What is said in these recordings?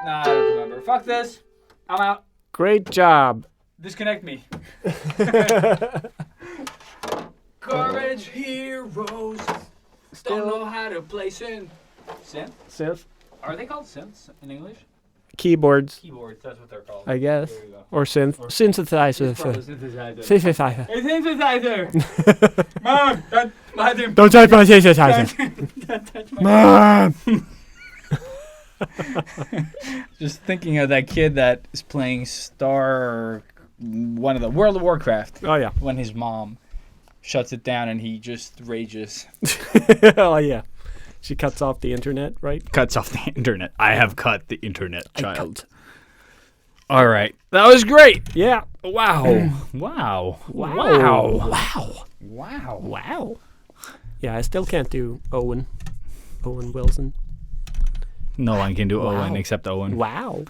Nah, I don't remember. Fuck this. I'm out. Great job. Disconnect me. Garbage heroes don't know how to play synth. Synth. Are they called synths in English? Keyboards, Keyboards, that's what they're called. I guess. There you go. Or synthesizer. Synthesizer. Synthesizer. A synthesizer. Mom, Don't touch my synthesizer. don't touch my Mom. Just thinking of that kid that is playing one of the World of Warcraft. Oh, yeah. When his mom shuts it down and he just rages. Oh, yeah. She cuts off the internet, right? Cuts off the internet. I have cut the internet, child. All right. That was great. Yeah. Wow. Wow. Wow. Yeah, I still can't do Owen Wilson. No one can do Wow. Owen except Owen. Wow.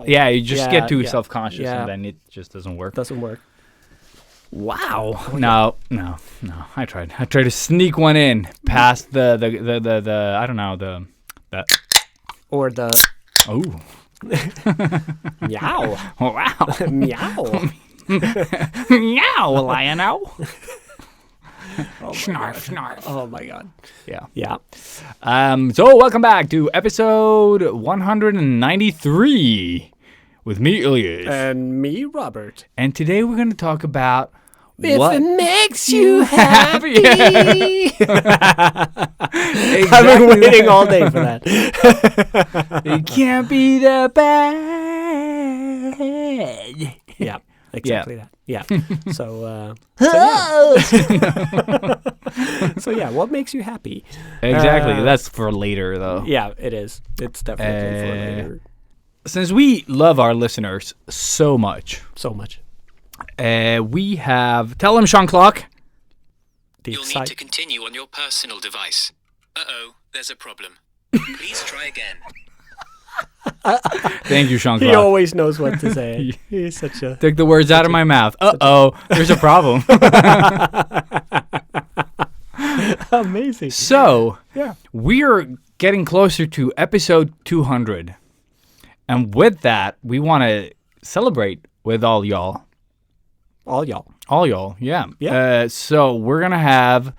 Yeah, you just get too yeah. self-conscious Yeah. and then it just doesn't work. Doesn't work. Wow. No. I tried to sneak one in past the I don't know, the Or the oh. meow. Wow. Meow. Meow, Lionel. Oh Snarf. Oh my god. Yeah. So welcome back to episode 193 with me, Ilias. And me, Robert. And today we're going to talk about If what it makes you happy. I've been waiting all day for that. It can't be that bad. Yeah, exactly that. Yeah. So yeah, what makes you happy? Exactly. That's for later, though. Yeah, it is. It's definitely for later. Since we love our listeners so much, So much. we have... Tell them, Sean Clock. You'll need to continue on your personal device. Uh-oh, there's a problem. Please try again. Thank you, Sean Clock. He always knows what to say. He's such a... Took the words out of my mouth. Uh-oh, there's a problem. Amazing. So, Yeah. we're getting closer to episode 200. And with that, we want to celebrate with all y'all. All y'all. All y'all, yeah. Yeah. So we're going to have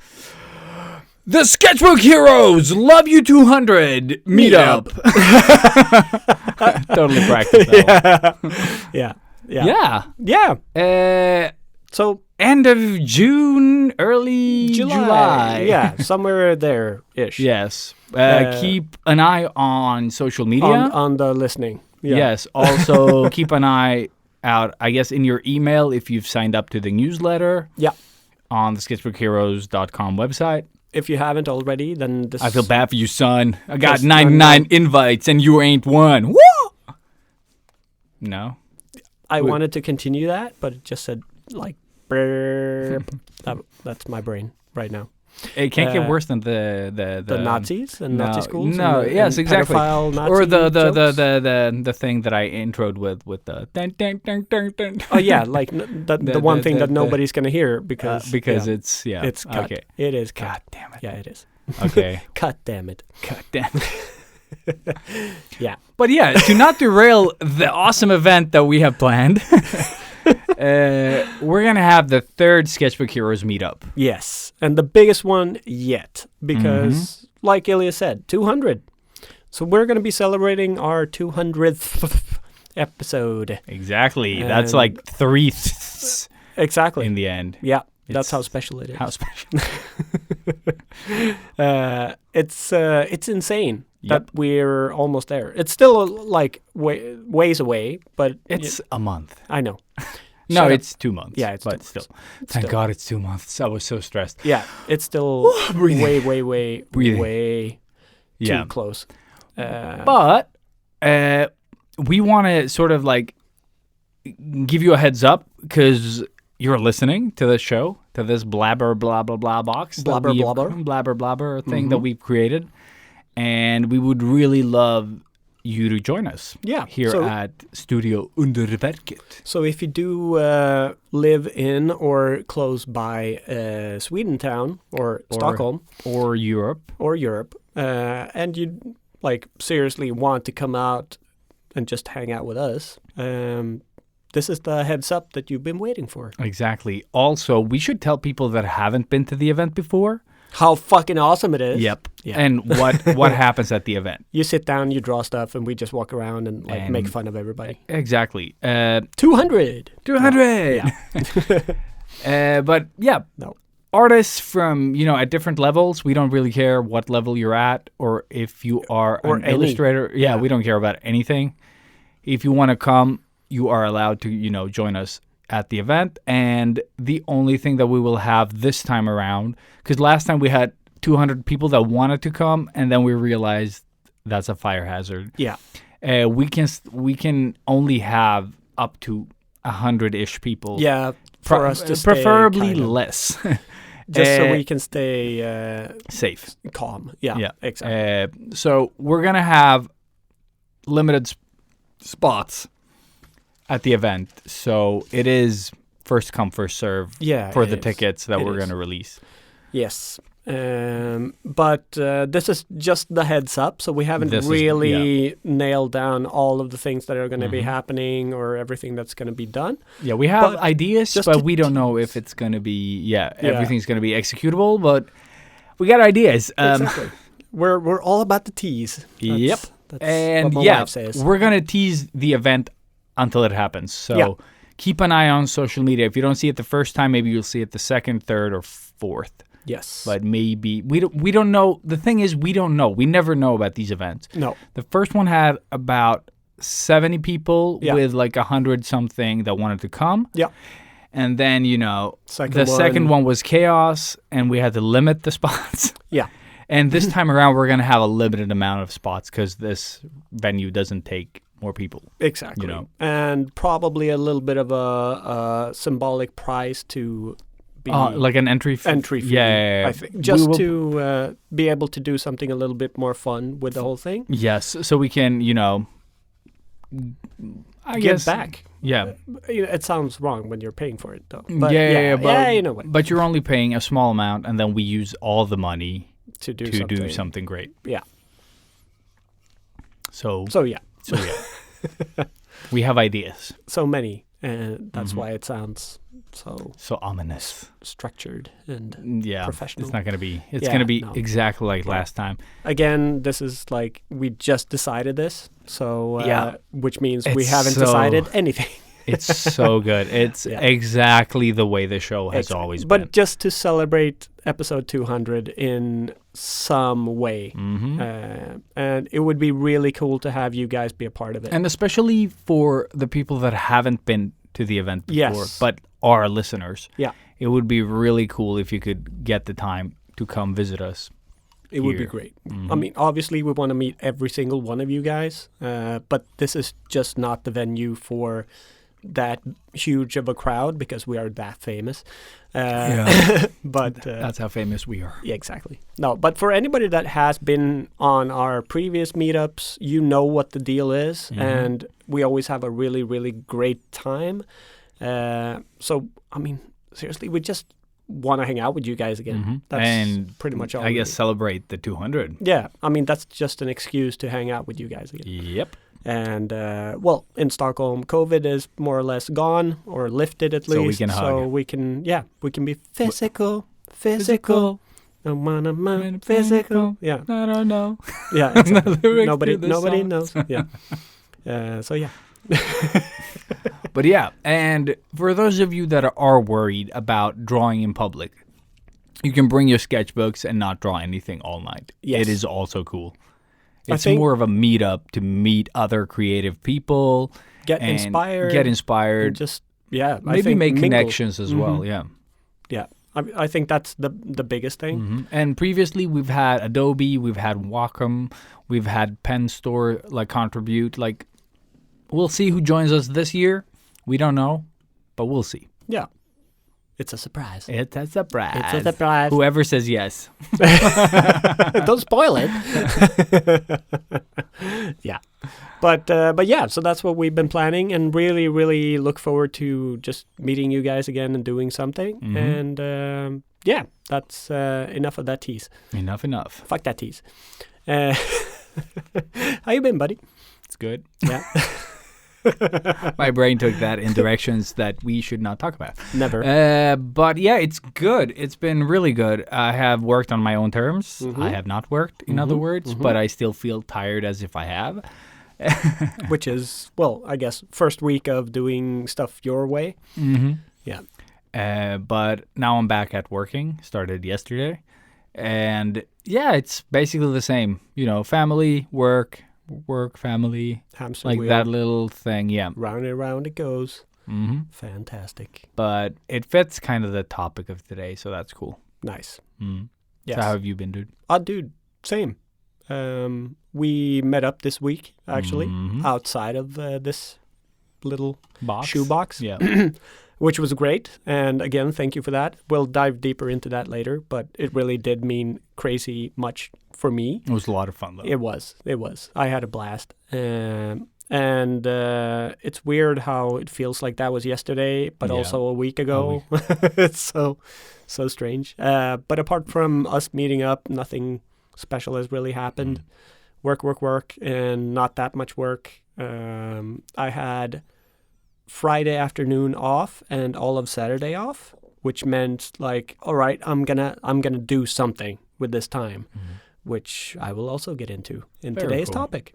the Sketchbook Heroes Love You 200 Meetup. Totally practiced that one. Yeah. So end of June, early July. Yeah, somewhere there-ish. Yes. Keep an eye on social media. On the listening. Yeah. Yes. Also, keep an eye out, I guess, in your email if you've signed up to the newsletter. Yeah. On the sketchbookheroes.com website. If you haven't already, then this... I feel bad for you, son. I got Yes, 99 invites and you ain't one. Woo! No? I wanted to continue that, but it just said, like, burp. That's my brain right now. It can't get worse than the Nazis and Nazi schools? No, and yes, exactly. Nazi or the jokes? thing that I introed with the dun, dun, dun, dun, dun. Oh, yeah, like the one thing that nobody's going to hear because it's it's cut. Okay. It is cut. God damn it. Yeah, it is. Okay. Cut, damn it. God damn it. Yeah. But yeah, to not derail the awesome event that we have planned, we're going to have the third Sketchbook Heroes meetup. Yes, and the biggest one yet because, like Ilias said, 200. So we're going to be celebrating our 200th episode. Exactly. That's like 3 Exactly. in the end. Yeah, that's how special it is. How special. It's insane that we're almost there. It's still like ways away, but It's a month. I know. No, Shut it's 2 months. Yeah, it's 2 but months. still. Thank God it's 2 months. I was so stressed. Yeah, it's still way Breathing. too close. But we want to sort of like give you a heads up because you're listening to this show, to this blabber blah blah blah box, Blabber thing that we've created, and we would really love you to join us. Yeah, here at Studio Underverket. So if you do live in or close by Sweden town or Stockholm or Europe, and you like seriously want to come out and just hang out with us, this is the heads up that you've been waiting for. Exactly. Also, we should tell people that haven't been to the event before how fucking awesome it is. Yep. Yeah. And what happens at the event. You sit down, you draw stuff, and we just walk around and like make fun of everybody. Exactly. 200. 200. Yeah. But yeah. No. Artists from, at different levels. We don't really care what level you're at or if you are an illustrator. Yeah, we don't care about anything. If you want to come, you are allowed to, join us at the event. And the only thing that we will have this time around, because last time we had 200 people that wanted to come, and then we realized that's a fire hazard. Yeah. We can only have up to 100-ish people. Yeah, for us to stay preferably less. Just so we can stay safe. Calm. Yeah. Exactly. So we're going to have limited spots at the event. So it is first come, first serve for the tickets that we're going to release. Yes. But this is just the heads up. So we haven't really nailed down all of the things that are going to be happening or everything that's going to be done. Yeah, we have ideas, but we don't know if it's going to be, everything's going to be executable, but we got ideas. Exactly. We're all about the tease. That's what my wife says. We're going to tease the event until it happens. So keep an eye on social media. If you don't see it the first time, maybe you'll see it the second, third, or fourth. Yes. But maybe we don't know. The thing is, we don't know. We never know about these events. No. The first one had about 70 people with like 100 something that wanted to come. Yeah. And then, second one was chaos, and we had to limit the spots. Yeah. And this time around, we're going to have a limited amount of spots because this venue doesn't take more people. Exactly. And probably a little bit of a symbolic price to be like an entry fee. Yeah. I think just to be able to do something a little bit more fun with the whole thing. Yes, so we can, get back. Yeah. It sounds wrong when you're paying for it, though. But you know what. But you're only paying a small amount, and then we use all the money to do something great. Yeah. So yeah. We have ideas. So many, and that's why it sounds so ominous, structured, and professional. It's not going to be. It's going to be exactly like last time. Again, this is like we just decided this, so which means we haven't decided anything. It's so good. It's exactly the way the show has always been. But just to celebrate episode 200 in some way. And it would be really cool to have you guys be a part of it. And especially for the people that haven't been to the event before, but are listeners. Yeah. It would be really cool if you could get the time to come visit us. It would be great. I mean, obviously, we want to meet every single one of you guys, but this is just not the venue for that huge of a crowd because we are that famous. But that's how famous we are. Yeah, exactly. No, but for anybody that has been on our previous meetups, you know what the deal is, and we always have a really, really great time. So, I mean, seriously, we just want to hang out with you guys again. That's pretty much all. I guess celebrate the 200. Yeah, I mean, that's just an excuse to hang out with you guys again. Yep. And, in Stockholm, COVID is more or less gone or lifted at least. So we can hug. So we can be physical. I wanna physical. Yeah. I don't know. Yeah, exactly. Nobody knows. Yeah. So, yeah. But, yeah, and for those of you that are worried about drawing in public, you can bring your sketchbooks and not draw anything all night. Yes. It is also cool. It's more of a meetup to meet other creative people. Get inspired. And just, maybe make connections as well, yeah. Yeah, I think that's the biggest thing. And previously we've had Adobe, we've had Wacom, we've had Pen Store contribute. We'll see who joins us this year. We don't know, but we'll see. Yeah. It's a surprise. It's a surprise. It's a surprise. Whoever says yes. Don't spoil it. Yeah. But yeah, so that's what we've been planning, and really, really look forward to just meeting you guys again and doing something. And yeah, that's enough of that tease. Enough. Fuck that tease. How you been, buddy? It's good. Yeah. My brain took that in directions that we should not talk about. Never. But yeah, it's good. It's been really good. I have worked on my own terms. Mm-hmm. I have not worked, in other words, but I still feel tired as if I have. Which is, well, I guess, first week of doing stuff your way. Mm-hmm. Yeah. But now I'm back at working. Started yesterday. And yeah, it's basically the same. You know, family, work, family. Hamster like wheel. that little thing, yeah. Round and round it goes. Mm-hmm. Fantastic. But it fits kind of the topic of today, so that's cool. Nice. Mm. Yes. So how have you been, dude? Dude, same. We met up this week, actually, outside of this little shoebox. Yeah. Which was great. And again, thank you for that. We'll dive deeper into that later, but it really did mean crazy much for me. It was a lot of fun, though. It was. I had a blast. And it's weird how it feels like that was yesterday, but also a week ago. It's so strange. But apart from us meeting up, nothing special has really happened. Work, and not that much work. I had Friday afternoon off and all of Saturday off, which meant like, all right, I'm gonna do something with this time, which I will also get into in today's topic.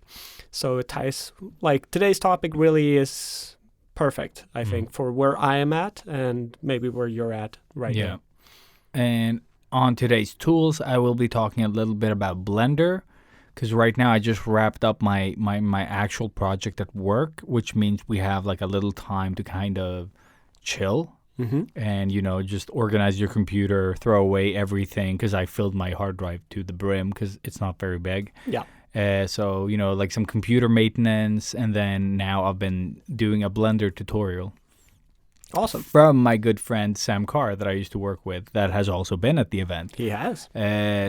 So it ties, like, today's topic really is perfect, I think, for where I am at and maybe where you're at right now. And on today's tools, I will be talking a little bit about Blender. Because right now I just wrapped up my actual project at work, which means we have like a little time to kind of chill and, you know, just organize your computer, throw away everything, because I filled my hard drive to the brim because it's not very big. Yeah. So, you know, like some computer maintenance, and then now I've been doing a Blender tutorial. Awesome. From my good friend Sam Carr that I used to work with that has also been at the event. He has.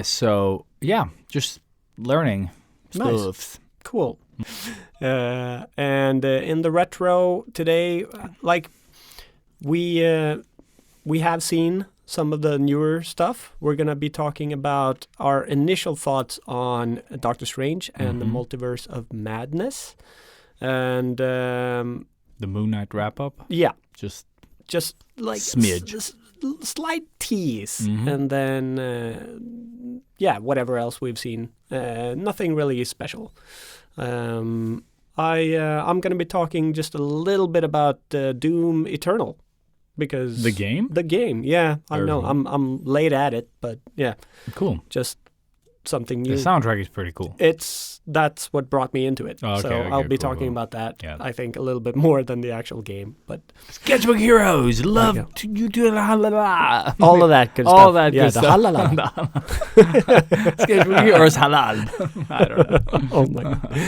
So, yeah, just learning stuff. Nice. Cool. And in the retro today, like we have seen some of the newer stuff. We're going to be talking about our initial thoughts on Doctor Strange and the Multiverse of Madness. And the Moon Knight wrap-up? Yeah. Just like smidge. Slight tease. And then, whatever else we've seen. Nothing really special. I'm going to be talking just a little bit about Doom Eternal. Because the game, yeah, I know. I'm late at it, but yeah, cool. Just something new. The soundtrack is pretty cool. That's what brought me into it. So I'll be talking about that. Yeah. I think a little bit more than the actual game. But Sketchbook Heroes, love to you do all of that good stuff. All that good stuff. Sketchbook Heroes halal. I don't know. Oh my God.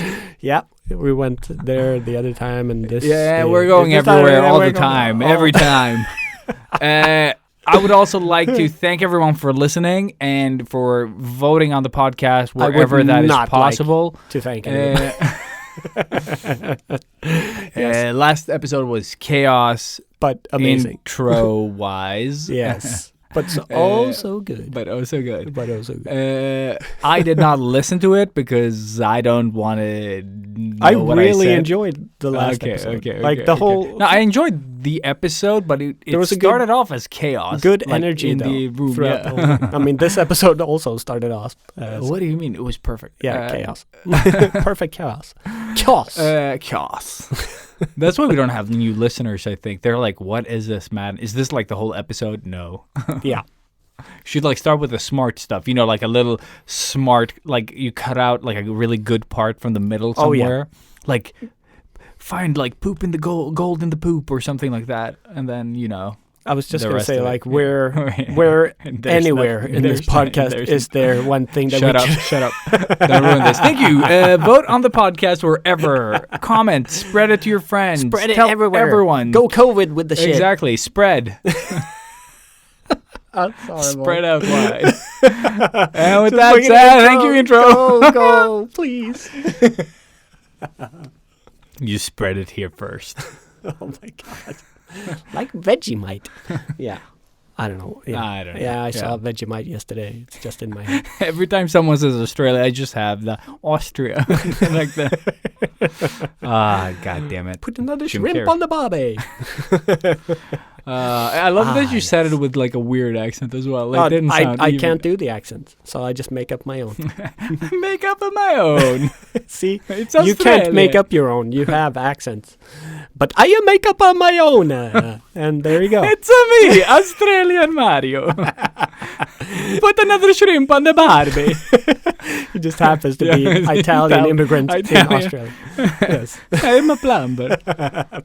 Yeah, we went there the other time, and this. Yeah, we're going everywhere all the time, every time. I would also like to thank everyone for listening and for voting on the podcast wherever that is possible. Like to thank anyone. Yes. Last episode was chaos, but amazing. Intro-wise. Yes. But so good. But oh so good. But oh so good. I did not listen to it because I don't want to know I what really I said. enjoyed the last episode. Like the whole... No, I enjoyed the episode, but it started off as chaos. Good like energy, in though. the room. The whole, I mean, this episode also started off what do you mean? It was perfect. Yeah, chaos. Perfect chaos. Chaos. Chaos. That's why we don't have new listeners, I think. They're like, what is this, man? Is this like the whole episode? No. Yeah. Should like start with the smart stuff, you know, like a little smart, like you cut out like a really good part from the middle somewhere. Oh, yeah. Like find like poop in the gold in the poop or something like that. And then, you know. I was just going to say, like, where anywhere in this podcast is there one thing that Shut up. Don't ruin this. Thank you. Vote on the podcast wherever. Comment. Spread it to your friends. Spread it everywhere. Everyone. Go COVID with the shit. Exactly. Spread. Spread out wide. And with that said, thank you, intro. Go, please. You spread it here first. Oh, my God. Like Vegemite. Yeah. I don't know. Yeah, I don't know. Yeah, I saw Vegemite yesterday. It's just in my head. Every time someone says Australia, I just have the Austria. Like that. God damn it. Put another Jim shrimp Carrey. on the barbie. I love that you said it with like a weird accent as well. Like, didn't sound I even. can't do the accent, so I just make up my own. Make up of my own. See, It's you can't Australia. make up your own. You have accents. But I make up on my own. And there you go. It's me, Australian Mario. Put another shrimp on the Barbie. He just happens to be Italian immigrant in Australia. Yes. I'm a plumber.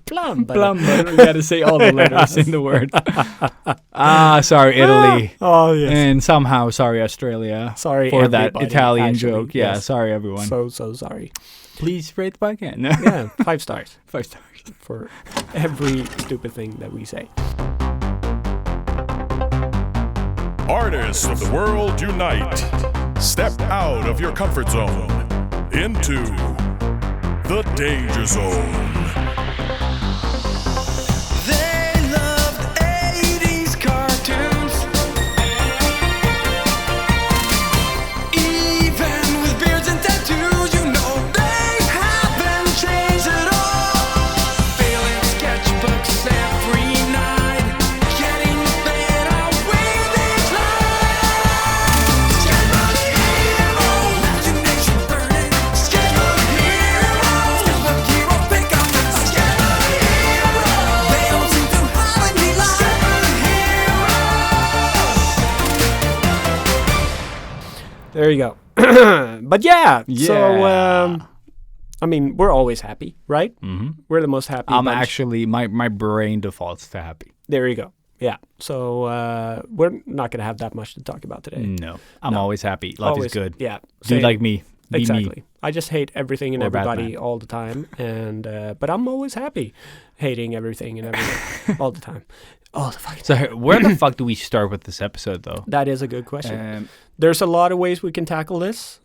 Plumber. Plumber. You gotta say all the letters in the word. Sorry, Italy. Oh, yes. And somehow, sorry, Australia. Sorry, for that everybody, Italian actually. joke. Yeah, Yes. sorry, everyone. So sorry. Please rate back in. Yeah, 5 stars 5 stars. for every stupid thing that we say. Artists of the world unite. Step out of your comfort zone into the danger zone. They loved 80s cartoons. Even with beards and tattoos, you know they haven't changed at all. Filling sketchbooks every night, getting better with each line. Sketchbook hero, imagination burning. Sketchbook hero, sketchbook hero, pick up the sketchbook hero. They don't seem to have any line. There you go. But yeah. So, I mean, we're always happy, right? Mm-hmm. We're the most happy I'm bunch. actually, my brain defaults to happy. There you go. Yeah. So we're not going to have that much to talk about today. No, I'm No. always happy. Life Always, is good. Yeah. Be Same. like me. Be Exactly. me. I just hate everything and Or everybody Batman. all the time, and but I'm always happy, hating everything and everything all the time, all the fucking. So where the fuck do we start with this episode, though? That is a good question. Um, There's a lot of ways we can tackle this.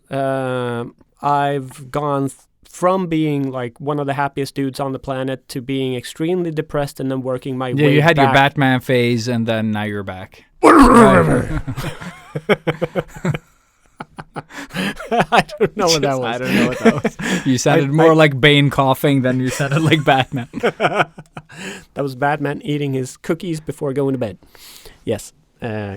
I've gone from being like one of the happiest dudes on the planet to being extremely depressed and then working my yeah, way you had back. your Batman phase, and then now you're back. I don't know what that was. I don't know what that was. You sounded I- more like Bane coughing than you sounded like Batman. That was Batman eating his cookies before going to bed. Yes,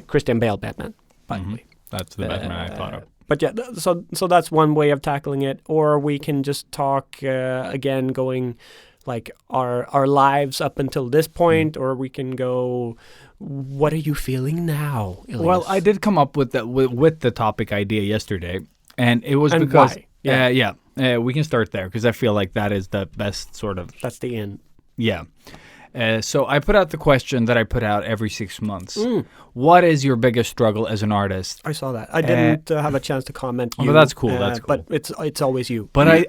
Christian Bale Batman, by the way. That's the Batman I thought of. But yeah, so that's one way of tackling it. Or we can just talk again, going like our lives up until this point, or we can go, what are you feeling now, Ilias? Well, I did come up with the topic idea yesterday, and it was And because why? we can start there because I feel like that is the best sort of That's the end. yeah. So I put out the question that I put out every 6 months. What is your biggest struggle as an artist? I saw that. I didn't have a chance to comment. but that's cool, that's cool. But it's always you. But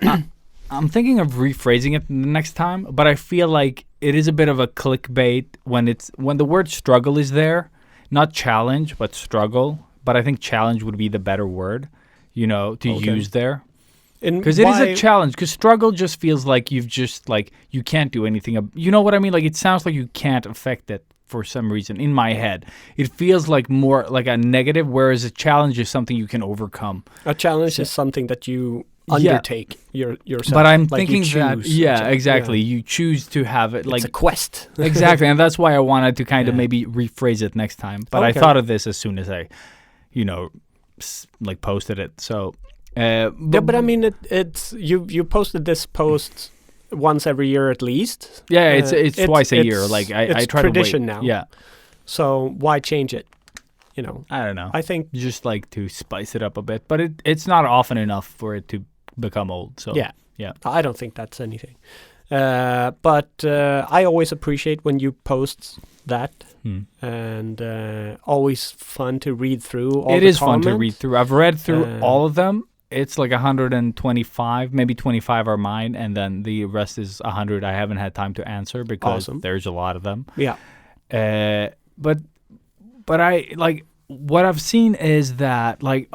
I'm thinking of rephrasing it next time. But I feel like it is a bit of a clickbait when the word struggle is there, not challenge, but struggle. But I think challenge would be the better word, to use there. Because it is a challenge. Because struggle just feels like you've just like you can't do anything. You know what I mean? Like it sounds like you can't affect it for some reason. In my head, it feels like more like a negative, whereas a challenge is something you can overcome. A challenge is something that you undertake yourself. But I'm like you thinking that choose exactly. Yeah. You choose to have it like It's a quest. exactly, and that's why I wanted to kind of maybe rephrase it next time. But I Okay. thought of this as soon as I, posted it. So. But I mean, it's you posted this post once every year at least. Yeah, it's twice a year. Like I it's try tradition to wait. now. Yeah, So why change it? I don't know. I think just like to spice it up a bit, but it's not often enough for it to become old. So yeah. yeah. I don't think that's anything. But I always appreciate when you post that, and always fun to read through. All It the is fun to comments. read through. I've read through all of them. It's like 125, maybe 25 are mine, and then the rest is 100 I haven't had time to answer because Awesome. there's a lot of them. Yeah. But I like what I've seen is that like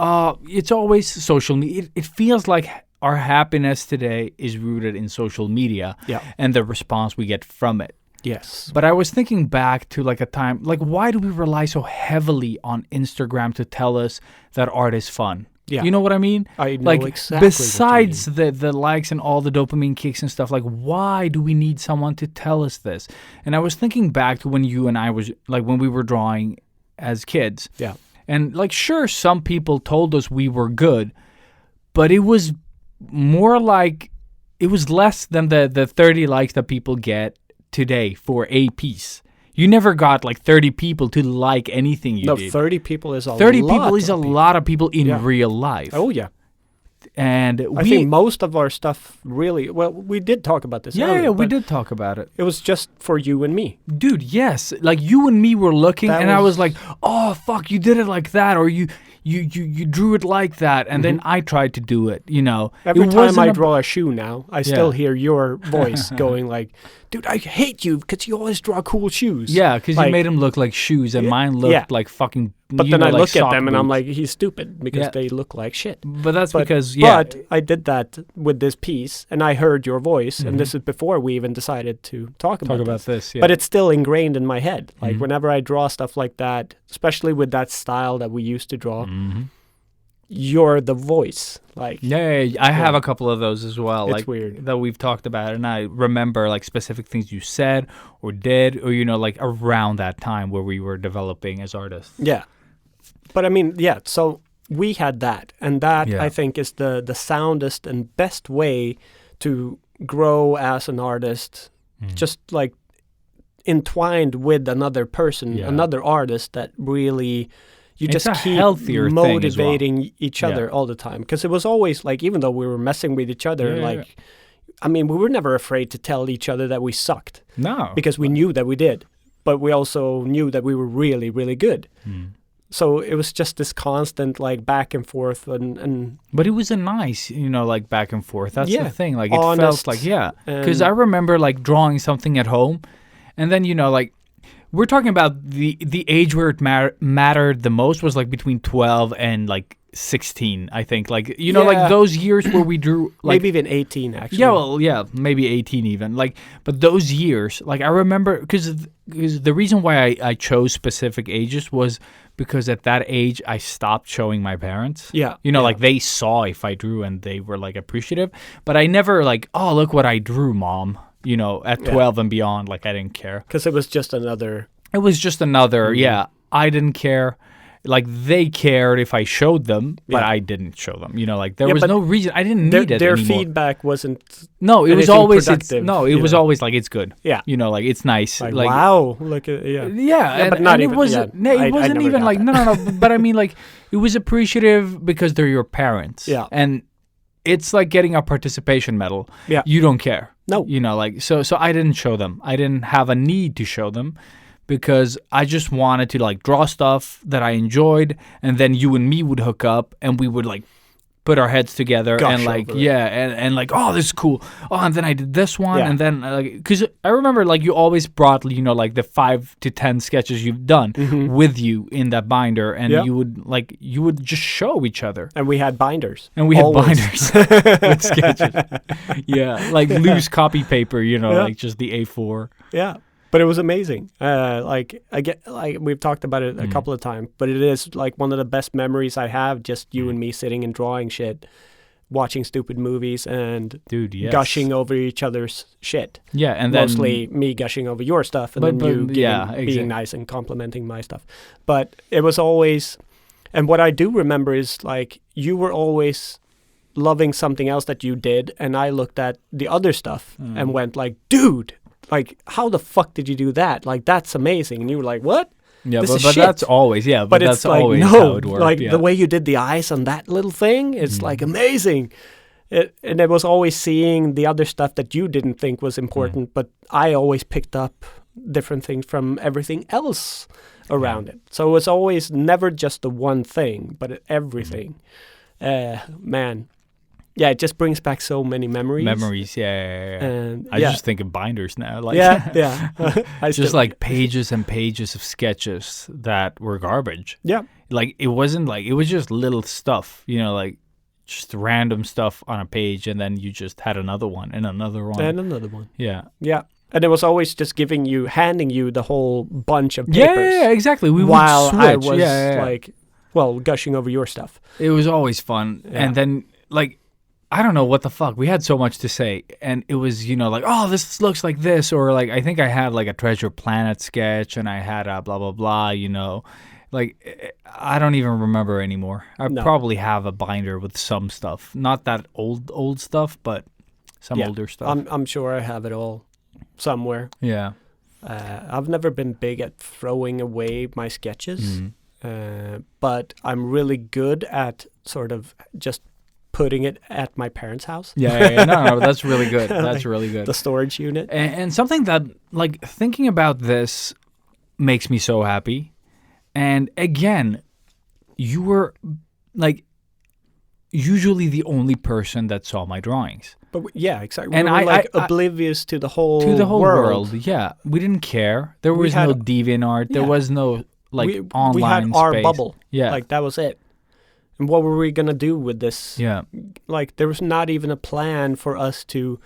it's always social media. It feels like our happiness today is rooted in social media Yeah. and the response we get from it. Yes. But I was thinking back to like a time, like why do we rely so heavily on Instagram to tell us that art is fun? Yeah. You know what I mean? I know like exactly what you besides the likes and all the dopamine kicks and stuff, like why do we need someone to tell us this? And I was thinking back to when you and I was like when we were drawing as kids. Yeah. And like sure, some people told us we were good, but it was more like it was less than the 30 likes that people get today for a piece. You never got like 30 people to like anything you did. 30 people is a 30 lot. people is a lot of people in real life. Oh, yeah. And I think most of our stuff really, well, we did talk about this earlier. Yeah, we did talk about it. It was just for you and me. Dude, yes. Like you and me were looking and I was like, oh, fuck, you did it like that. Or you drew it like that. And then I tried to do it, you know. Every It time wasn't I draw a shoe now, I still hear your voice going like, dude, I hate you because you always draw cool shoes. Yeah, because like, you made them look like shoes and mine looked like fucking. But you then know, I like look at sock them and I'm boots. like, he's stupid because they look like shit. But that's But I did that with this piece and I heard your voice. And this is before we even decided to talk about this. Yeah. But it's still ingrained in my head. Like whenever I draw stuff like that, especially with that style that we used to draw, you're the voice. Like I have a couple of those as well. It's like weird. that we've talked about, and I remember like specific things you said or did, or you know, like around that time where we were developing as artists. Yeah. But I mean, so we had that, and that I think is the soundest and best way to grow as an artist, just like entwined with another person, another artist that really you It's just a keep healthier thing as well. motivating each other all the time. Because it was always like, even though we were messing with each other, I mean, we were never afraid to tell each other that we sucked. No. Because we knew that we did. But we also knew that we were really, really good. So it was just this constant like back and forth and But it was a nice, you know, like back and forth. That's the thing. Like it honest, felt like, because I remember like drawing something at home and then, you know, like we're talking about the age where it mattered the most was like between 12 and like 16, I think. Like, you know, like those years where we drew like maybe even 18 actually. Yeah, well, yeah, maybe 18 even. Like, but those years, like I remember because the reason why I chose specific ages was because at that age I stopped showing my parents. Yeah. You know, like they saw if I drew and they were like appreciative, but I never like, oh, look what I drew, Mom. You know, at 12 and beyond, like I didn't care. Because it was just another. It was just another, I didn't care. Like they cared if I showed them, but I didn't show them. You know, like there was no reason. I didn't need it Their anymore. feedback wasn't. No, it was always productive, it was always like it's good. Yeah. You know, like it's nice. Like wow, look at Yeah, but not and even. it wasn't. Yeah, It wasn't never even got like that. no. But I mean, like it was appreciative because they're your parents. Yeah. And it's like getting a participation medal. Yeah. You don't care. No. You know, like so I didn't show them. I didn't have a need to show them because I just wanted to like draw stuff that I enjoyed, and then you and me would hook up and we would like put our heads together Gush and like over it. and like, oh, this is cool. Oh, and then I did this one, Yeah. and then like because I remember like you always brought, you know, like the 5 to 10 sketches you've done with you in that binder, and you would just show each other. And we had binders. And we had Always. binders with sketches. Yeah, like loose copy paper, you know, like just the A4. Yeah. But it was amazing. Like we've talked about it a couple of times, but it is like one of the best memories I have. Just you and me sitting and drawing shit, watching stupid movies, and Dude, yes. gushing over each other's shit. Yeah, and then Mostly me gushing over your stuff, and But- then you but- yeah, exactly. being nice and complimenting my stuff. But it was always, and what I do remember is like you were always loving something else that you did, and I looked at the other stuff and went like, dude. Like, how the fuck did you do that? Like, that's amazing. And you were like, what? Yeah, This but is shit. that's always but But that's it's like, always no, how it works. like yeah. the way you did the eyes on that little thing, it's like amazing. And it was always seeing the other stuff that you didn't think was important, but I always picked up different things from everything else around it. So it's always never just the one thing, but everything. Man. Yeah, it just brings back so many memories. Memories, yeah. And I just think of binders now. Like, yeah. I just still- like pages and pages of sketches that were garbage. Yeah. Like it wasn't like, it was just little stuff, you know, like just random stuff on a page, and then you just had another one and another one. And another one. Yeah. Yeah. And it was always just handing you the whole bunch of papers. Yeah, exactly. We while would I switch. was Yeah. like, well, gushing over your stuff. It was always fun. Yeah. And then, like, I don't know what the fuck. We had so much to say. And it was, like, oh, this looks like this. Or, like, I think I had, like, a Treasure Planet sketch. And I had a blah, blah, blah, Like, I don't even remember anymore. I probably have a binder with some stuff. Not that old stuff, but some older stuff. I'm sure I have it all somewhere. Yeah. I've never been big at throwing away my sketches. But I'm really good at sort of just putting it at my parents' house. Yeah. No, that's really good. That's really good. The storage unit. And something that, like, thinking about this makes me so happy. And again, you were, like, usually the only person that saw my drawings. But yeah, exactly. And we were I- like I- oblivious to the whole world. Yeah, we didn't care. There We was had- no DeviantArt. There yeah. was no online we had our space. bubble. Yeah, Like that was it. And what were we gonna do with this? yeah. Like there was not even a plan for us to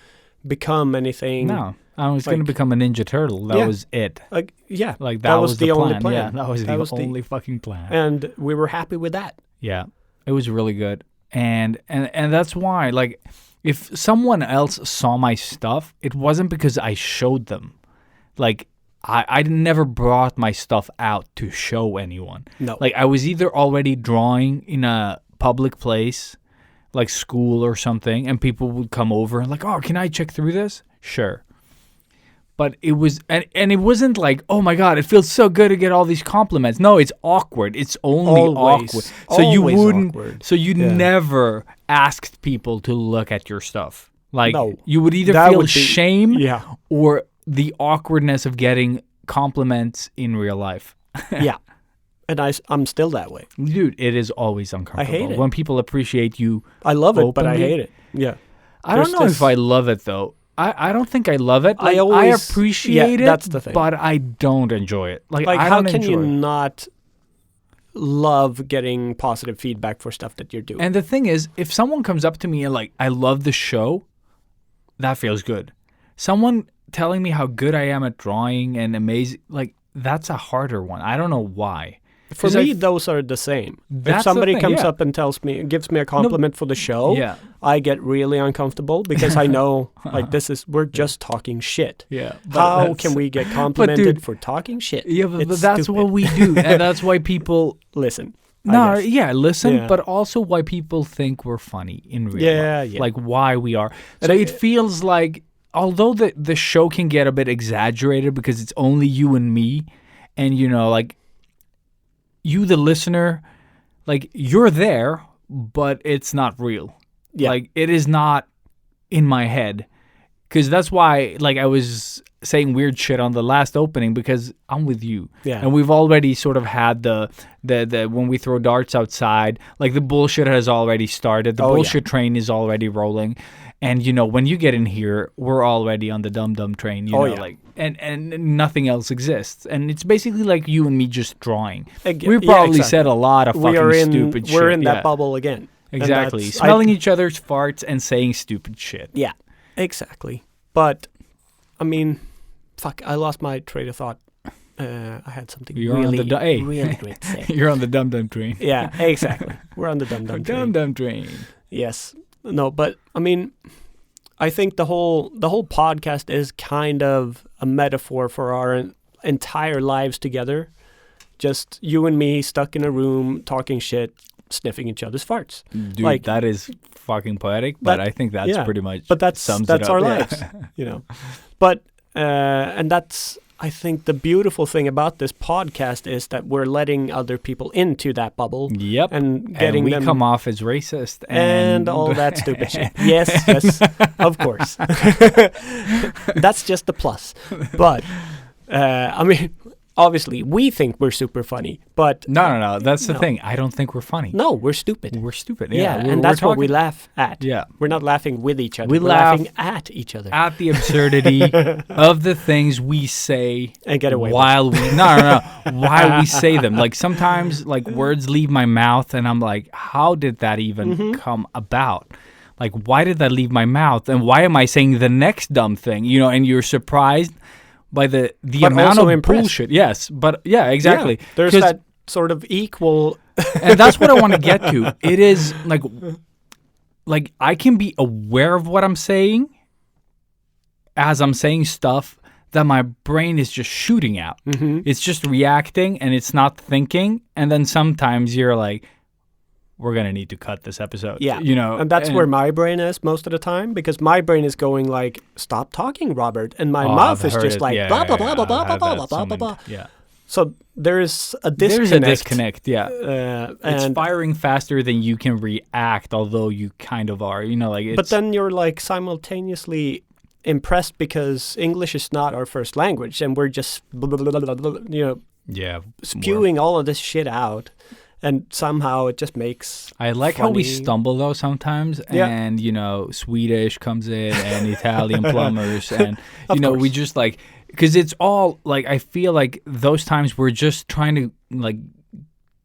become anything. No, I was going to like- become a Ninja Turtle. That Yeah. was it. Like yeah, Like that was the only plan. plan. Yeah, that was the only fucking plan. And we were happy with that. Yeah, it was really good, and that's why, like, if someone else saw my stuff, it wasn't because I showed them. Like, I never brought my stuff out to show anyone. No. Like, I was either already drawing in a public place, like school or something, and people would come over and like, oh, can I check through this? Sure. But it was, and it wasn't like, oh my God, it feels so good to get all these compliments. No, it's awkward. It's only Always. awkward. So you Always wouldn't, awkward. so you Yeah. never asked people to look at your stuff. Like, No. you would either That feel would be- shame Yeah. or the awkwardness of getting compliments in real life. Yeah. And I'm still that way. Dude, it is always uncomfortable. it. When people appreciate you. I love it, but I Openly? hate it. Yeah. I don't There's know this- if I love it, though. I don't think I love it. Like, I always- appreciate yeah, it, that's the thing. but I don't enjoy it. Like Like I how don't can you enjoy it. not love getting positive feedback for stuff that you're doing? And the thing is, if someone comes up to me and like, I love the show, that feels good. Someone telling me how good I am at drawing and amazing, like, that's a harder one. I don't know why. For 'Cause me, I- those are the same. If That's the somebody thing, comes yeah. up and gives me a compliment for the show, Yeah. I get really uncomfortable because I know, like, we're just talking shit. Yeah. but How that's- can we get complimented dude- for talking shit? Yeah, but It's that's stupid. what we do. And that's why people. Listen. I No, guess. yeah, listen, Yeah. but also why people think we're funny in real Yeah, life. yeah. Like why we are. So it feels like, although the show can get a bit exaggerated because it's only you and me, and like you, the listener, like you're there, but it's not real. Yeah. Like it is not in my head. Because that's why, like, I was saying weird shit on the last opening because I'm with you. Yeah. And we've already sort of had the when we throw darts outside, like the bullshit has already started. The Oh, yeah. bullshit train is already rolling. And, when you get in here, we're already on the dum-dum train, Oh, know, yeah. like, and nothing else exists. And it's basically like you and me just drawing. We Yeah, probably exactly. said a lot of fucking stupid shit. We're in that Yeah. bubble again. And Exactly. that's- Smelling each other's farts and saying stupid shit. Yeah, exactly. But, I mean, fuck, I lost my train of thought. I had something You're on really, the hey. really great to say. You're on the dum-dum train. Yeah, exactly. We're on the dum-dum train. Dum-dum train. Yes. No, but, I mean, I think the whole podcast is kind of a metaphor for our entire lives together. Just you and me stuck in a room talking shit, sniffing each other's farts. Dude, Like- that is fucking poetic, but That- I think that's yeah, pretty much But that's sums it up. our Yeah. lives, But and that's, I think, the beautiful thing about this podcast is that we're letting other people into that bubble Yep. and getting we them come off as racist and all that stupid shit. Yes, of course. That's just the plus. But I mean, obviously, we think we're super funny, but No. That's the No. thing. I don't think we're funny. no, we're stupid. We're stupid. Yeah, we're- and that's we're what we talking laugh at. Yeah. We're not laughing with each other. We We're laugh laughing at each other. at the absurdity of the things we say And get away with while we while we say them. Like sometimes like words leave my mouth and I'm like, how did that even Mm-hmm. come about? like, why did that leave my mouth? And why am I saying the next dumb thing? You know, and you're surprised by the But amount also of impressed. bullshit. Yes, but yeah, exactly. Yeah, there's 'Cause- that sort of equal. and that's what I want to get to. It is like I can be aware of what I'm saying as I'm saying stuff that my brain is just shooting out. Mm-hmm. It's just reacting and it's not thinking. And then sometimes you're like, we're going to need to cut this episode. Yeah. You know, And that's where my brain is most of the time, because my brain is going like, stop talking, Robert. And my mouth I've is heard just it. like, Yeah, blah, blah, yeah, blah, blah, I've blah, had blah, that blah, so blah, blah, many- blah. Yeah. So there is a disconnect. There's a disconnect, yeah. It's And firing faster than you can react, although you kind of are. You know, like it's... but then you're like simultaneously impressed because English is not our first language, and we're just yeah, spewing all of this shit out, and somehow it just makes. I like how we funny- stumble though sometimes, Yeah. and you know, Swedish comes in and Italian plumbers, and you Of know, we course. just like because it's all like I feel like those times we're just trying to like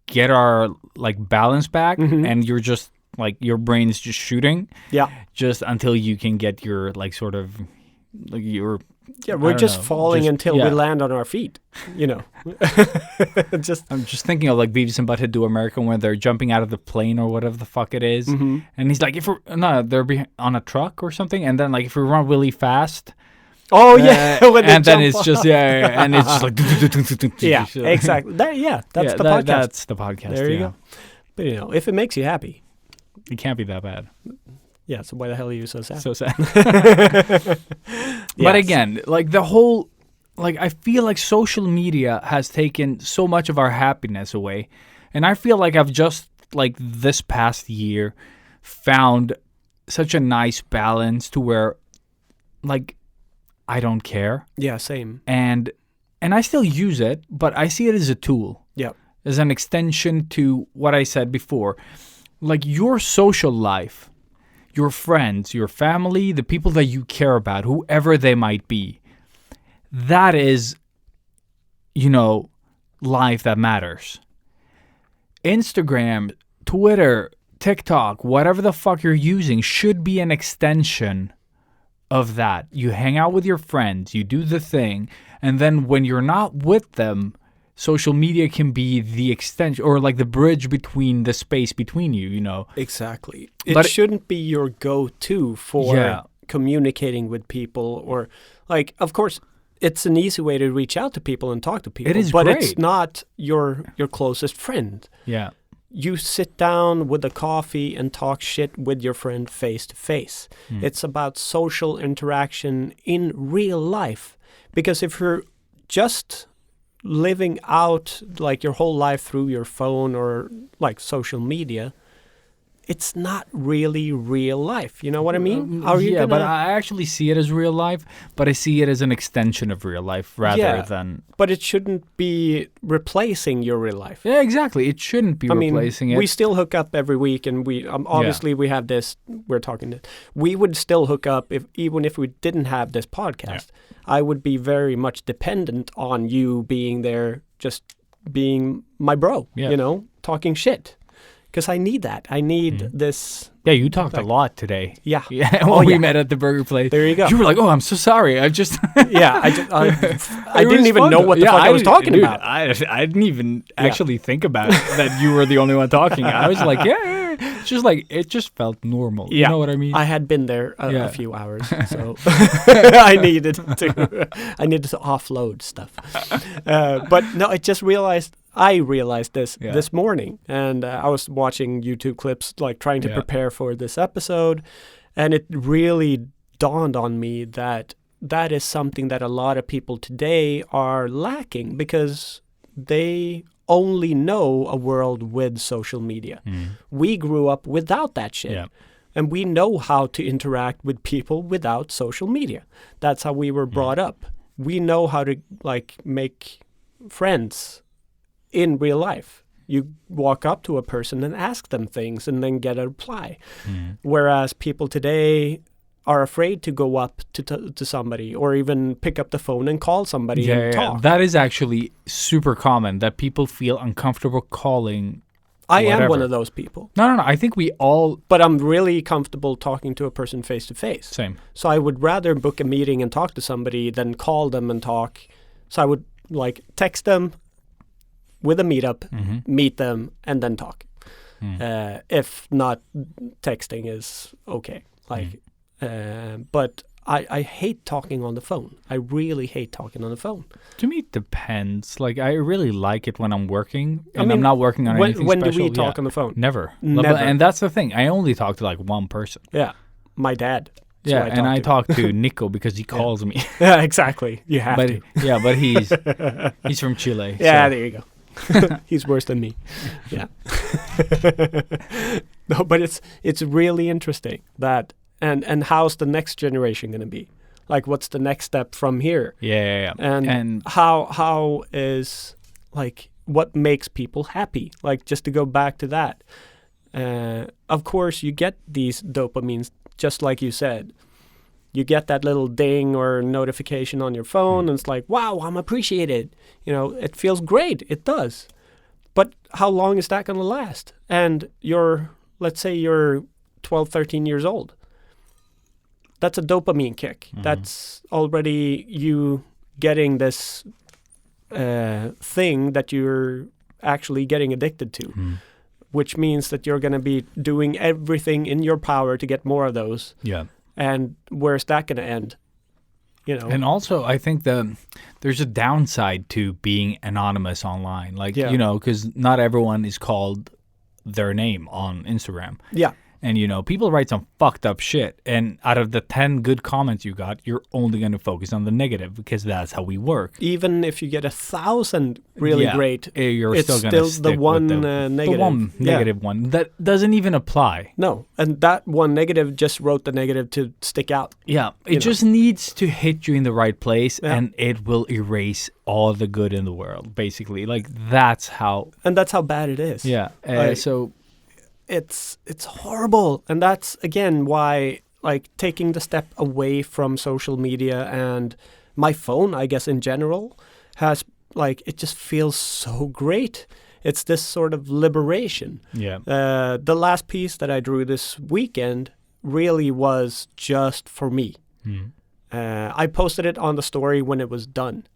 get our like balance back, Mhm. and you're just like your brain is just shooting, Yeah, just until you can get your like sort of like your yeah, I we're don't just know, falling just- until we yeah. land on our feet. You know, just I'm just thinking of like Beavis and Butthead Do America when they're jumping out of the plane or whatever the fuck it is. Mhm. And he's like, if we're no, they're on a truck or something, and then like if we run really fast, oh yeah, when they and then jump it's off. just yeah, and it's just like yeah, exactly. That's Yeah, the podcast. That's the podcast. There you yeah. go. But you know, if it makes you happy, It can't be that bad. yeah. So why the hell are you so sad? So sad. But Yes. again, like the whole, like I feel like social media has taken so much of our happiness away, and I feel like I've just like this past year found such a nice balance to where, like, I don't care, Yeah, same. and I still use it, but I see it as a tool, Yeah. as an extension to what I said before, like your social life. Your friends, your family, the people that you care about, whoever they might be. That is, you know, life that matters. Instagram, Twitter, TikTok, whatever the fuck you're using should be an extension of that. You hang out with your friends, you do the thing, and then when you're not with them, social media can be the extension or like the bridge between the space between you, you know. Exactly. It But- shouldn't be your go-to for Yeah. communicating with people, or like, of course, it's an easy way to reach out to people and talk to people. It is but great. it's not your closest friend. Yeah. You sit down with a coffee and talk shit with your friend face to face. It's about social interaction in real life. Because if you're just living out like your whole life through your phone or like social media, it's not really real life. You know what I mean? Are you yeah, but gonna- I actually see it as real life, but I see it as an extension of real life rather Yeah. than... But it shouldn't be replacing your real life. Yeah, exactly. It shouldn't be I mean, replacing it. we still hook up every week, and we obviously we have this. We're talking. We would still hook up even if we didn't have this podcast. I would be very much dependent on you being there, just being my bro. Yeah. You know, talking shit, because I need that. I need this. Yeah, you talked a lot today. Yeah. Yeah, when Oh, we yeah. met at the burger place. There you go. You were like, oh, I'm so sorry. I just... Yeah, I It didn't was even fun know though. what the Yeah, fuck I was talking dude, about. I didn't even actually think about that you were the only one talking. I was like, yeah. It's just like, it just felt normal. You know what I mean? I had been there Yeah. a few hours, so I needed to offload stuff. But no, I realized this morning, and I was watching YouTube clips, like trying to prepare for this episode, and it really dawned on me that that is something that a lot of people today are lacking, because they only know a world with social media. We grew up without that shit. Yeah. And we know how to interact with people without social media. That's how we were brought up. We know how to like make friends in real life. You walk up to a person and ask them things and then get a reply. Whereas people today are afraid to go up to somebody, or even pick up the phone and call somebody and talk. That is actually super common, that people feel uncomfortable calling I am one whatever. of those people. No. I think we all But I'm really comfortable talking to a person face to face. same. So I would rather book a meeting and talk to somebody than call them and talk. So I would like text them with a meetup, meet them, and then talk. If not, texting is okay. Like, but I hate talking on the phone. I really hate talking on the phone. To me, it depends. Like, I really like it when I'm working, I and mean, I'm not working on anything when special. do we talk Yeah. on the phone? Never. Never. And that's the thing. I only talk to like one person. Yeah, my dad. is Yeah, who and I to. talk to Nico because he calls me. Yeah, exactly. You have But to. yeah, but he's from Chile. Yeah, so- there you go. He's worse than me. Yeah. No, but it's really interesting that and how's the next generation going to be? Like, what's the next step from here? Yeah. And how is like what makes people happy? Like, just to go back to that. Of course, you get these dopamines, just like you said. You get that little ding or notification on your phone, and it's like, wow, I'm appreciated. You know, it feels great. It does. But how long is that going to last? And let's say you're 12, 13 years old. That's a dopamine kick. That's already you getting this thing that you're actually getting addicted to, which means that you're going to be doing everything in your power to get more of those. Yeah. And where's that going to end? You know. And also, I think there's a downside to being anonymous online. Like, Yeah. because not everyone is called their name on Instagram. Yeah. And, people write some fucked up shit. And out of the 10 good comments you got, you're only going to focus on the negative because that's how we work. Even if you get 1,000 really Yeah, great, you're it's still going to still the one negative. The one Yeah. negative one that doesn't even apply. No, and that one negative just wrote the negative to stick out. Yeah, it know. just needs to hit you in the right place, Yeah. and it will erase all the good in the world, basically. Like, that's how... And that's how bad it is. Yeah, Like, so... It's horrible. And that's, again, why, like, taking the step away from social media and my phone, I guess, in general, has, like, it just feels so great. It's this sort of liberation. Yeah. The last piece that I drew this weekend really was just for me. I posted it on the story when it was done.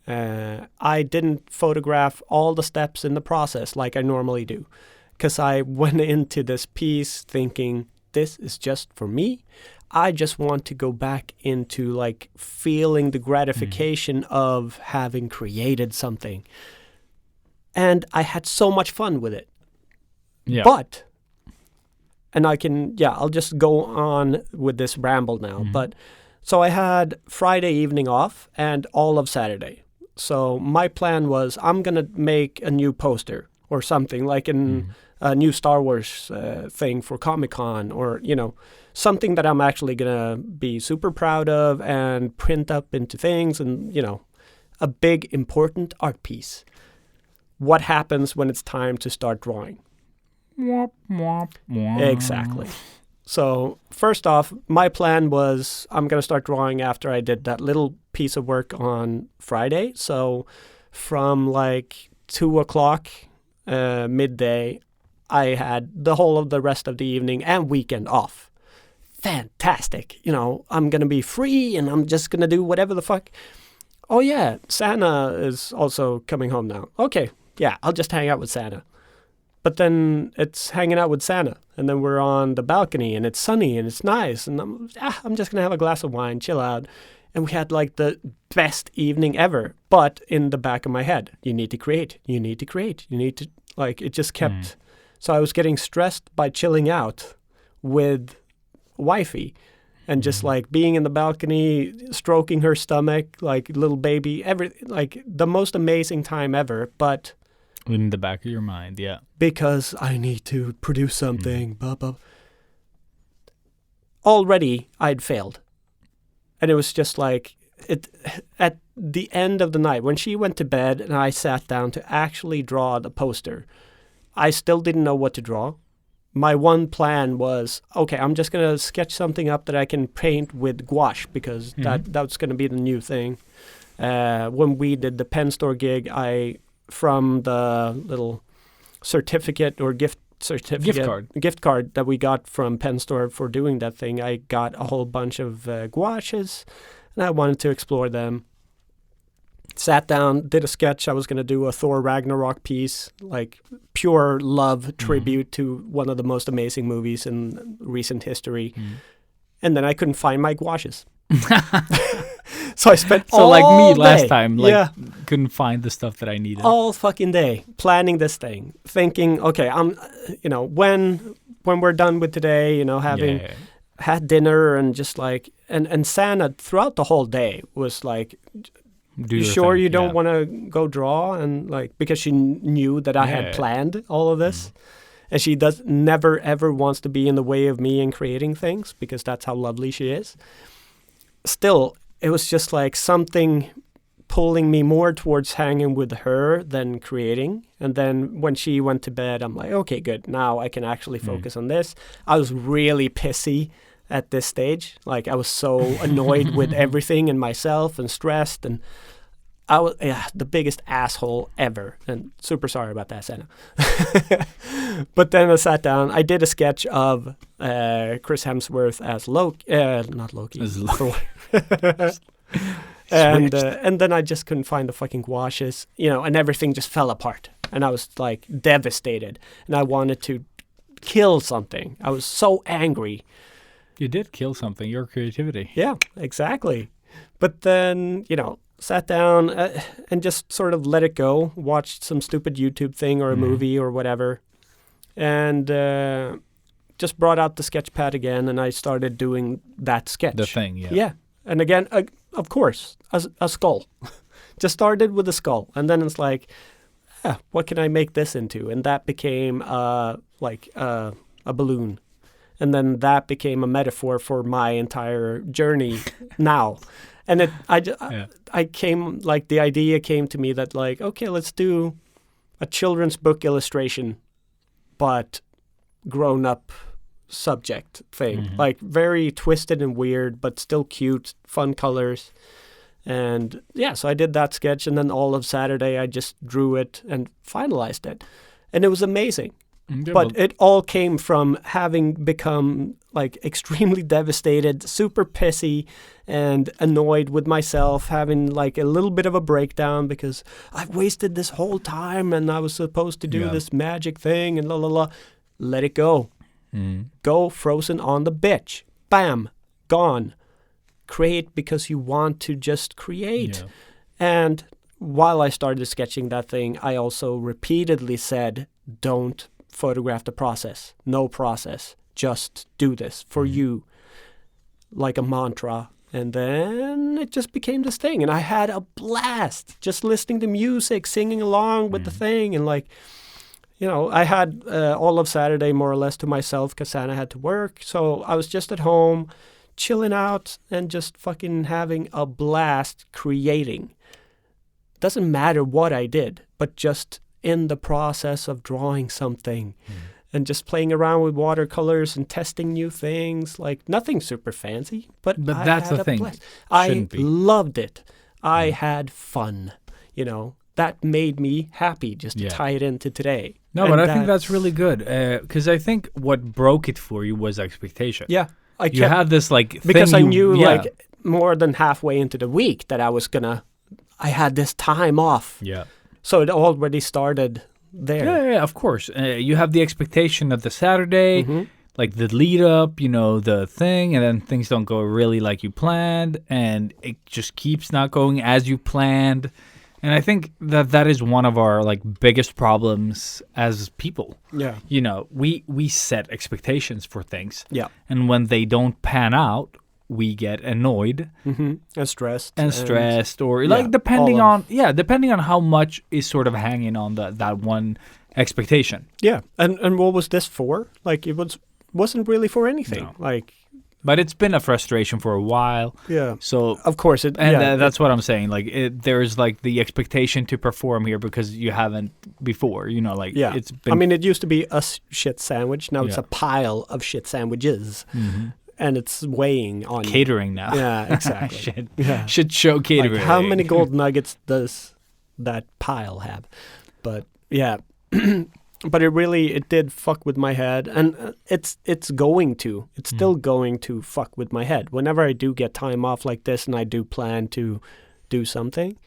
I didn't photograph all the steps in the process like I normally do, because I went into this piece thinking, this is just for me. I just want to go back into like feeling the gratification of having created something. And I had so much fun with it. Yeah. But, and I'll just go on with this ramble now. But, so I had Friday evening off and all of Saturday. So my plan was I'm going to make a new poster or something, like a new Star Wars thing for Comic-Con, or, something that I'm actually going to be super proud of and print up into things, and, a big, important art piece. What happens when it's time to start drawing? Exactly. So first off, my plan was I'm going to start drawing after I did that little piece of work on Friday. So from like 2:00 midday, I had the whole of the rest of the evening and weekend off. Fantastic. I'm going to be free and I'm just going to do whatever the fuck. Oh yeah, Santa is also coming home now. Okay, yeah, I'll just hang out with Santa. But then it's hanging out with Santa, and then we're on the balcony, and it's sunny, and it's nice, and I'm just going to have a glass of wine, chill out. And we had like the best evening ever. But in the back of my head, you need to create, you need to, like, it just kept. So I was getting stressed by chilling out with wifey and just like being in the balcony, stroking her stomach, like little baby, like the most amazing time ever. But in the back of your mind, yeah. Because I need to produce something, blah, blah. Already I'd failed. And it was just like, at the end of the night, when she went to bed and I sat down to actually draw the poster, I still didn't know what to draw. My one plan was, okay, I'm just going to sketch something up that I can paint with gouache, because that's going to be the new thing. When we did the pen store gig, from the little certificate or gift card that we got from Pen Store for doing that thing, I got a whole bunch of gouaches, and I wanted to explore them. Sat down, did a sketch. I was going to do a Thor Ragnarok piece, like pure love tribute to one of the most amazing movies in recent history. And then I couldn't find my gouaches. So I spent all like me day, last time, couldn't find the stuff that I needed. all fucking day planning this thing, thinking, okay, I'm, when we're done with today, having had dinner and just like, and Santa throughout the whole day was like, you sure you don't want to go draw? And like, because she knew that I had planned all of this. And she never ever wants to be in the way of me and creating things, because that's how lovely she is. Still, it was just like something pulling me more towards hanging with her than creating. And then when she went to bed, I'm like, okay, good. Now I can actually focus on this. I was really pissy at this stage. Like, I was so annoyed with everything and myself and stressed, and I was the biggest asshole ever, and super sorry about that, Santa. But then I sat down. I did a sketch of Chris Hemsworth as not Loki. As Thor. And then I just couldn't find the fucking gouaches, and everything just fell apart. And I was like devastated, and I wanted to kill something. I was so angry. You did kill something, your creativity. Yeah, exactly. But then, sat down and just sort of let it go, watched some stupid YouTube thing or a movie or whatever, and just brought out the sketch pad again, and I started doing that sketch. The thing, yeah. Yeah. And again, of course, a skull. Just started with a skull. And then it's like, what can I make this into? And that became a balloon. And then that became a metaphor for my entire journey now. And the idea came to me that like, okay, let's do a children's book illustration, but grown up subject thing. Like very twisted and weird, but still cute, fun colors. And so I did that sketch, and then all of Saturday I just drew it and finalized it. And it was amazing. But it all came from having become like extremely devastated, super pissy and annoyed with myself, having like a little bit of a breakdown because I've wasted this whole time and I was supposed to do this magic thing and la la la. Let it go. Go frozen on the bitch. Bam. Gone. Create because you want to just create. Yeah. And while I started sketching that thing, I also repeatedly said, don't photograph the process. No process. Just do this for you. Like a mantra. And then it just became this thing. And I had a blast just listening to music, singing along with the thing. And like, I had all of Saturday more or less to myself because Santa had to work. So I was just at home, chilling out and just fucking having a blast creating. Doesn't matter what I did, but just in the process of drawing something and just playing around with watercolors and testing new things, like nothing super fancy, but I that's had the a thing. blast. I Be. loved it. I had fun, that made me happy just to tie it into today. No, but I think that's really good because I think what broke it for you was expectation. Yeah. You had this like because thing I knew like more than halfway into the week that I had this time off. Yeah. So it already started there. Yeah, of course. You have the expectation of the Saturday, like the lead up, the thing, and then things don't go really like you planned, and it just keeps not going as you planned. And I think that is one of our like biggest problems as people. Yeah. We set expectations for things. Yeah. And when they don't pan out, we get annoyed and stressed. Or like depending on how much is sort of hanging on that one expectation. Yeah. And what was this for? Like it wasn't really for anything. No. But it's been a frustration for a while. Yeah. So of course that's what I'm saying. Like there's like the expectation to perform here because you haven't before. It's been. I mean, it used to be a shit sandwich. Now it's a pile of shit sandwiches, and it's weighing on catering now. Yeah, exactly. Should show catering. Like how many gold nuggets does that pile have? But yeah. But it did fuck with my head, and it's still going to fuck with my head. Whenever I do get time off like this, and I do plan to do something,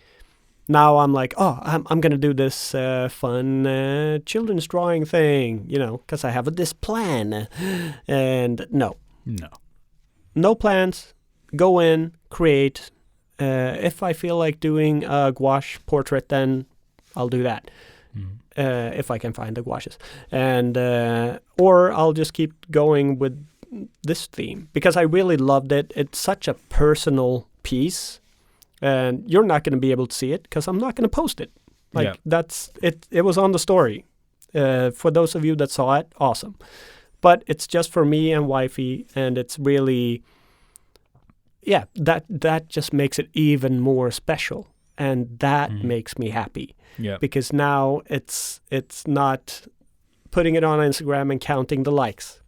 now I'm like, oh, I'm gonna do this fun children's drawing thing, because I have this plan, and no plans. Go in, create. If I feel like doing a gouache portrait, then I'll do that. If I can find the gouaches, and or I'll just keep going with this theme because I really loved it. It's such a personal piece, and you're not going to be able to see it because I'm not going to post it. That's it. It was on the story. For those of you that saw it, awesome. But it's just for me and wifey, and it's really, that just makes it even more special, and that makes me happy. Yeah. Because now it's not putting it on Instagram and counting the likes.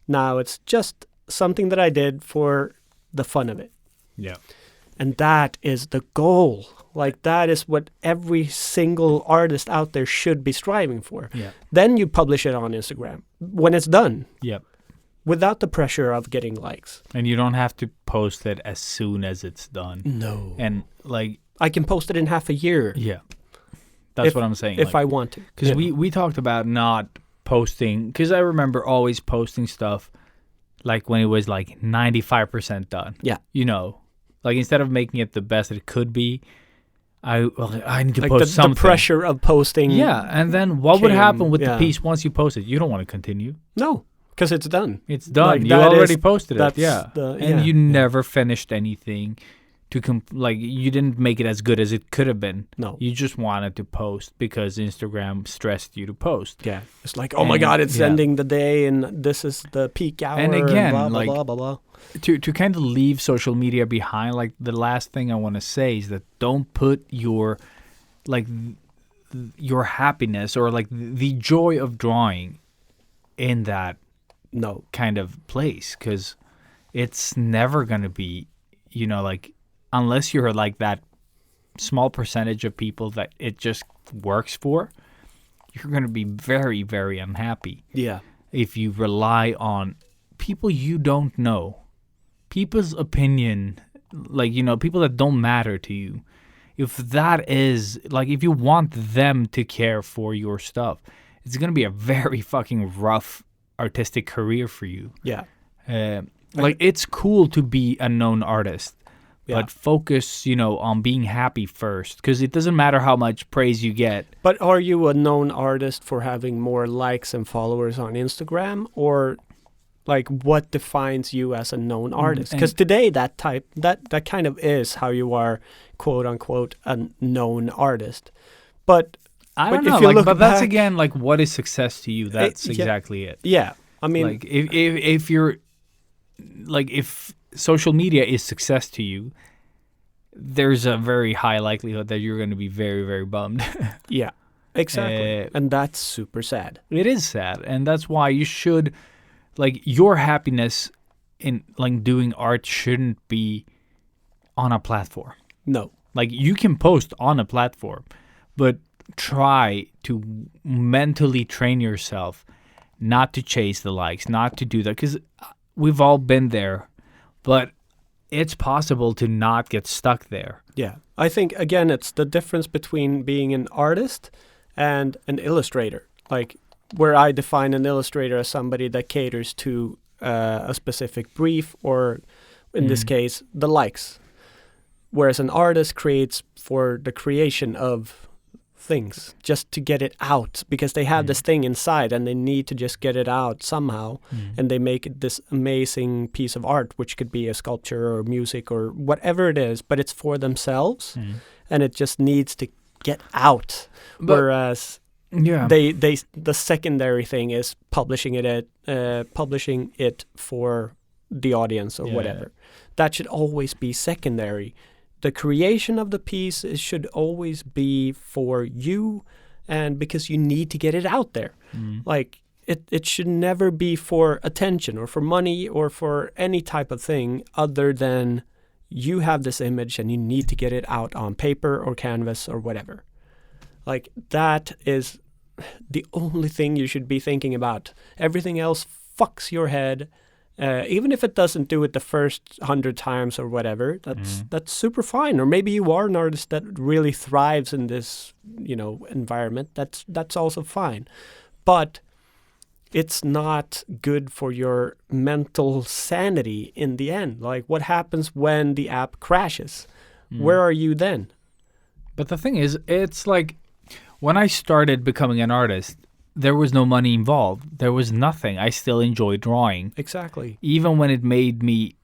Now it's just something that I did for the fun of it. Yeah. And that is the goal. Like that is what every single artist out there should be striving for. Yeah. Then you publish it on Instagram when it's done. Yep. Without the pressure of getting likes. And you don't have to post it as soon as it's done. No. And like I can post it in half a year. Yeah. That's what I'm saying. If I want to. Because we talked about not posting, because I remember always posting stuff like when it was like 95% done. Yeah. Like instead of making it the best it could be, I need to post something. The pressure of posting. Yeah. And then what would happen with the piece once you post it? You don't want to continue. No. Because it's done. It's done. Like you already posted it. Yeah. And you never finished anything. You didn't make it as good as it could have been. No. You just wanted to post because Instagram stressed you to post. Yeah. It's like, oh my God, it's ending the day and this is the peak hour. And again, blah, blah, blah, blah, blah. To kind of leave social media behind, like the last thing I want to say is that don't put your happiness or like the joy of drawing in that kind of place, because it's never going to be, unless you're like that small percentage of people that it just works for, you're going to be very, very unhappy. Yeah. If you rely on people you don't know, people's opinion, people that don't matter to you. If that is, if you want them to care for your stuff, it's going to be a very fucking rough artistic career for you. Yeah. It's cool to be a known artist. But focus, on being happy first, because it doesn't matter how much praise you get. But are you a known artist for having more likes and followers on Instagram, or what defines you as a known artist? Because today that kind of is how you are, quote unquote, a known artist. But I don't know. But that's again what is success to you? That's exactly it. Yeah, I mean, if you're if social media is success to you, there's a very high likelihood that you're going to be very, very bummed. Yeah, exactly. And that's super sad. It is sad. And that's why you should, your happiness in, doing art shouldn't be on a platform. No. You can post on a platform, but try to mentally train yourself not to chase the likes, not to do that, because we've all been there. But it's possible to not get stuck there. Yeah. I think, again, it's the difference between being an artist and an illustrator. Where I define an illustrator as somebody that caters to a specific brief or, in this case, the likes. Whereas an artist creates for the creation of things, just to get it out, because they have this thing inside and they need to just get it out somehow, and they make it this amazing piece of art, which could be a sculpture or music or whatever it is, but it's for themselves, and it just needs to get out. But, whereas the secondary thing is publishing it for the audience or whatever. That should always be secondary. The creation of the piece should always be for you, and because you need to get it out there. It should never be for attention or for money or for any type of thing other than you have this image and you need to get it out on paper or canvas or whatever. That is the only thing you should be thinking about. Everything else fucks your head. Even if it doesn't do it the first 100 times or whatever, that's super fine. Or maybe you are an artist that really thrives in this, environment. That's also fine. But it's not good for your mental sanity in the end. Like, what happens when the app crashes? Where are you then? But the thing is, it's like when I started becoming an artist, there was no money involved. There was nothing. I still enjoy drawing. Exactly. Even when it made me,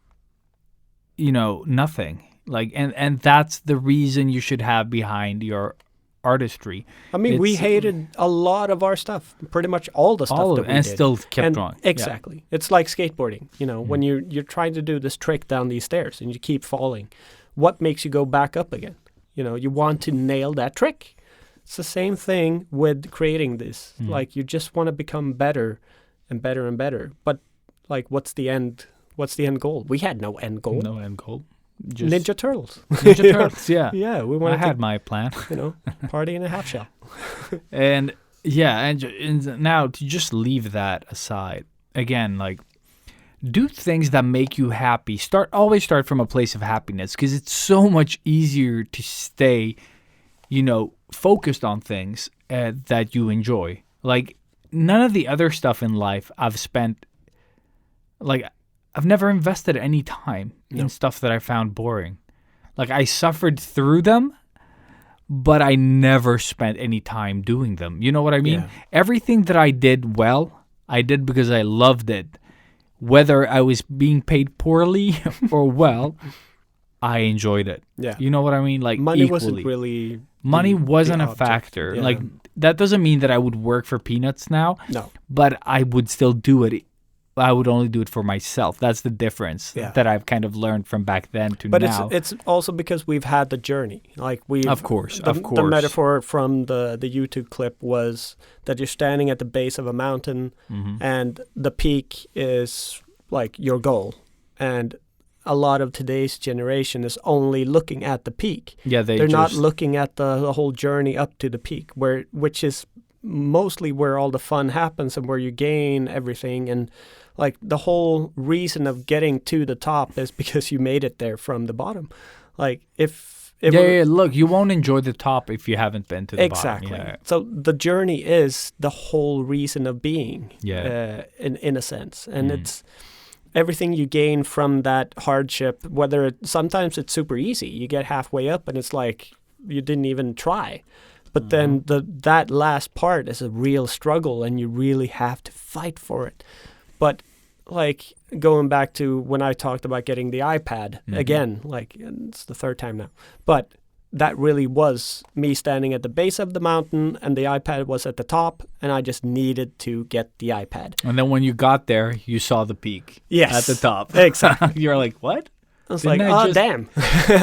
nothing. Like, and that's the reason you should have behind your artistry. I mean, we hated a lot of our stuff, pretty much all the stuff that we and did. still kept drawing. Exactly. Yeah. It's like skateboarding. When you're trying to do this trick down these stairs and you keep falling, what makes you go back up again? You want to nail that trick. It's the same thing with creating this. Like, you just want to become better and better and better. But like, what's the end goal? We had no end goal. No end goal. Just Ninja Turtles. Ninja Turtles, yeah. Yeah, we wanted I had my plan. Party in a half shell. And now to just leave that aside, again, like, do things that make you happy. Always start from a place of happiness, because it's so much easier to stay, focused on things that you enjoy. Like, none of the other stuff in life I've never invested any time in stuff that I found boring. Like, I suffered through them, but I never spent any time doing them. You know what I mean? Yeah. Everything that I did well, I did because I loved it. Whether I was being paid poorly or well, I enjoyed it. Yeah. You know what I mean? Like, Money equally. wasn't really... Money wasn't the a object. factor. Yeah. Like, that doesn't mean that I would work for peanuts now. No. But I would still do it. I would only do it for myself. That's the difference that I've kind of learned from back then to but now. But it's also because we've had the journey. Like, Of course. The metaphor from the YouTube clip was that you're standing at the base of a mountain and the peak is like your goal. And a lot of today's generation is only looking at the peak. Yeah, they're not looking at the whole journey up to the peak, which is mostly where all the fun happens and where you gain everything. And like, the whole reason of getting to the top is because you made it there from the bottom. Like, if look, you won't enjoy the top if you haven't been to the exactly. bottom. Yeah. So the journey is the whole reason of being. Yeah. In a sense, and it's everything you gain from that hardship. Whether sometimes it's super easy, you get halfway up and it's like you didn't even try. But then that last part is a real struggle, and you really have to fight for it. But like, going back to when I talked about getting the iPad again, like, it's the third time now. But that really was me standing at the base of the mountain, and the iPad was at the top, and I just needed to get the iPad. And then when you got there, you saw the peak. Yes. At the top. Exactly. You're like, what? I was Didn't like, I oh, just- damn.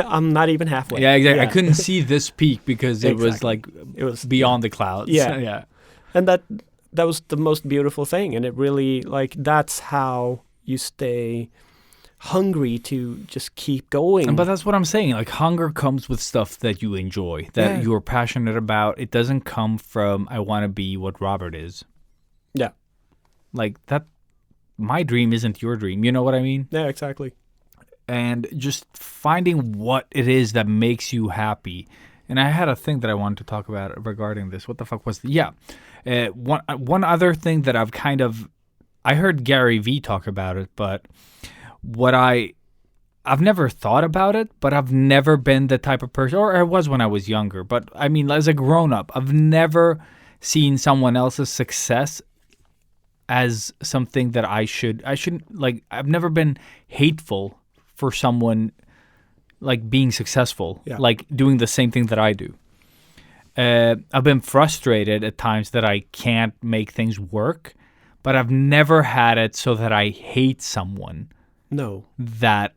I'm not even halfway. Yeah, exactly. I couldn't see this peak because it was like It was beyond the clouds. Yeah. Yeah. And that was the most beautiful thing. And it really, like, that's how you stay hungry to just keep going. But that's what I'm saying. Like, hunger comes with stuff that you enjoy, that you're passionate about. It doesn't come from, I want to be what Robert is. Yeah. Like, that, my dream isn't your dream. You know what I mean? Yeah, exactly. And just finding what it is that makes you happy. And I had a thing that I wanted to talk about regarding this. What the fuck was one other thing that I've kind of, I heard Gary Vee talk about it, but I've never thought about it, but I've never been the type of person, or I was when I was younger, but I mean, as a grown-up, I've never seen someone else's success as something that I shouldn't, like, I've never been hateful for someone, like, being successful, like doing the same thing that I do. I've been frustrated at times that I can't make things work, but I've never had it so that I hate someone that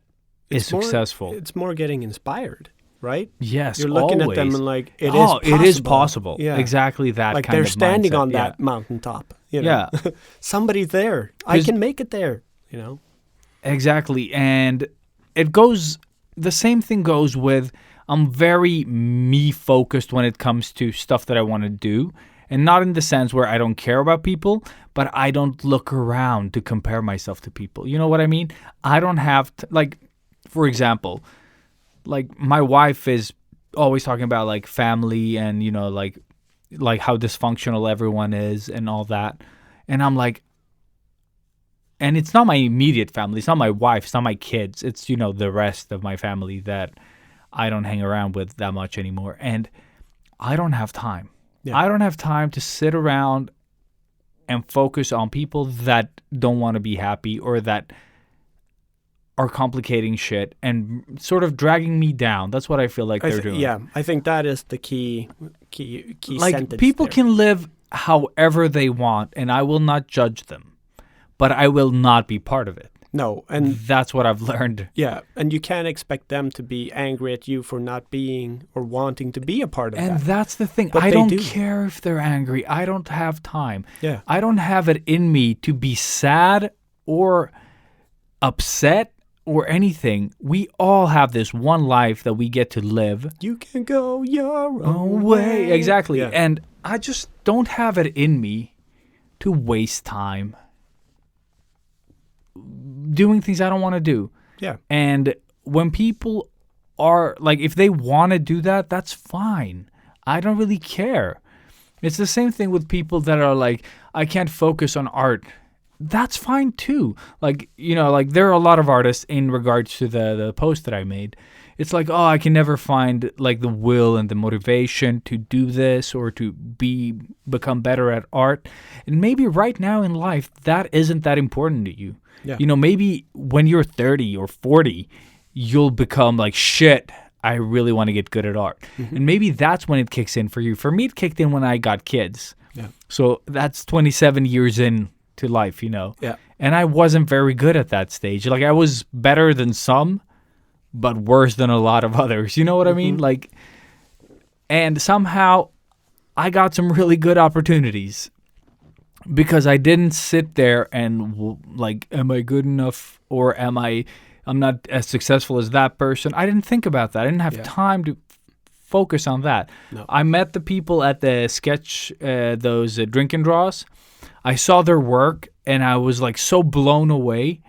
is successful. It's more getting inspired, right? Yes, you're looking always. at them and like, it is possible. It is possible. Yeah. Exactly that like kind of they're standing mindset. on that mountaintop. You know? Yeah. Somebody's there. I can make it there, you know? Exactly. And it goes, the same thing goes with, I'm very me-focused when it comes to stuff that I want to do. And not in the sense where I don't care about people, but I don't look around to compare myself to people. You know what I mean? I don't have like, for example, like my wife is always talking about like family and, you know, like how dysfunctional everyone is and all that. And I'm like, and it's not my immediate family. It's not my wife. It's not my kids. It's, you know, the rest of my family that I don't hang around with that much anymore. And I don't have time. Yeah. I don't have time to sit around and focus on people that don't want to be happy or that are complicating shit and sort of dragging me down. That's what I feel like they're doing. Yeah, I think that is the key like, sentence. People there. can live however they want, and I will not judge them, but I will not be part of it. No, and that's what I've learned. Yeah, and you can't expect them to be angry at you for not being or wanting to be a part of that. And that's the thing. But I don't care if they're angry. I don't have time. Yeah. I don't have it in me to be sad or upset or anything. We all have this one life that we get to live. You can go your own way. Exactly. Yeah. And I just don't have it in me to waste time doing things I don't want to do. Yeah. And when people are like, if they want to do that, that's fine. I don't really care. It's the same thing with people that are like, I can't focus on art. That's fine too. Like, you know, like there are a lot of artists in regards to the post that I made. It's like, oh, I can never find like the will and the motivation to do this or to become better at art. And maybe right now in life, that isn't that important to you. Yeah. You know, maybe when you're 30 or 40, you'll become like, shit, I really want to get good at art. Mm-hmm. And maybe that's when it kicks in for you. For me, it kicked in when I got kids. Yeah. So that's 27 years in to life, you know. Yeah. And I wasn't very good at that stage. Like I was better than some, but worse than a lot of others. You know what I mean? Like, and somehow I got some really good opportunities because I didn't sit there and like, am I good enough or I'm not as successful as that person. I didn't think about that. I didn't have time to focus on that. No. I met the people at the sketch, those drink and draws. I saw their work and I was like so blown away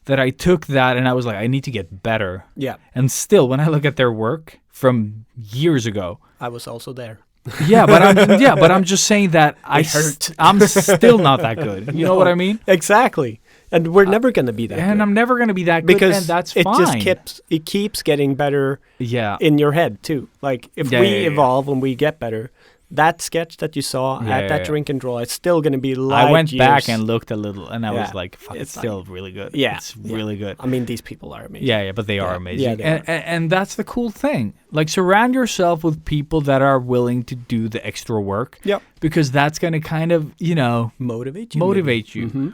that I took that and I was like, I need to get better. Yeah. And still, when I look at their work from years ago, I was also there. but I'm just saying that I'm still not that good. You know what I mean? Exactly. And we're never going to be that good. And I'm never going to be that good, because and that's fine. It keeps getting better in your head, too. Like, if we evolve and we get better, that sketch that you saw at that drink and draw, it's still going to be light I went years. back and looked a little, and I was like, fuck, it's still really good. Yeah. It's really good. I mean, these people are amazing. Yeah, but they are amazing. Yeah, and that's the cool thing. Like, surround yourself with people that are willing to do the extra work. Yep. Because that's going to kind of, you know, motivate you. Mm-hmm.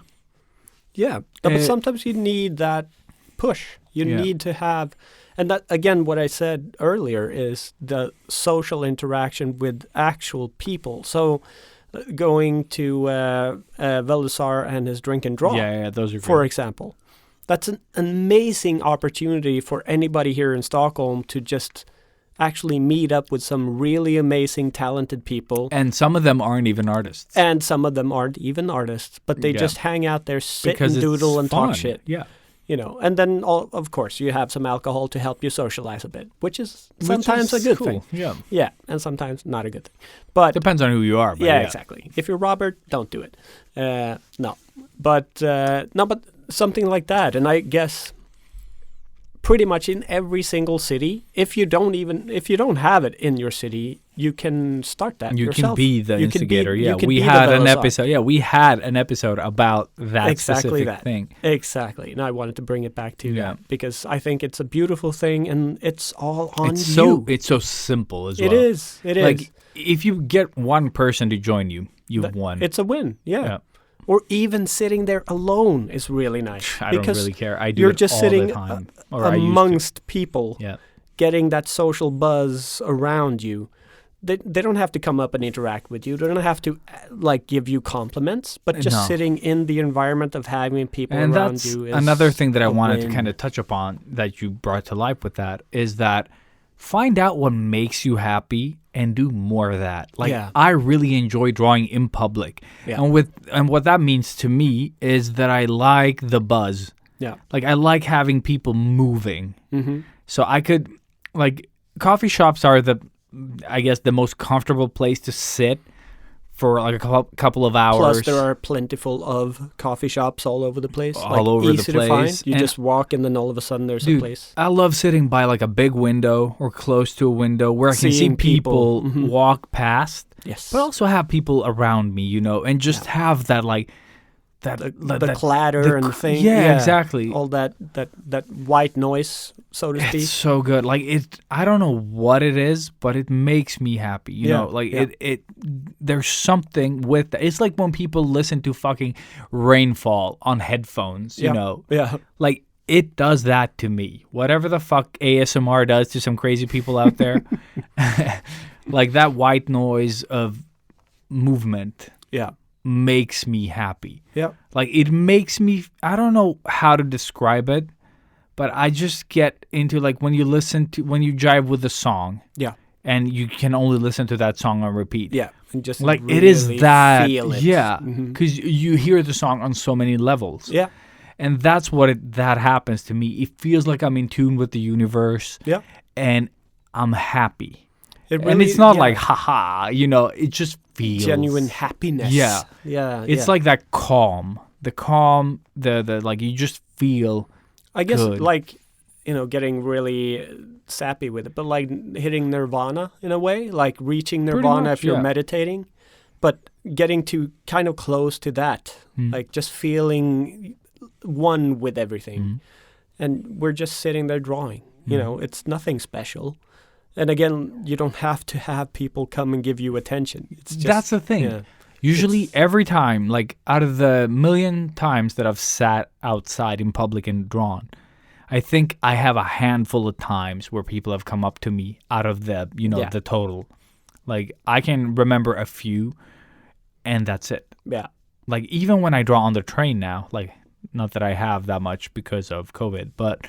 Yeah. But sometimes you need that push. You need to have... And that, again, what I said earlier is the social interaction with actual people. So going to Veldesar and his drink and draw, those are great. For example. That's an amazing opportunity for anybody here in Stockholm to just actually meet up with some really amazing, talented people. And some of them aren't even artists. And some of them aren't even artists, but they just hang out there, sit because and doodle and fun. talk shit. Yeah. You know, and then, of course, you have some alcohol to help you socialize a bit, which is sometimes a good thing. Yeah. Yeah, and sometimes not a good thing. But depends on who you are. But exactly. If you're Robert, don't do it. No. But something like that. And I guess pretty much in every single city, if you don't have it in your city, you can start that you yourself. Can be the instigator. We had an episode about that specific thing. Exactly. And I wanted to bring it back to that because I think it's a beautiful thing and it's all on you. It's so simple as well. It is. Like, if you get one person to join you, you've won. It's a win. Yeah. Or even sitting there alone is really nice. I don't really care. I do you're it just all sitting the time. Amongst people, getting that social buzz around you. They don't have to come up and interact with you. They don't have to like give you compliments, but just sitting in the environment of having people around you is another thing that I wanted to kind of touch upon that you brought to life with that is that find out what makes you happy and do more of that. Like Yeah. I really enjoy drawing in public. Yeah. And what that means to me is that I like the buzz. Yeah. Like I like having people moving. Mm-hmm. So I could like coffee shops are I guess the most comfortable place to sit for like a couple of hours. Plus, there are plentiful of coffee shops all over the place. All over the easy to place. find. You And- just walk and then all of a sudden there's a Dude, place. I love sitting by like a big window or close to a window where I can see Seeing people. people walk past, Yes. but also have people around me, and just have that like the clatter and the thing. Yeah, exactly. All that white noise, so to speak. It's so good. Like I don't know what it is, but it makes me happy. You know, like it. There's something with that. It's like when people listen to fucking rainfall on headphones. You know, Yeah. like it does that to me. Whatever the fuck ASMR does to some crazy people out there, like that white noise of movement Yeah. makes me happy. Yeah. Like it makes me, I don't know how to describe it, but I just get into like when you jive with a song Yeah. and you can only listen to that song on repeat. Yeah. And just Like really it is that, feel it. yeah, Mhm. because you hear the song on so many levels. Yeah. And that's what that happens to me. It feels like I'm in tune with the universe. Yeah. And I'm happy. It And it's not like, haha, it just feels. genuine happiness. Yeah. Yeah. It's like that calm. The calm, the like you just feel. I guess good. like, getting really sappy with it, but like hitting nirvana in a way, like reaching nirvana much, if you're yeah. meditating, but getting to kind of close to that, like just feeling one with everything. And we're just sitting there drawing, it's nothing special. And again, you don't have to have people come and give you attention. It's just, That's the thing. yeah. Usually every time, like out of the million times that I've sat outside in public and drawn, I think I have a handful of times where people have come up to me out of the, the total. Like I can remember a few and that's it. Yeah. Like even when I draw on the train now, like not that I have that much because of COVID, but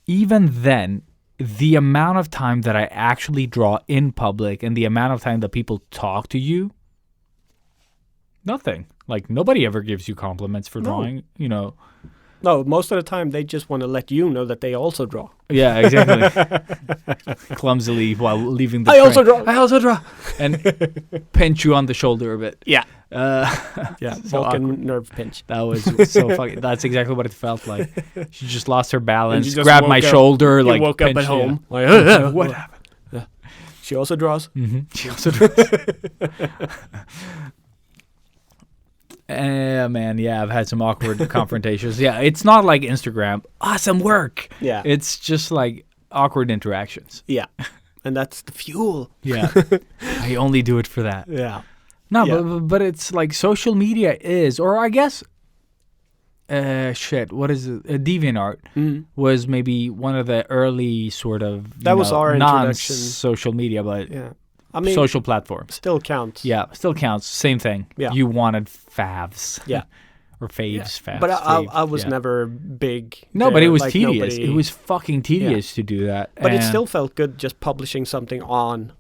even then, the amount of time that I actually draw in public and the amount of time that people talk to you, nothing. Like nobody ever gives you compliments for drawing, No, most of the time they just want to let you know that they also draw. Yeah, exactly. Clumsily while leaving the I also train. draw. I also draw. And pinch you on the shoulder a bit. Yeah. Yeah. So Vulcan awkward. nerve pinch. That was so fucking. That's exactly what it felt like. She just lost her balance, just grabbed my woke up- shoulder, You like woke up at pinched, home. Yeah. Like, What happened? She also draws. She also draws. Man, yeah, I've had some awkward confrontations. Yeah, it's not like Instagram. Awesome work. Yeah. It's just like awkward interactions. Yeah. And that's the fuel. Yeah. I only do it for that. Yeah. No, Yeah. but it's like social media is, or I guess, what is it? DeviantArt was maybe one of the early sort of That was our introduction. non-social media, but Yeah. I mean, social platforms. still counts. Yeah, still counts. Same thing. Yeah. You wanted favs. Yeah. Or faves, favs. But I faves, was yeah. never big. No, there, but it was like tedious. nobody- It was fucking tedious to do that. But it And- still felt good just publishing something on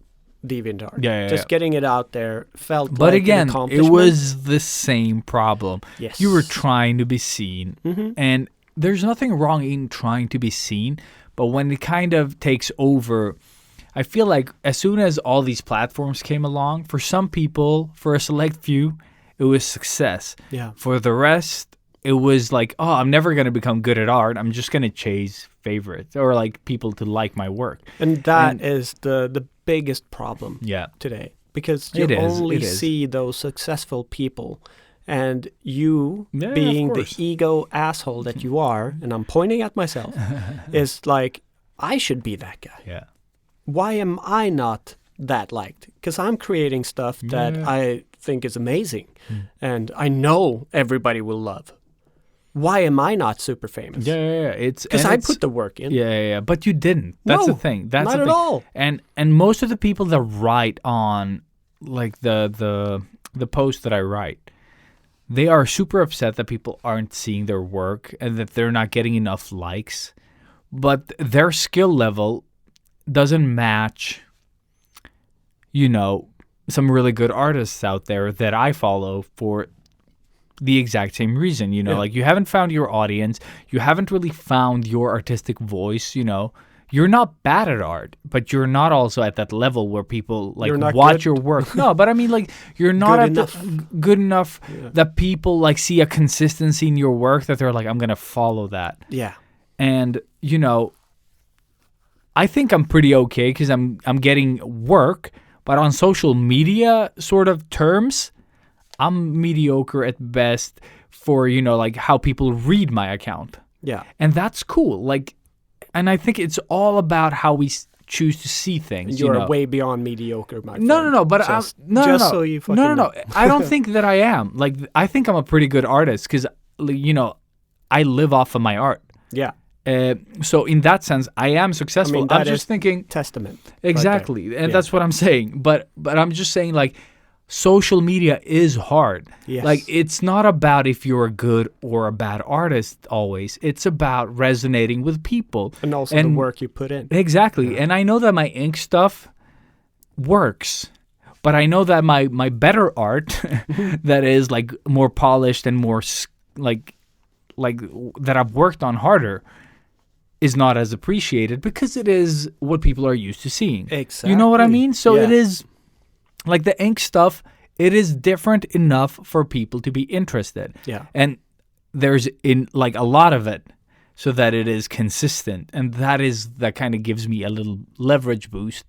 DeviantArt. Yeah, Just getting it out there felt But like again, an it accomplishment. was the same problem. Yes. You were trying to be seen. Mhm. And there's nothing wrong in trying to be seen. But when it kind of takes over, I feel like as soon as all these platforms came along, for some people, for a select few, it was success. Yeah. For the rest, it was like, oh, I'm never going to become good at art. I'm just going to chase favorites or like people to like my work. And that is the biggest problem Yeah. today. Because you It is, only it is. see those successful people. And you, Yeah, being of the course. ego asshole that you are, and I'm pointing at myself, is like, I should be that guy. Yeah. Why am I not that liked? Because I'm creating stuff that Yeah. I think is amazing and I know everybody will love. Why am I not super famous? Yeah. It's Because and I it's- put the work in. Yeah. But you didn't. That's the No, thing. That's not the at thing. all. And most of the people that write on like the post that I write, they are super upset that people aren't seeing their work and that they're not getting enough likes. But their skill level doesn't match. some really good artists out there that I follow for the exact same reason, like you haven't found your audience, you haven't really found your artistic voice, You're not bad at art, but you're not also at that level where people like watch your work. No, but I mean, like, you're not good enough that people like see a consistency in your work that they're like, I'm gonna follow that. Yeah. And I think I'm pretty okay because I'm getting work, but on social media sort of terms, I'm mediocre at best for like how people read my account. Yeah. And that's cool. Like. And I think it's all about how we choose to see things. You're way beyond mediocre, my friend. No. But so you fucking no. I don't think that I am. Like, I think I'm a pretty good artist because, I live off of my art. Yeah. So in that sense, I am successful. I mean, I'm just thinking testament. Exactly, and that's what I'm saying. But I'm just saying, like, social media is hard. Yes. Like, it's not about if you're a good or a bad artist always. It's about resonating with people. And also the work you put in. Exactly. Yeah. And I know that my ink stuff works. But I know that my better art that is, like, more polished and more, like that I've worked on harder is not as appreciated because it is what people are used to seeing. Exactly. You know what I mean? So yeah. It is... Like the ink stuff, it is different enough for people to be interested. Yeah. And there's like a lot of it so that it is consistent. And that kind of gives me a little leverage boost.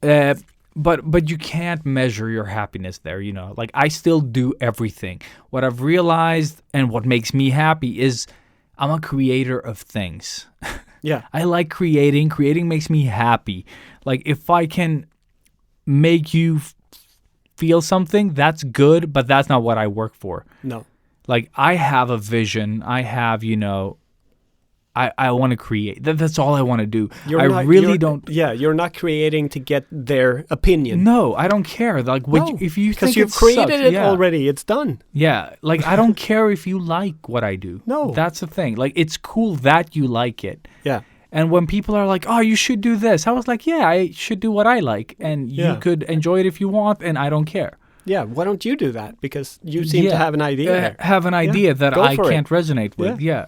But you can't measure your happiness there, Like, I still do everything. What I've realized and what makes me happy is I'm a creator of things. Yeah. I like creating. Creating makes me happy. Like, if I can make you feel something, that's good, but that's not what I work for. No. Like, I have a vision. I have, I want to create. That's all I want to do. You're not creating to get their opinion. No, I don't care. Like, if you think because you've created it already, it's done. Yeah, like, I don't care if you like what I do. No. That's the thing. Like, it's cool that you like it. Yeah. And when people are like, oh, you should do this, I was like, yeah, I should do what I like. And you could enjoy it if you want, and I don't care. Yeah, why don't you do that? Because you seem to have an idea have an idea that I can't resonate with. Yeah.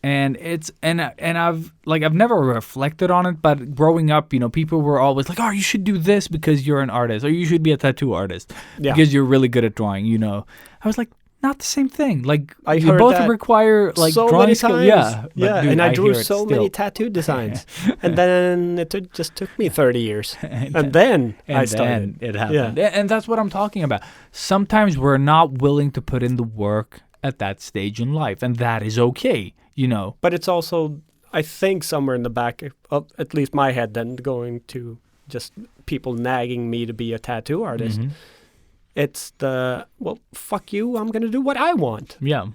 And it's and I've never reflected on it, but growing up, people were always like, oh, you should do this because you're an artist, or you should be a tattoo artist because you're really good at drawing, I was like, not the same thing. Like, you both require like so drawing many skill. times. Yeah. Yeah, dude, and I drew hear it so still. many tattoo designs. And then it just took me 30 years. and then I started. Then it happened. Yeah. And that's what I'm talking about. Sometimes we're not willing to put in the work at that stage in life, and that is okay, But it's also, I think, somewhere in the back of at least my head then going to just people nagging me to be a tattoo artist. Mm-hmm. It's fuck you, I'm going to do what I want. Yeah.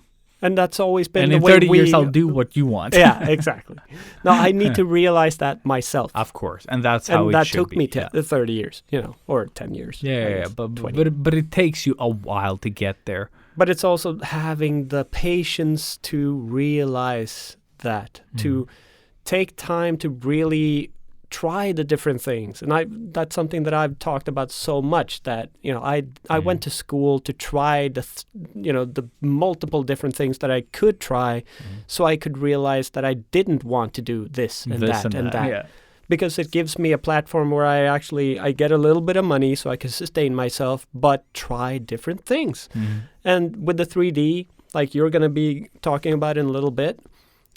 And that's always been and the in way 30 years, I'll do what you want. Yeah, exactly. No, I need to realize that myself. Of course. And that's how it should be. And that took me 30 years, or 10 years. Yeah. But it takes you a while to get there. But it's also having the patience to realize that, to take time to really try the different things. And that's something that I've talked about so much, that I went to school to try the multiple different things that I could try, so I could realize that I didn't want to do this and that. Yeah. Because it gives me a platform where I get a little bit of money so I can sustain myself, but try different things. And with the 3D, like you're going to be talking about in a little bit,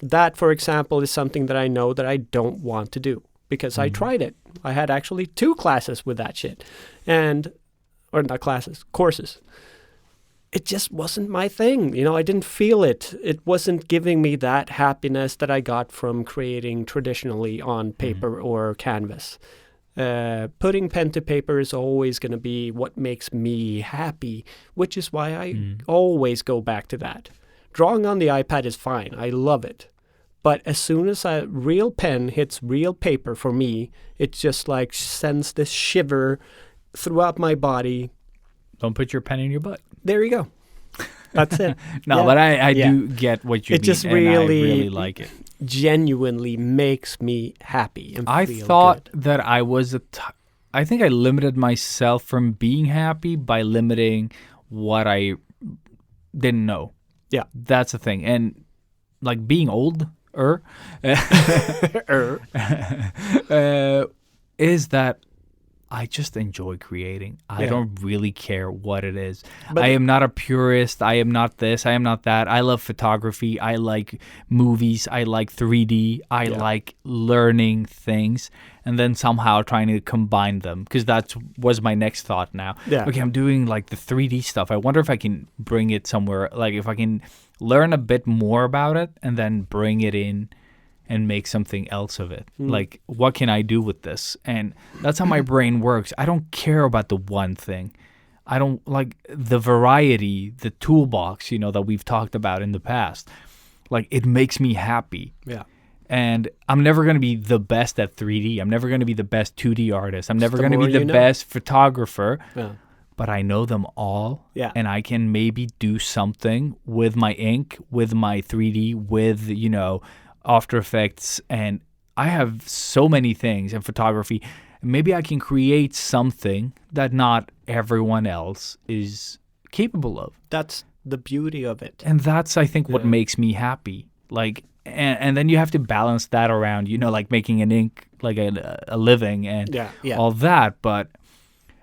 that, for example, is something that I know that I don't want to do. Because I tried it. I had actually 2 classes with that shit. Or not classes, courses. It just wasn't my thing. I didn't feel it. It wasn't giving me that happiness that I got from creating traditionally on paper or canvas. Putting pen to paper is always going to be what makes me happy, which is why I always go back to that. Drawing on the iPad is fine. I love it. But as soon as a real pen hits real paper for me, it just like sends this shiver throughout my body. Don't put your pen in your butt. There you go. That's it. No, but I do get what you mean. Just and I really like it. Genuinely makes me happy. And I thought that I was I think I limited myself from being happy by limiting what I didn't know. Yeah. That's the thing. And like being older is that I just enjoy creating. I don't really care what it is. But I am not a purist. I am not this. I am not that. I love photography. I like movies. I like 3D. I like learning things and then somehow trying to combine them, because that was my next thought now. Yeah. Okay, I'm doing like the 3D stuff. I wonder if I can bring it somewhere, like if I can learn a bit more about it and then bring it in and make something else of it. Like, what can I do with this? And that's how my brain works. I don't care about the one thing. I don't like the variety, the toolbox, that we've talked about in the past. Like, it makes me happy. Yeah. And I'm never going to be the best at 3D. I'm never going to be the best 2D artist. I'm never the going to be more the you know. best photographer. Yeah. But I know them all. Yeah. And I can maybe do something with my ink, with my 3D, with, After Effects, and I have so many things in photography. Maybe I can create something that not everyone else is capable of. That's the beauty of it. And that's, I think, what makes me happy. Like, and then you have to balance that around, like making an ink, like a living and all that. But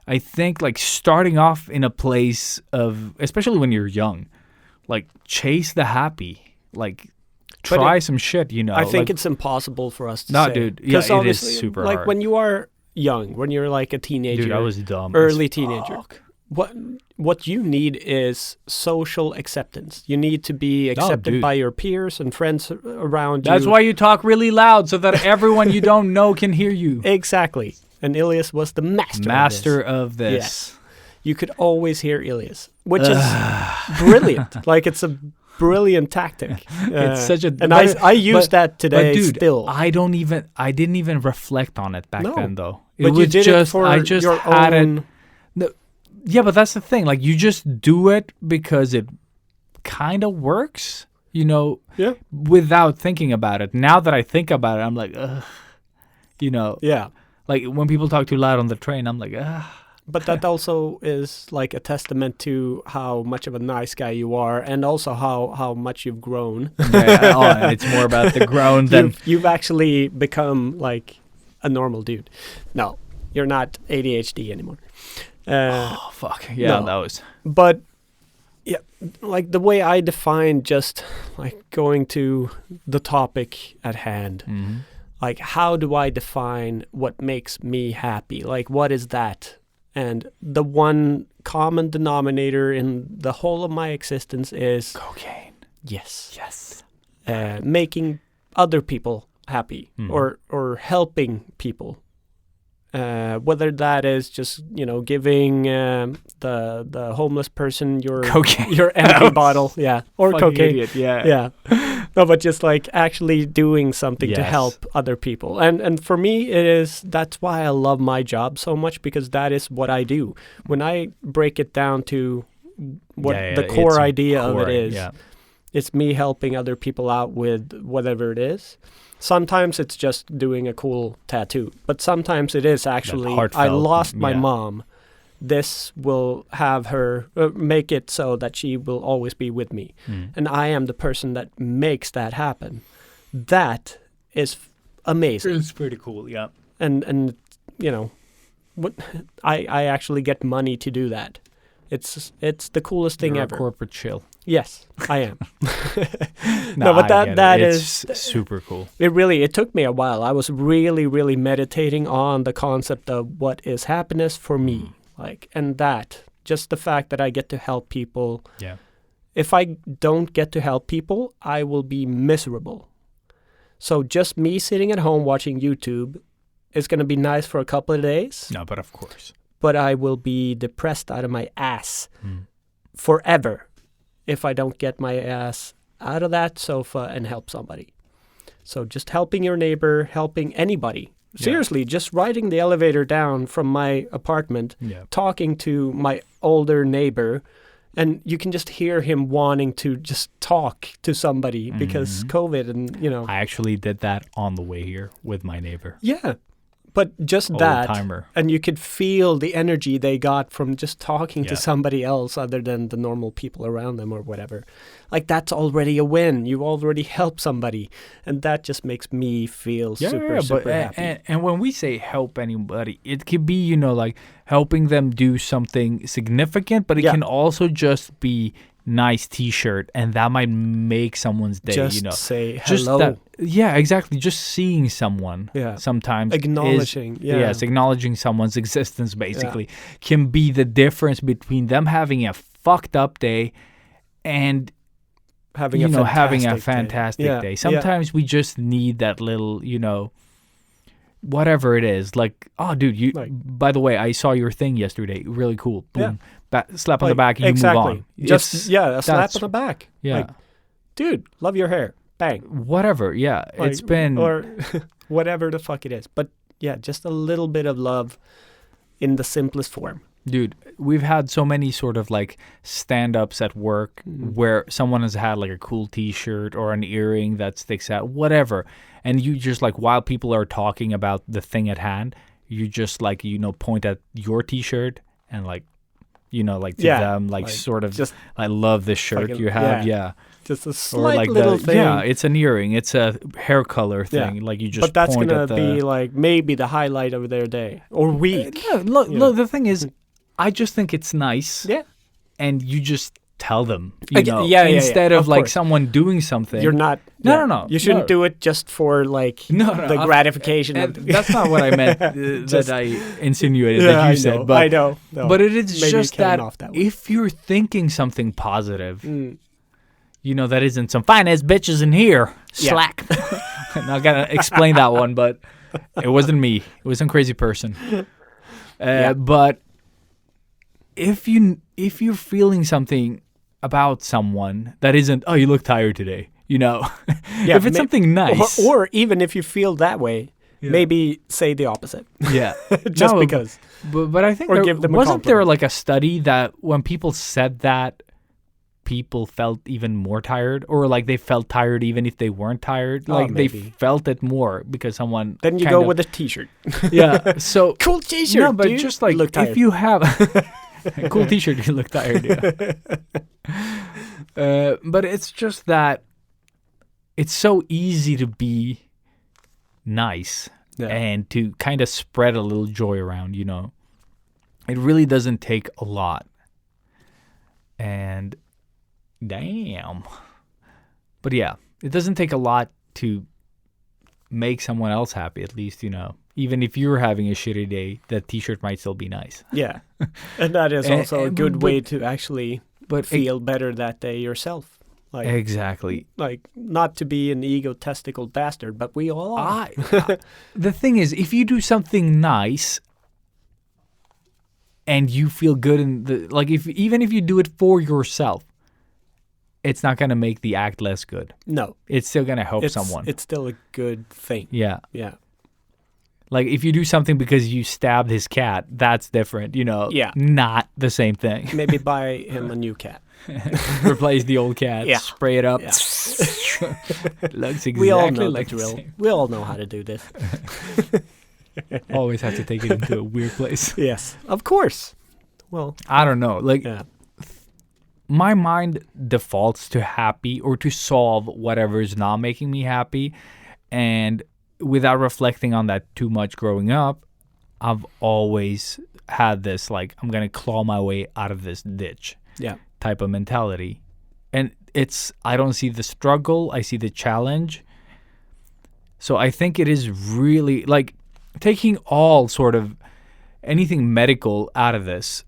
I think like starting off in a place of, especially when you're young, like chase the happy, like try some shit, I think it's impossible for us to no, say. dude. Yeah, it obviously, is super like hard. when you are young, when you're like a teenager, Dude, I was dumb. early as teenager. fuck. What you need is social acceptance. You need to be accepted dude. by your peers and friends around you. That's why you talk really loud so that everyone you don't know can hear you. Exactly. And Ilias was the master of this. Yes. You could always hear Ilias, which is brilliant. Like, it's a brilliant tactic. It's such a and I use that today but dude, still. I didn't even reflect on it back No. then though. But you did it for I just your had own. it. No, yeah, but that's the thing. Like, you just do it because it kind of works, Yeah. without thinking about it. Now that I think about it, I'm like, ugh, Yeah. like when people talk too loud on the train, I'm like, ugh. But that also is like a testament to how much of a nice guy you are, and also how much you've grown. And it's more about the grown than You've actually become like a normal dude. No, you're not ADHD anymore. oh fuck yeah, no. that was But yeah, like the way I define, just like going to the topic at hand, like how do I define what makes me happy? Like, what is that? And the one common denominator in the whole of my existence is cocaine. yes, Yes. making other people happy or helping people. Whether that is just giving the homeless person your Cocaine. your empty bottle, or Fucking cocaine, idiot, yeah. no, but just like actually doing something to Yes. help other people, and for me that's why I love my job so much, because that is what I do. When I break it down to what the core it's idea of it core, is, yeah. it's me helping other people out with whatever it is. Sometimes it's just doing a cool tattoo, but sometimes it is actually, I heartfelt, lost my yeah. mom. This will have her make it so that she will always be with me. And I am the person that makes that happen. That is amazing. It's pretty cool, yeah. And what I actually get money to do that. It's the coolest thing You're ever. a corporate chill. Yes, I am. No, but I get that it. is It's super cool. it took me a while. I was really, really meditating on the concept of what is happiness for me. Like, and that, just the fact that I get to help people. Yeah. If I don't get to help people, I will be miserable. So just me sitting at home watching YouTube is going to be nice for a couple of days. No, but of course. But I will be depressed out of my ass forever if I don't get my ass out of that sofa and help somebody. So just helping your neighbor, helping anybody. Yeah. Seriously, just riding the elevator down from my apartment, talking to my older neighbor, and you can just hear him wanting to just talk to somebody because COVID and, I actually did that on the way here with my neighbor. Yeah. But just that, Old-timer. and you could feel the energy they got from just talking to Yeah. somebody else other than the normal people around them or whatever. Like, that's already a win. You've already helped somebody. And that just makes me feel super happy. And when we say help anybody, it could be, you know, like helping them do something significant, but it Yeah. can also just be nice T-shirt, and that might make someone's day. Just you know, say just hello. that. Yeah, exactly. Just seeing someone. Yeah. Sometimes Acknowledging, yeah. Yes, acknowledging someone's existence basically can be the difference between them having a fucked up day and having you a know, fantastic having a day. fantastic Yeah, day. yeah. Sometimes we just need that little, you know, whatever it is. Like, oh, dude, you. Like- by the way, I saw your thing yesterday. Really cool. Boom. Slap on the Like, back and you exactly. move on. Just It's- a slap that's- on the back. Yeah. Like, dude, love your hair. Bang. Whatever. Yeah. It's Like, been. or whatever the fuck it is. But yeah, just a little bit of love in the simplest form. Dude, we've had so many sort of like stand-ups at work where someone has had like a cool T-shirt or an earring that sticks out, whatever. And you just like, while people are talking about the thing at hand, you just like, you know, point at your T-shirt and like, you know, like to Yeah, them, like like, sort of, just I love this shirt fucking- you have. yeah. Yeah. Just a Or slight like little the, thing. yeah, it's an earring. It's a hair color Yeah. thing. Like you just But that's point gonna at the... be like maybe the highlight of their day or week. No, look, you look, know. the thing is, I just think it's nice. Yeah. And you just tell them, you Okay, know, yeah, instead of, of like course. someone doing something. You're not. No. You shouldn't No. do it just for like No, the of- gratification. and of that's not what I meant. Just- that I insinuated Yeah, that you I said. know, But I know. No. But it is Maybe just it came that, off that way. if you're thinking something positive, Mm. you know, that isn't some fine ass bitches in here. Yeah. Slack. I'm not gonna explain that one, but it wasn't me. It was some crazy person. But if you're feeling something about someone that isn't, oh, you look tired today, you know, Yeah, if it's something nice, or even if you feel that way, maybe say the opposite. yeah, Just No, because. But I think Or there, give them a wasn't there compliment. like a study that when people said that, people felt even more tired, or like they felt tired even if they weren't tired, Oh, like they maybe. felt it more because someone. Then you kind go of- with a T-shirt. yeah. So Cool T-shirt. no, but dude. just like You look tired. if you have a cool T-shirt, you look tired. Yeah. But it's just that it's so easy to be nice Yeah. and to kind of spread a little joy around. You know, it really doesn't take a lot. And damn, but yeah, it doesn't take a lot to make someone else happy. At least, you know, even if you're having a shitty day, that T-shirt might still be nice. Yeah, and that is And- also a and- good but- way to actually But feel better that day yourself. Like, exactly. like not to be an egotistical bastard, but we all are. The thing is, if you do something nice and you feel good in the, like, even if you do it for yourself, it's not gonna make the act less good. No, It's still gonna help it's someone. It's still a good thing. Yeah. Yeah, Like if you do something because you stabbed his cat, that's different, you know. Yeah. Not the same thing. maybe buy him a new cat. Replace the old cat, Yeah. spray it up. Yeah. Looks exactly We all know like the the drill. same. We all know how to do this. Always have to take it into a weird place. Yes, of course. Well, I don't know. Like yeah, my mind defaults to happy or to solve whatever is not making me happy. And without reflecting on that too much growing up, I've always had this, like, I'm going to claw my way out of this ditch yeah, type of mentality. And I don't see the struggle, I see the challenge. So I think it is really, like, taking all sort of anything medical out of this,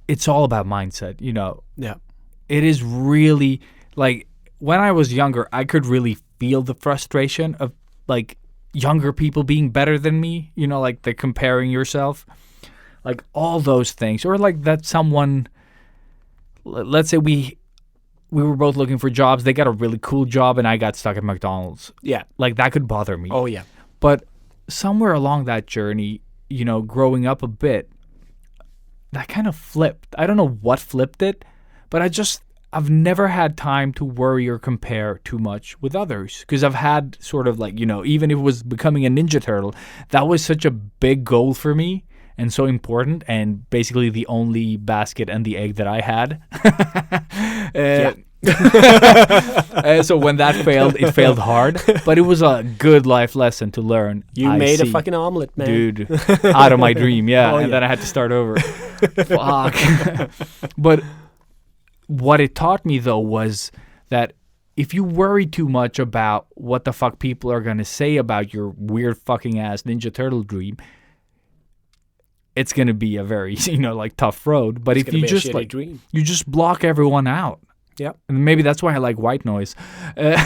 it's all about mindset, you know. yeah, It is really, like, when I was younger, I could really feel the frustration of, like, younger people being better than me, you know, like the comparing yourself, like all those things. Or like that someone, let's say we were both looking for jobs, they got a really cool job and I got stuck at McDonald's. yeah. Like that could bother me. Oh yeah, But somewhere along that journey, you know, growing up a bit, that kind of flipped. I don't know what flipped it, but I've never had time to worry or compare too much with others because I've had sort of like, even if it was becoming a Ninja Turtle, that was such a big goal for me and so important and basically the only basket and the egg that I had. So when that failed, it failed hard, but it was a good life lesson to learn. You made a fucking omelet, man. Dude, out of my dream, yeah. Oh, and then I had to start over. Fuck. But what it taught me, though, was that if you worry too much about what the fuck people are going to say about your weird fucking ass Ninja Turtle dream, it's going to be a very, tough road. But if you just you just block everyone out. Yep. And maybe that's why I like white noise. But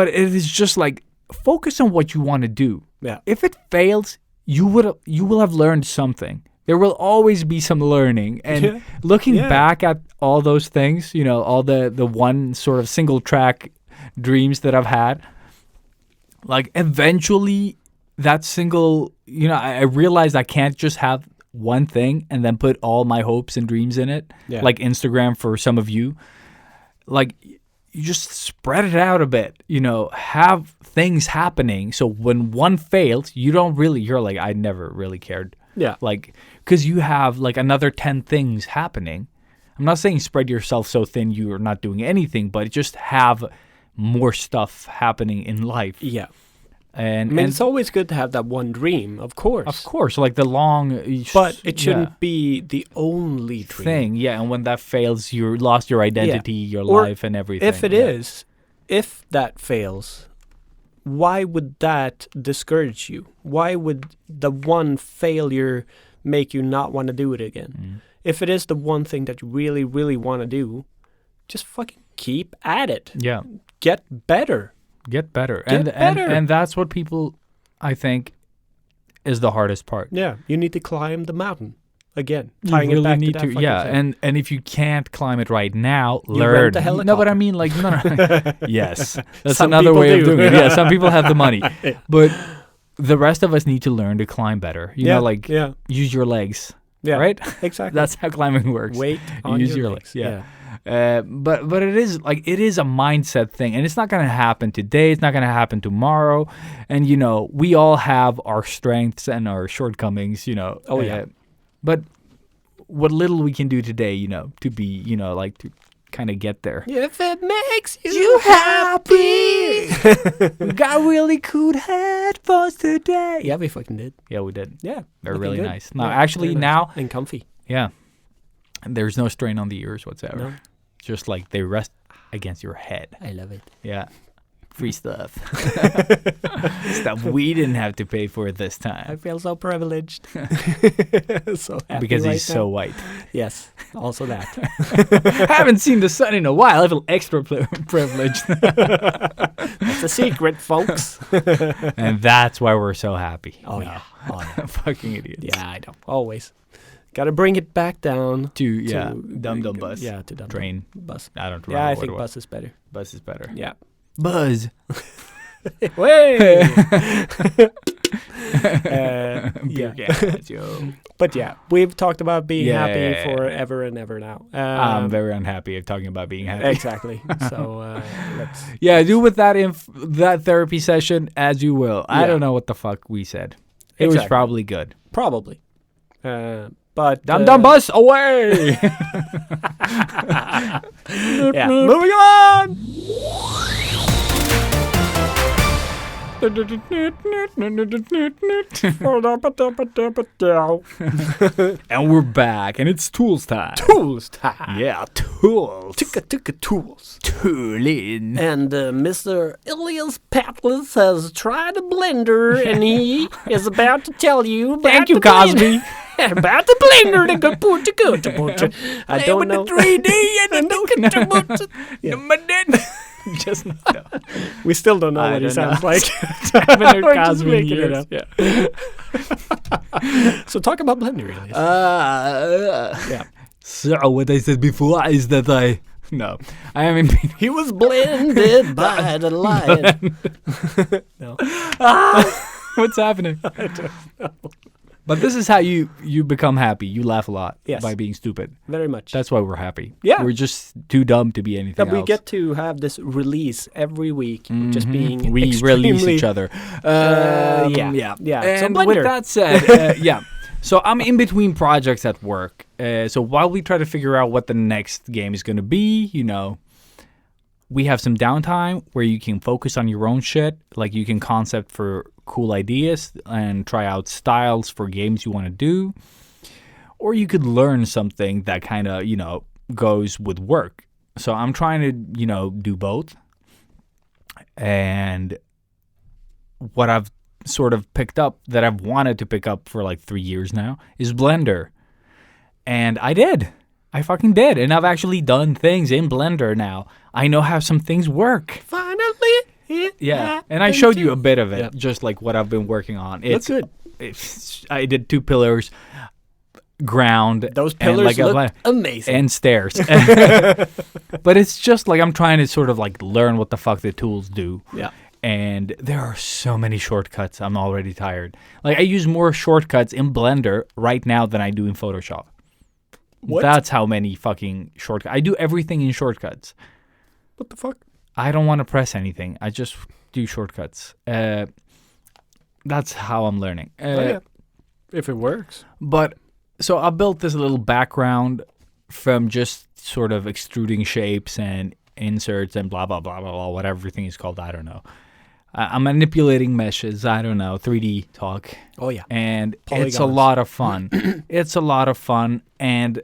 it is just like, focus on what you want to do. Yeah. If it fails, you will have learned something. There will always be some learning. And looking back at all those things, all the one sort of single track dreams that I've had, like eventually that single, I realized I can't just have one thing and then put all my hopes and dreams in it, like Instagram for some of you. Like, you just spread it out a bit, have things happening. So when one fails, you're like, I never really cared. Yeah. Like, because you have like another 10 things happening. I'm not saying spread yourself so thin you're not doing anything, but just have more stuff happening in life. Yeah. And it's always good to have that one dream, of course. Of course, like the long... But it shouldn't be the only dream. Thing, yeah. And when that fails, you lost your identity, your life, and everything. If it is, if that fails, why would that discourage you? Why would the one failure make you not want to do it again? If it is the one thing that you really, really want to do, just fucking keep at it. Yeah. Get better. Get better. And that's what people, I think, is the hardest part. Yeah. You need to climb the mountain. Again, You tying really it back need to that fucking thing. and if you can't climb it right now, You learn. rent a helicopter. No, but I mean, like, no. Yes, that's Some another people way of do. doing it. Yeah, some people have the money, but the rest of us need to learn to climb better. You know, like use your legs. Yeah, right. Exactly. That's how climbing works. Weight You on use your legs. legs. Yeah. But it is a mindset thing, and it's not going to happen today. It's not going to happen tomorrow. And we all have our strengths and our shortcomings. Oh yeah. But what little we can do today, to be, like to kind of get there. If it makes you happy. We got really cool headphones today. Yeah, we fucking did. Yeah, we did. Yeah, they're looking really good. nice. No, Yeah, actually very nice. now, and comfy. yeah, there's no strain on the ears whatsoever. No. Just like they rest against your head. I love it. Yeah. Free stuff. Stuff we didn't have to pay for this I time. feel so privileged. So happy Because right he's now. so white. Yes, also that. I haven't seen the sun in a while. I feel extra privileged. That's a secret, folks. And that's why we're so happy. Oh, No. yeah. Oh, yeah. Fucking idiots. Yeah, I know. Always. Got to bring it back down. To Dum Dum Bus. Yeah, to Dum Train. Bus. I don't remember. Yeah, I what think it was. bus is better. Bus is better. Yeah. Buzz. Way! Beer yeah. cans, yo. But yeah, we've talked about being Yeah. happy forever and ever now. I'm very unhappy of talking about being happy. Exactly. So let's. Yeah, do with that that therapy session as you will. I Yeah. don't know what the fuck we said. It was Exactly. probably good. Probably. But. Dum Dum Bus away! Yeah. Moving on! And we're back, and it's tools time. Tools time. Yeah, tools. Ticka tools. Toolin. And Mr. Ilias Patlis has tried a blender, and he is about to tell you about Thank you, the Cosby. about the blender. I don't know. With the 3D and the Just no. We still don't know I what he don't sounds know. like. haven't heard We're just Cosby in making it years. up. Yeah. So talk about blender, Ilias. Yeah. So what I said before is that I haven't been. He was blended by the light. No. What's happening? But this is how you become happy. You laugh a lot Yes. by being stupid. Very much. That's why we're happy. Yeah. We're just too dumb to be anything that we else. get to have this release every week, just being we release each other. yeah. So And Blender. with that said, yeah. So I'm in between projects at work. So while we try to figure out what the next game is going to be, we have some downtime where you can focus on your own shit. Like you can concept for cool ideas and try out styles for games you want to do. Or you could learn something that kind of, goes with work. So I'm trying to, do both. And what I've sort of picked up that I've wanted to pick up for like 3 years now is Blender. And I did. I fucking did. And I've actually done things in Blender now. I know how some things work. Finally. Yeah. And I showed you a bit of it, just like what I've been working on. That's good. I did 2 pillars, ground. Those and pillars like look amazing. and stairs. But it's just like I'm trying to sort of like learn what the fuck the tools do. Yeah. And there are so many shortcuts. I'm already tired. Like I use more shortcuts in Blender right now than I do in Photoshop. What? That's how many fucking shortcuts. I do everything in shortcuts. What the fuck? I don't want to press anything. I just do shortcuts. That's how I'm learning. Yeah. If it works. But so I built this little background from just sort of extruding shapes and inserts and blah, blah, blah, blah, blah, whatever everything is called. I don't know. I'm manipulating meshes. I don't know. 3D talk. Oh, yeah. And it's a Polygons. lot of fun. It's a lot of fun. And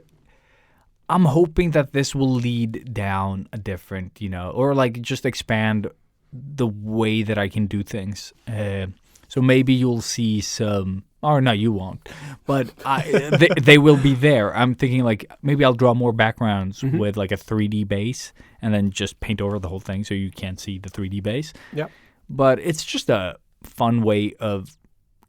I'm hoping that this will lead down a different, or like just expand the way that I can do things. So maybe you'll see some, or no, you won't. But they will be there. I'm thinking like maybe I'll draw more backgrounds with like a 3D base and then just paint over the whole thing so you can't see the 3D base. Yeah. But it's just a fun way of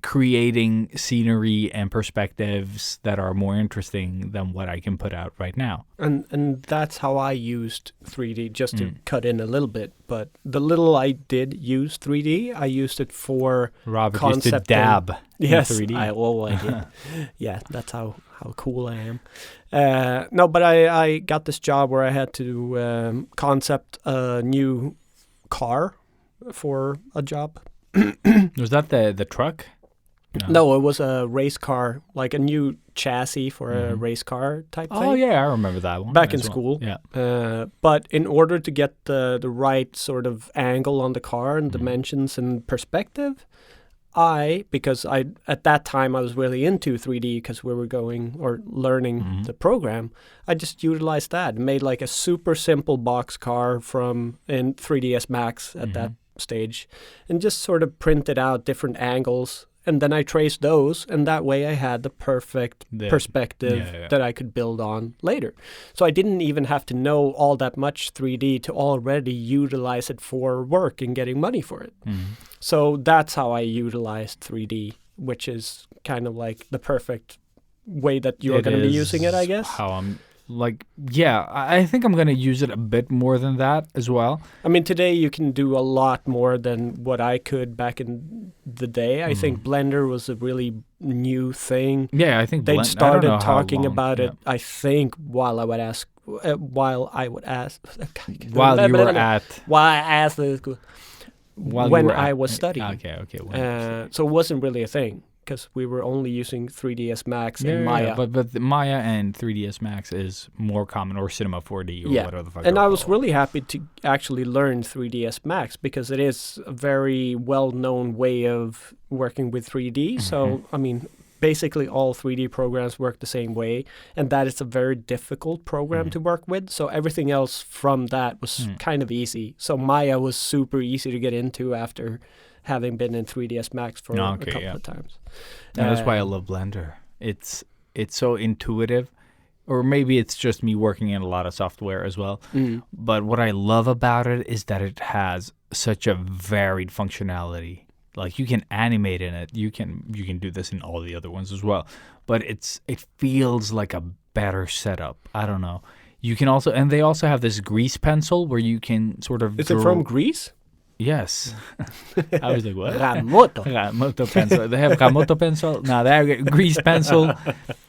creating scenery and perspectives that are more interesting than what I can put out right now. And that's how I used 3D, just to cut in a little bit. But the little I did use 3D, I used it for Robert used to concept dab in Yes, 3D. I did. Yeah, that's how cool I am. No, but I got this job where I had to concept a new car for a job. Was that the truck? No, it was a race car, like a new chassis for a race car type thing. Oh, yeah, I remember that one. Back in as well. school. Yeah. But in order to get the right sort of angle on the car and dimensions and perspective, because at that time I was really into 3D because we were learning the program, I just utilized that and made like a super simple box car in 3ds Max at that stage and just sort of printed out different angles. And then I traced those, and that way I had the perfect perspective that I could build on later. So I didn't even have to know all that much 3D to already utilize it for work and getting money for it. So that's how I utilized 3D, which is kind of like the perfect way that you're going to be using it, I guess. How I'm I think I'm going to use it a bit more than that as well. I mean, today you can do a lot more than what I could back in the day. I think Blender was a really new thing. Yeah, I think they started talking long, about it, I think, while I asked when I was studying. Okay. So it wasn't really a thing because we were only using 3ds Max and Maya. But the Maya and 3ds Max is more common, or Cinema 4D, or whatever the fuck. And I was really happy to actually learn 3ds Max because it is a very well-known way of working with 3D. So, I mean, basically all 3D programs work the same way, and that is a very difficult program to work with. So everything else from that was kind of easy. So Maya was super easy to get into after having been in 3ds Max for a couple of times. And that's why I love Blender. It's so intuitive, or maybe it's just me working in a lot of software as well. But what I love about it is that it has such a varied functionality. Like you can animate in it. You can do this in all the other ones as well. But it feels like a better setup. I don't know. You can also, and they also have this grease pencil where you can sort of. Is it from Greece? Yes. I was like, what? Ramoto. Ramoto pencil. They have Ramoto pencil. No, they have grease pencil,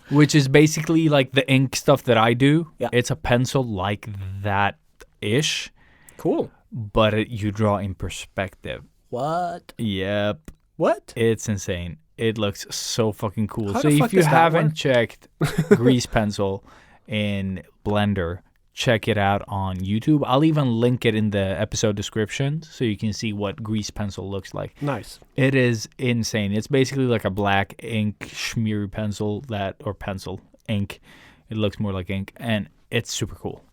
which is basically like the ink stuff that I do. Yeah. It's a pencil like that-ish, Cool. but you draw in perspective. What? Yep. What? It's insane. It looks so fucking cool. How So the fuck if you does that haven't work? checked grease pencil in Blender, check it out on YouTube. I'll even link it in the episode description so you can see what grease pencil looks like. Nice. It is insane. It's basically like a black ink smear pencil or pencil ink. It looks more like ink, and it's super cool.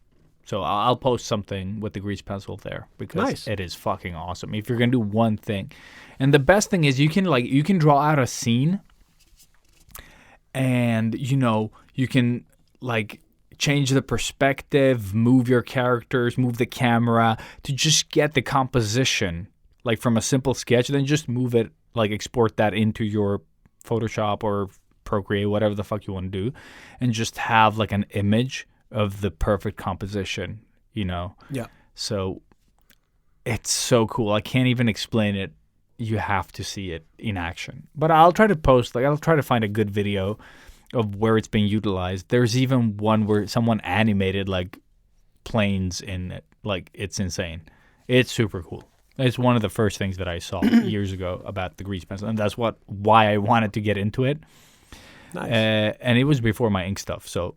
So I'll post something with the grease pencil there because Nice. it is fucking awesome. If you're gonna do one thing, and the best thing is you can draw out a scene, and you can like change the perspective, move your characters, move the camera to just get the composition like from a simple sketch, then just move it, like export that into your Photoshop or Procreate, whatever the fuck you want to do, and just have like an image of the perfect composition, Yeah. So it's so cool. I can't even explain it. You have to see it in action. But I'll try to find a good video of where it's being utilized. There's even one where someone animated like planes in it. Like, it's insane. It's super cool. It's one of the first things that I saw years ago about the grease pencil, and that's why I wanted to get into it. Nice. And it was before my ink stuff. So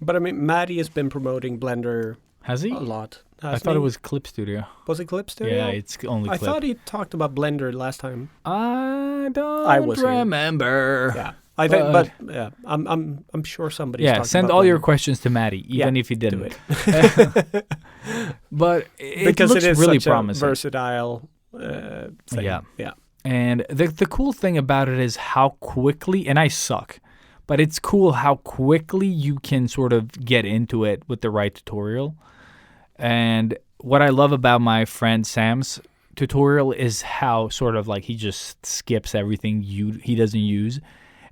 But I mean, Maddie has been promoting Blender has he? a lot. I thought it was Clip Studio. Was it Clip Studio? Yeah, it's only I Clip. thought he talked about Blender last time. I don't I was here. remember. Yeah. I think, but yeah, I'm sure somebody's Yeah, talking send about all your Blender. questions to Maddie, even Yeah, if you do didn't. it. But it Because looks it is really such promising. a versatile thing. Yeah. Yeah. And the cool thing about it is how quickly, and I suck, but it's cool how quickly you can sort of get into it with the right tutorial. And what I love about my friend Sam's tutorial is how sort of like he just skips everything he doesn't use,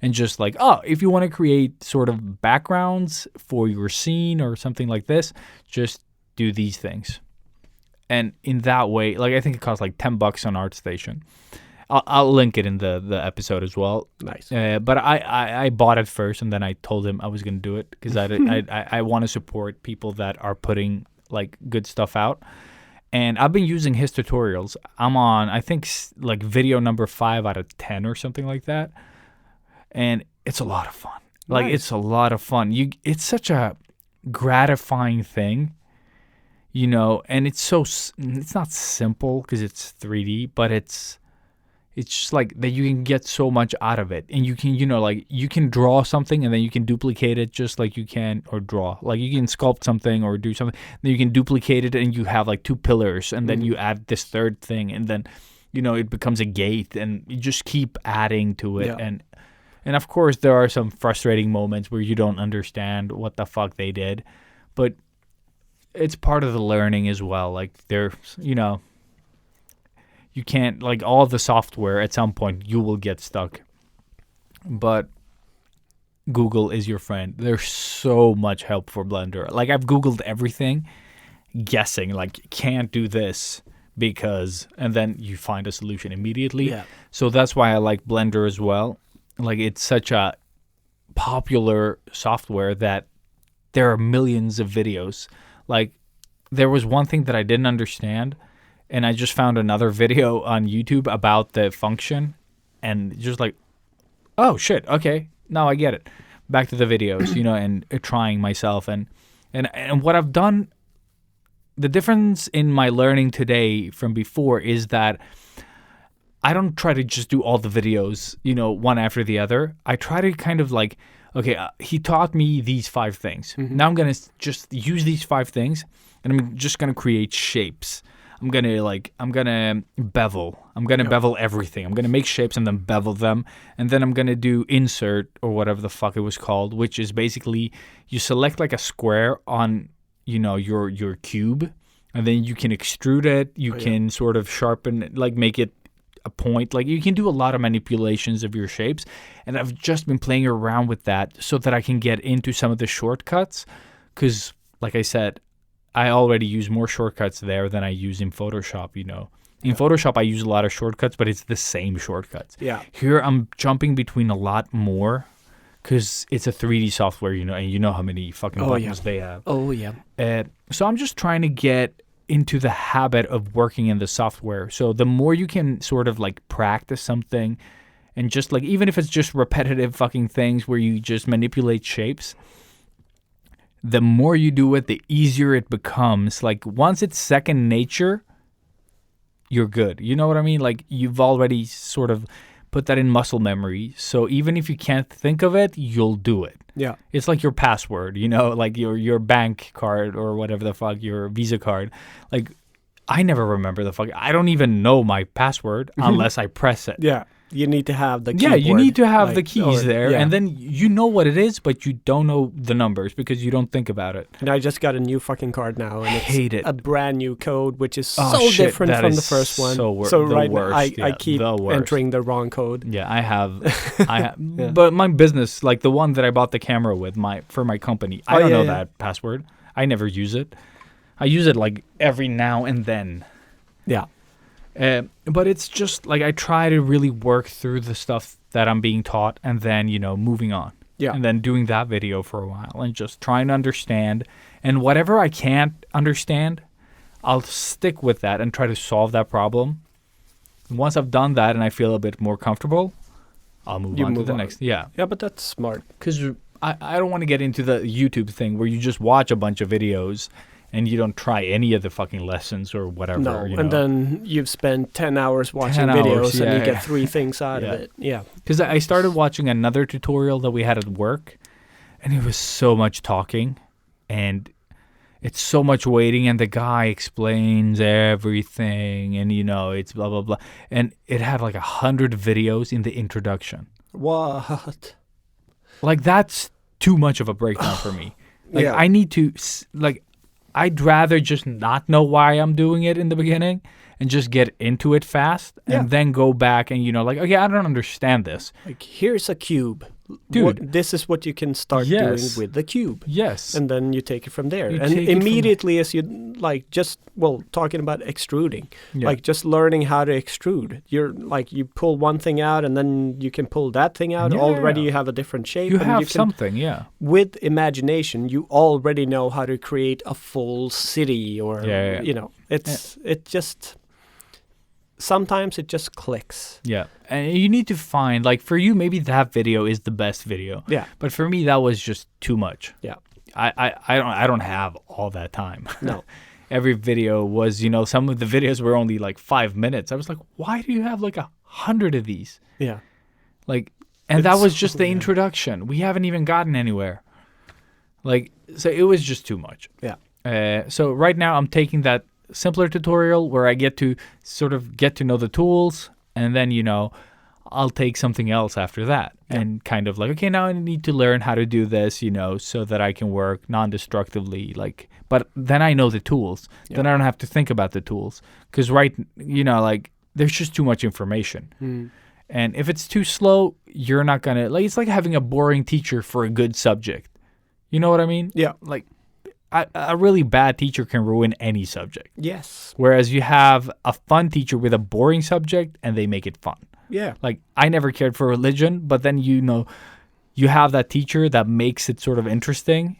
and just like, oh, if you want to create sort of backgrounds for your scene or something like this, just do these things. And in that way, like, I think it costs like $10 on ArtStation. I'll link it in the episode as well. Nice. But I bought it first, and then I told him I was going to do it because I want to support people that are putting like good stuff out. And I've been using his tutorials. I'm on, I think, like video number 5 out of 10 or something like that. And it's a lot of fun. Like, Nice. it's a lot of fun. It's such a gratifying thing, and it's not simple because it's 3D, but it's just like that you can get so much out of it. And you can, like, you can draw something and then you can duplicate it just like you can, or draw. Like, you can sculpt something or do something, then you can duplicate it and you have like 2 pillars, and then you add this third thing, and then, it becomes a gate, and you just keep adding to it. Yeah. And of course, there are some frustrating moments where you don't understand what the fuck they did, but it's part of the learning as well. Like, there's, you can't, like, all of the software, at some point, you will get stuck. But Google is your friend. There's so much help for Blender. Like, I've Googled everything, guessing, like, can't do this because, and then you find a solution immediately. Yeah. So that's why I like Blender as well. Like, it's such a popular software that there are millions of videos. Like, there was one thing that I didn't understand, and I just found another video on YouTube about the function, and just like, oh shit, okay, now I get it. Back to the videos, and trying myself, and what I've done. The difference in my learning today from before is that I don't try to just do all the videos, one after the other. I try to kind of like, okay, he taught me these 5 things. Now I'm going to just use these 5 things, and I'm just going to create shapes. I'm going to bevel. I'm going to bevel everything. I'm going to make shapes and then bevel them. And then I'm going to do insert, or whatever the fuck it was called, which is basically you select like a square on, your cube, and then you can extrude it. You can sort of sharpen it, like make it a point. Like, you can do a lot of manipulations of your shapes, and I've just been playing around with that so that I can get into some of the shortcuts, because like I said, I already use more shortcuts there than I use in Photoshop, In Photoshop, I use a lot of shortcuts, but it's the same shortcuts. Yeah. Here, I'm jumping between a lot more because it's a 3D software, and you know how many fucking buttons they have. Oh, yeah. So I'm just trying to get into the habit of working in the software. So the more you can sort of like practice something and just like, even if it's just repetitive fucking things where you just manipulate shapes, the more you do it, the easier it becomes. Like once it's second nature, you're good. You know what I mean? Like you've already sort of put that in muscle memory. So even if you can't think of it, you'll do it. Yeah. It's like your password, like your bank card or whatever the fuck, your Visa card. Like I never remember the fuck. I don't even know my password unless I press it. Yeah. You need to have the Yeah, keyboard, you need to have the keys there, yeah. and then you know what it is, but you don't know the numbers because you don't think about it. And I just got a new fucking card now, and it's hate it. a brand new code, which is Oh, so shit, different that from the is first one. so the right worst, now, I yeah, keep the worst. entering the wrong code. Yeah, I have, but my business, like the one that I bought the camera with, for my company, I don't know that password. I never use it. I use it like every now and then. Yeah. But it's just like I try to really work through the stuff that I'm being taught and then, moving on. Yeah. And then doing that video for a while and just trying to understand. And whatever I can't understand, I'll stick with that and try to solve that problem. And once I've done that and I feel a bit more comfortable, I'll move on to the next. Yeah. Yeah, but that's smart. Because I don't want to get into the YouTube thing where you just watch a bunch of videos and you don't try any of the fucking lessons or whatever. No, and then you've spent 10 hours watching 10 videos hours, and you yeah. get 3 things out of it. Yeah. Because I started watching another tutorial that we had at work, and it was so much talking, and it's so much waiting, and the guy explains everything, and, it's blah, blah, blah. And it had like 100 videos in the introduction. What? Like, that's too much of a breakdown for me. Like, Yeah. I need to, like, I'd rather just not know why I'm doing it in the beginning and just get into it fast and then go back and, okay, I don't understand this. Like, here's a cube. Dude. This is what you can start doing with the cube. Yes. And then you take it from there. You And take it from immediately as you, talking about extruding, just learning how to extrude. You're like, you pull one thing out and then you can pull that thing out. Yeah. Already you have a different shape. You and have you can, something, yeah. With imagination, you already know how to create a full city or, it just... Sometimes it just clicks. Yeah. And you need to find, like, for you, maybe that video is the best video. Yeah. But for me, that was just too much. Yeah. I don't have all that time. No. Every video was, some of the videos were only like 5 minutes. I was like, why do you have like 100 of these? Yeah. Like, and that was just the introduction. We haven't even gotten anywhere. Like, so it was just too much. Yeah. So right now I'm taking that simpler tutorial where I get to sort of get to know the tools, and then I'll take something else after that and kind of like, okay, now I need to learn how to do this, so that I can work non-destructively, like, but then I know the tools. Then I don't have to think about the tools because like there's just too much information. And if it's too slow, you're not gonna, like, it's like having a boring teacher for a good subject. You know what I mean? Yeah. Like, a really bad teacher can ruin any subject. Yes. Whereas you have a fun teacher with a boring subject and they make it fun. Yeah. Like, I never cared for religion, but then, you have that teacher that makes it sort of interesting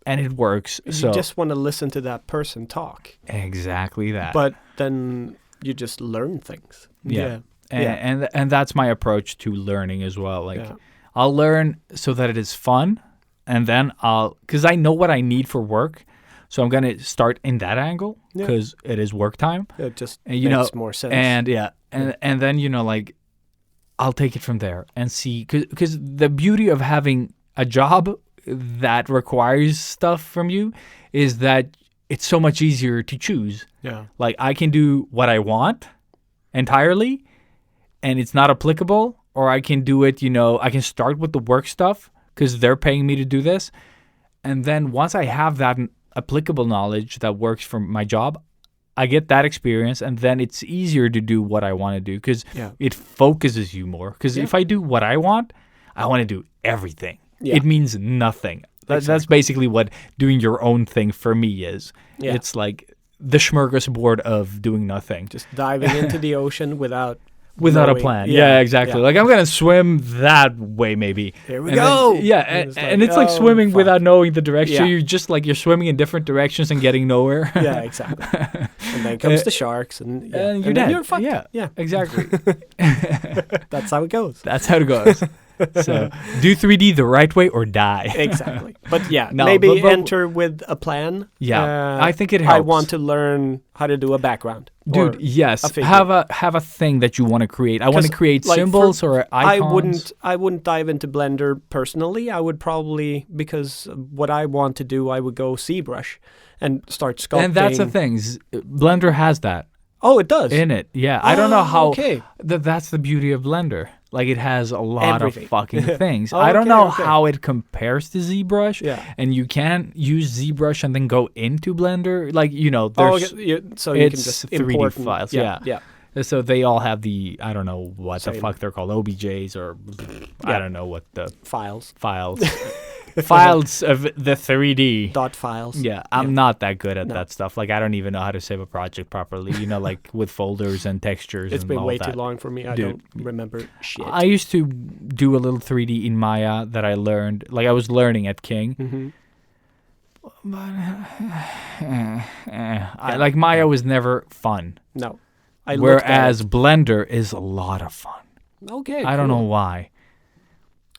and it works. You So just want to listen to that person talk. exactly that. But then you just learn things. Yeah. Yeah. And that's my approach to learning as well. Like, Yeah. I'll learn so that it is fun. And then because I know what I need for work, so I'm going to start in that angle because it is work time. It just And, makes more sense. And and then, like, I'll take it from there and see, because the beauty of having a job that requires stuff from you is that it's so much easier to choose. Yeah. Like, I can do what I want entirely and it's not applicable, or I can do it, I can start with the work stuff because they're paying me to do this. And then once I have that applicable knowledge that works for my job, I get that experience, and then it's easier to do what I want to do because it focuses you more. Because if I do what I want to do everything. Yeah. It means nothing. That's basically what doing your own thing for me is. Yeah. It's like the smorgasbord of doing nothing. Just diving into the ocean without Without a knowing. plan. Yeah, exactly. Like, I'm going to swim that way, maybe. Here we And go. then- yeah, and it's like oh, swimming fuck. without knowing the direction. Yeah. You're just like, you're swimming in different directions and getting nowhere. Yeah, exactly. And then comes the sharks, and, yeah. And you're then dead. you're fucked. Yeah, exactly. That's how it goes. That's how it goes. So, do 3D the right way or die. Exactly. But yeah, No, maybe but- enter with a plan. Yeah, I think it I helps. want to learn how to do a background. Dude, or yes. a figure. Have a thing that you want to create. I want to 'Cause, create like, symbols or icons. I wouldn't dive into Blender personally. I would probably, because what I want to do, I would go ZBrush and start sculpting. And that's the thing. Blender has that Oh, it does. in it. Yeah, I don't know how. Okay. That's the beauty of Blender. Like, it has a lot Everything. of fucking things. Oh, I don't okay, know okay. how it compares to ZBrush. Yeah. And you can use ZBrush and then go into Blender. Like, Oh, there's okay. So you can it's just 3D import files, Yeah. so they all have the, I don't know what the Same. fuck they're called, OBJs or I Yeah. don't know what the Files. files files of the 3D. Dot files. Yeah, I'm not that good at No. that stuff. Like, I don't even know how to save a project properly, like with folders and textures It's and been all way that. too long for me. I Dude. don't remember shit. I used to do a little 3D in Maya that I learned, like I was learning at King. Mhm. Like, Maya was never fun. No. I looked at Whereas Blender is a lot of fun. it. Okay. I don't know cool. why.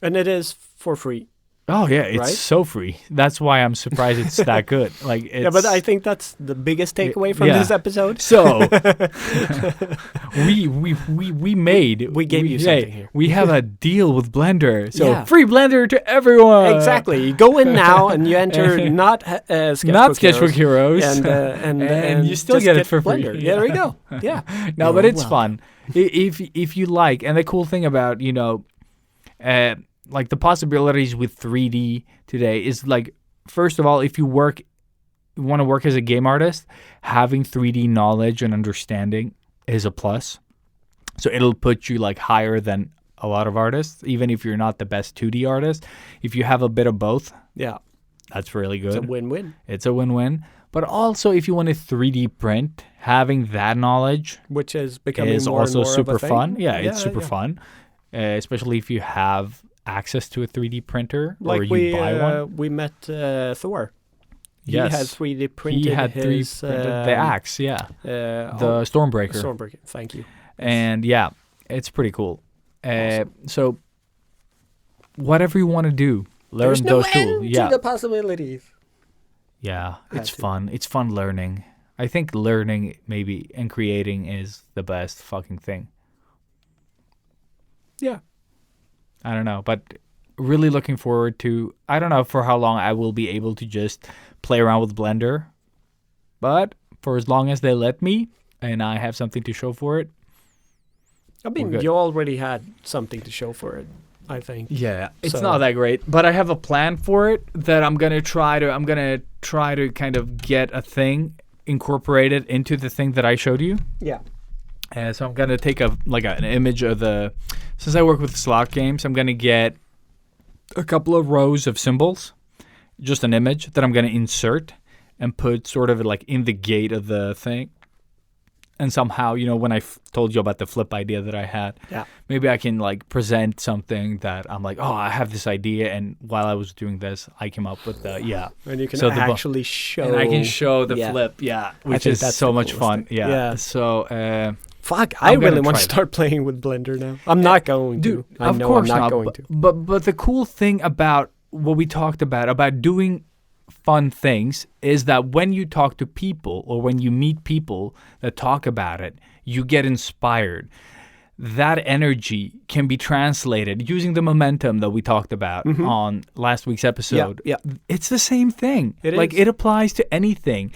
And it is for free. Oh yeah, it's Right? so free. That's why I'm surprised it's that good. Like, it's, Yeah, but I think that's the biggest takeaway from yeah. this episode. So we made We gave you something here. We have a deal with Blender. So Yeah. free Blender to everyone. Exactly. You go in now and you enter not Sketchbook Not Sketchbook Heroes. Heroes. And you still just get it for free. Blender. Yeah, there we go. Yeah. No, but You're it's welcome. fun. If you like, and the cool thing about like the possibilities with 3D today is, like, first of all, if you want to work as a game artist, having 3D knowledge and understanding is a plus. So it'll put you like higher than a lot of artists, even if you're not the best 2D artist. If you have a bit of both, Yeah. that's really good. It's a win-win. It's a win-win. But also, if you want to 3D print, having that knowledge Which is becoming is more also and more super of a thing. fun. Yeah, it's super yeah. fun, especially if you have access to a 3D printer or Like you buy one. we met Thor. Yes. He had 3D printed He had his, the axe, yeah, the Stormbreaker, Stormbreaker. Thank you. and yeah, it's pretty cool. So whatever you want to do, learn There's no those tools. end Yeah, to the possibilities. yeah, it's Had to. fun. It's fun learning. I think learning maybe and creating is the best fucking thing. Yeah. I don't know, but really looking forward to, I don't know for how long I will be able to just play around with Blender, but for as long as they let me and I have something to show for it. I mean, We're good. you already had something to show for it, I think. Yeah, it's So- not that great, but I have a plan for it that I'm going to try to kind of get a thing incorporated into the thing that I showed you. Yeah. So I'm gonna take an image of since I work with slot games, I'm gonna get a couple of rows of symbols, just an image that I'm gonna insert and put sort of like in the gate of the thing. And somehow, when I told you about the flip idea that I had, Yeah. maybe I can like present something that I'm like, oh, I have this idea, and while I was doing this, I came up with And you can So the bu- actually show. and I can show the Yeah. flip, which think is that's so the much coolest fun, thing. yeah. Yeah. So. Fuck, I I'm gonna really want to try that. start playing with Blender now. I'm not going Dude, to. I of know course I'm not going but, to. But the cool thing about what we talked about doing fun things is that when you talk to people or when you meet people that talk about it, you get inspired. That energy can be translated using the momentum that we talked about on last week's episode. Yeah. It's the same thing. It like is. it applies to anything.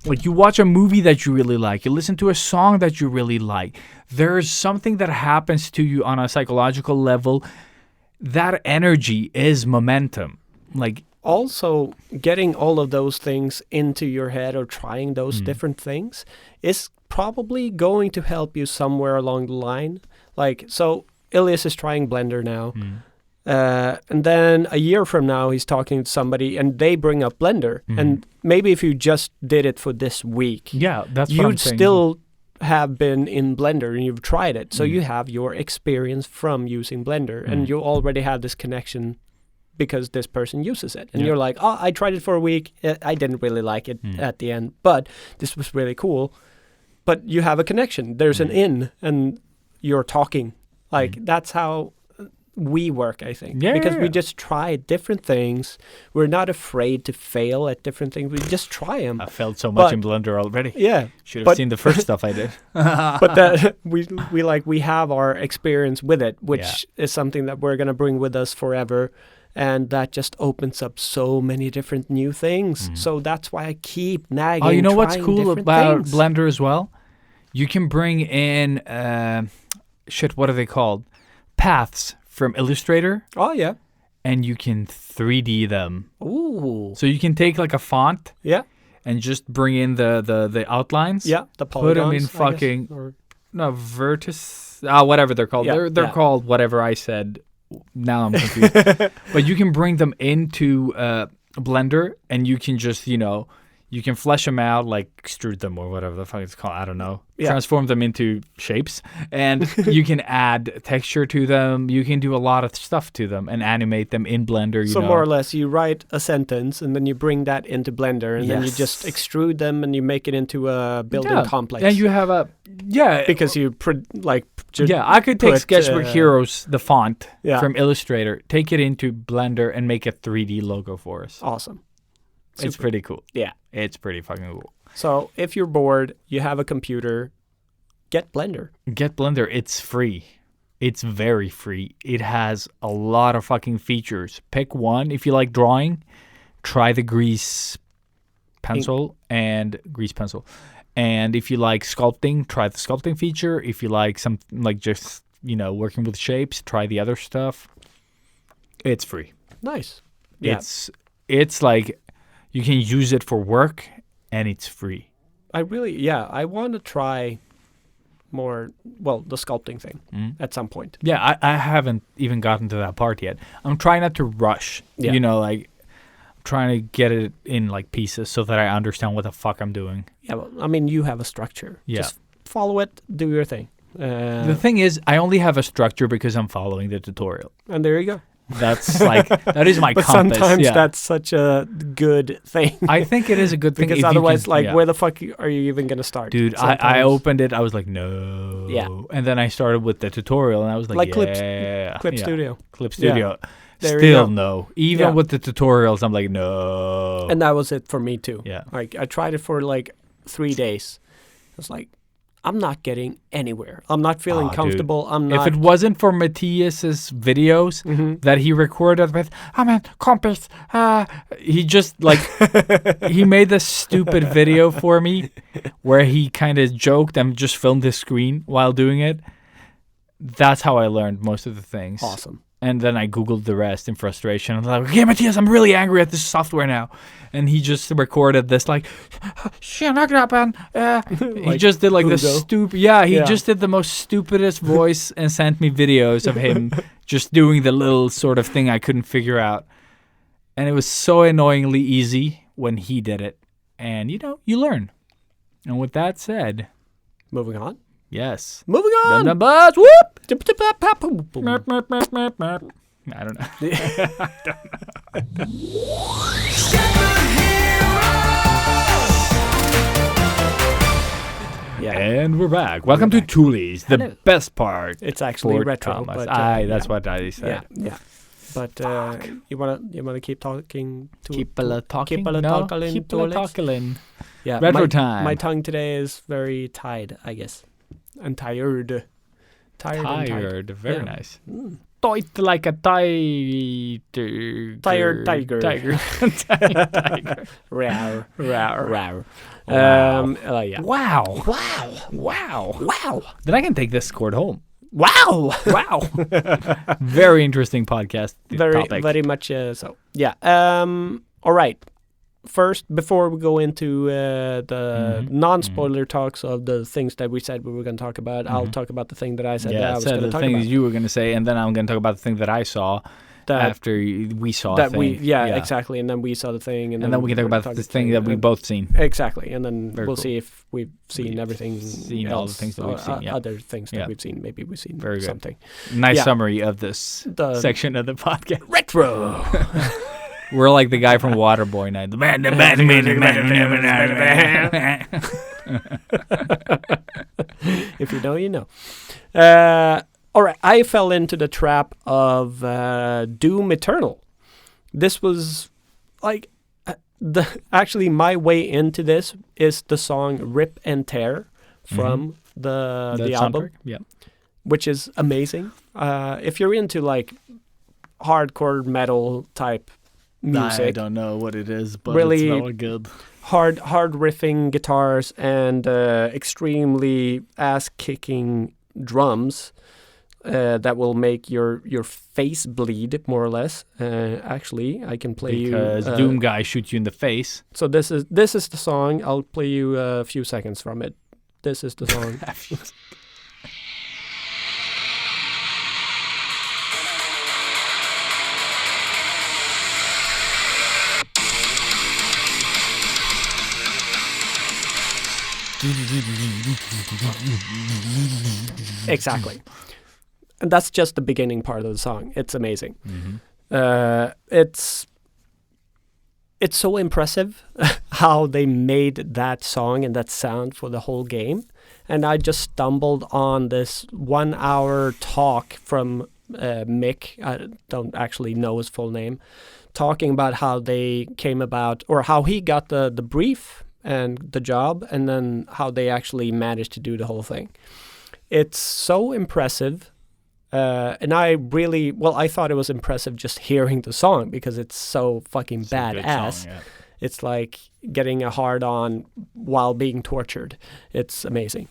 Like, you watch a movie that you really like, you listen to a song that you really like. There's something that happens to you on a psychological level. That energy is momentum. Like, Also, getting all of those things into your head or trying those different things is probably going to help you somewhere along the line. Like, so Ilias is trying Blender now. And then a year from now, he's talking to somebody, and they bring up Blender. And maybe if you just did it for this week, Yeah, that's what I'm you'd saying. still have been in Blender and you've tried it. So you have your experience from using Blender, and you already have this connection because this person uses it. And Yeah. you're like, oh, I tried it for a week. I didn't really like it at the end, but this was really cool. But you have a connection. There's an in, and you're talking. Like, that's how we work, I think. Yeah, because yeah, we yeah. just try different things. We're not afraid to fail at different things. We just try them. I felt so much But- in Blender already. Yeah. Should have but- seen the first stuff I did. But that we have our experience with it, which is something that we're gonna bring with us forever, and that just opens up so many different new things. So that's why I keep nagging. Oh, you know what's trying cool different about things. Blender as well? You can bring in, what are they called? Paths from Illustrator, Oh yeah. and you can 3D them. Ooh. So you can take like a font Yeah. and just bring in the outlines. Yeah. The Put 'em in polygons, I guess, fucking- or- No, vertice. Whatever they're called. Yeah, They're yeah. called whatever I said. Now I'm confused. But you can bring them into Blender, and you can just, you can flesh them out, like extrude them or whatever the fuck it's called. I don't know. Yeah. Transform them into shapes, and you can add texture to them. You can do a lot of stuff to them and animate them in Blender. So more or less, you write a sentence and then you bring that into Blender, and then you just Yes. extrude them and you make it into a building Yeah. complex. And you have because you I could take put, Sketchbook Heroes, the font Yeah. from Illustrator, take it into Blender, and make a 3D logo for us. Awesome. It's pretty cool. Yeah. It's pretty fucking cool. So if you're bored, you have a computer, get Blender. Get Blender. It's free. It's very free. It has a lot of fucking features. Pick one. If you like drawing, try the grease pencil. And if you like sculpting, try the sculpting feature. If you like some like just, working with shapes, try the other stuff. It's free. Nice. Yeah. It's like you can use it for work, and it's free. I want to try more, the sculpting thing at some point. Yeah, I haven't even gotten to that part yet. I'm trying not to rush. Yeah. I'm trying to get it in like pieces so that I understand what the fuck I'm doing. Yeah, well, I mean, you have a structure. Yeah. Just follow it, do your thing. The thing is, I only have a structure because I'm following the tutorial. And there you go. That's that is my But compass. sometimes yeah. that's such a good thing. I think it is a good thing. because if you otherwise, can- yeah. where the fuck are you even going to start? Dude, I Sometimes- opened it. I was like, no. Yeah. And then I started with the tutorial, and I was like, Clip yeah. Studio. Clip Studio. There you Still go. no. Even Yeah. with the tutorials, I'm like, no. And that was it for me too. Yeah. Like I tried it for like 3 days. I was like, I'm not getting anywhere. I'm not feeling Dude. comfortable. I'm not. If it wasn't for Matthias's videos that he recorded with, compass, he just he made this stupid video for me where he kind of joked and just filmed his screen while doing it. That's how I learned most of the things. Awesome. And then I Googled the rest in frustration. I'm like, okay, Matthias, I'm really angry at this software now. And he just recorded this he just did like the Hugo. stupid, he Yeah. just did the most stupidest voice and sent me videos of him just doing the little sort of thing I couldn't figure out. And it was so annoyingly easy when he did it. And, you learn. And with that said, Moving on. yes. Moving on. Dum dum buzz, whoop! I don't know. Yeah. And we're back. Welcome to Toolies, the Hello. best part. It's actually for retro. Thomas. But, That's yeah. what I said. Yeah. But you wanna keep talking? Keep a talking. Keep a no? talking. Keep a talking. Yeah. Retro my, time. My tongue today is very tied, I guess, and tired. Tired. And tired. Very Yeah. nice. Tight like a tiger. Tired tiger. Tiger. Tiger. Rawr. Rawr. Rawr. Yeah. Wow. Wow. Then I can take this scored home. Wow. Wow. Very interesting podcast topic. Very much so. Yeah. All right. First, before we go into the non-spoiler talks of the things that we said we were going to talk about, I'll talk about the thing that I said that I was said going to the talk things about. you were going to say, and then I'm going to talk about the thing that I saw. after we saw a that thing. exactly, and then we saw the thing, And then we can talk about the thing that we both seen. exactly, and then Very we'll cool. see if we've seen everything, seen all the things that we've seen, yeah. other things that Yeah. we've seen. Maybe we've seen Very good. something Nice Yeah. summary of this section of the podcast. retro. We're like the guy from Waterboy Night. The man, If you know, you know. All right, I fell into the trap of Doom Eternal. This was like actually my way into this is the song "Rip and Tear" from the album, Yeah. which is amazing. If you're into like hardcore metal type music, I don't know what it is, but Really- it's really good. hard riffing guitars and extremely ass kicking drums that will make your face bleed more or less. Actually, I can play Because you Doom guy shoots you in the face. So this is the song. I'll play you a few seconds from it. This is the song. Exactly. And that's just the beginning part of the song. It's amazing. It's so impressive how they made that song and that sound for the whole game. And I just stumbled on this 1 hour talk from Mick. I don't actually know his full name. Talking about how they came about, or how he got the brief and the job, and then how they actually managed to do the whole thing. It's so impressive. And I thought it was impressive just hearing the song because it's so fucking It's a good badass. song, yeah. It's like getting a hard on while being tortured. It's amazing.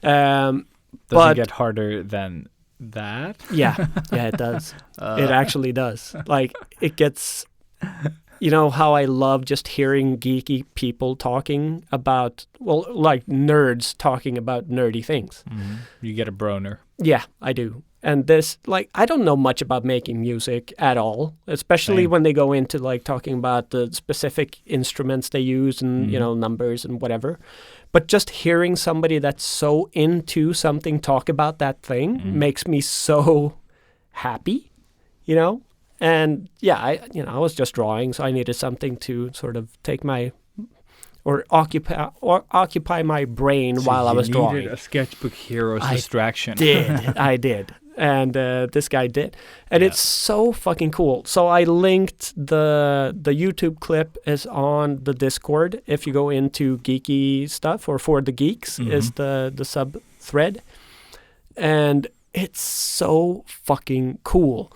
Does But- it get harder than that? Yeah, it does. It actually does. Like, it gets, you know how I love just hearing geeky people talking about, well, like nerds talking about nerdy things. You get a broner. Yeah, I do. And this, like, I don't know much about making music at all, especially Same. when they go into, like, talking about the specific instruments they use and, you know, numbers and whatever. But just hearing somebody that's so into something talk about that thing makes me so happy, you know? And, yeah, I was just drawing, so I needed something to sort of take my, or occupy my brain while I was drawing. A sketchbook hero's distraction. I did. And this guy did. And it's so fucking cool. So I linked the YouTube clip is on the Discord. If you go into geeky stuff, or For the Geeks is the sub thread. And it's so fucking cool.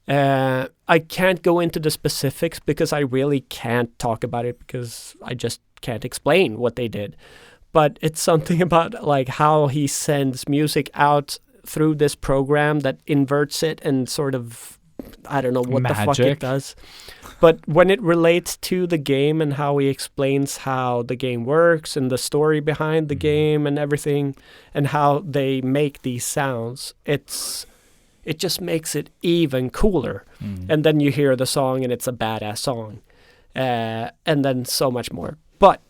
I can't go into the specifics because I really can't talk about it because I just can't explain what they did. But it's something about like how he sends music out through this program that inverts it and sort of, I don't know what the fuck Magic. it does. But when it relates to the game and how he explains how the game works and the story behind the game and everything and how they make these sounds, it just makes it even cooler. And then you hear the song and it's a badass song. And then so much more. But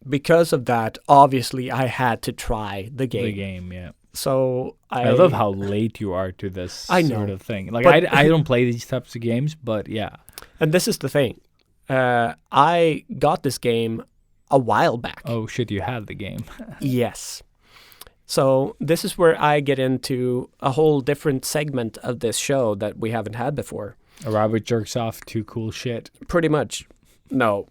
because of that, obviously I had to try the game. The game, yeah. So I love how late you are to this sort of thing. Like, But- I don't play these types of games, but yeah. And this is the thing. I got this game a while back. Oh, shit, you had the game. Yes. So this is where I get into a whole different segment of this show that we haven't had before. Robert jerks off to cool shit. Pretty much. No.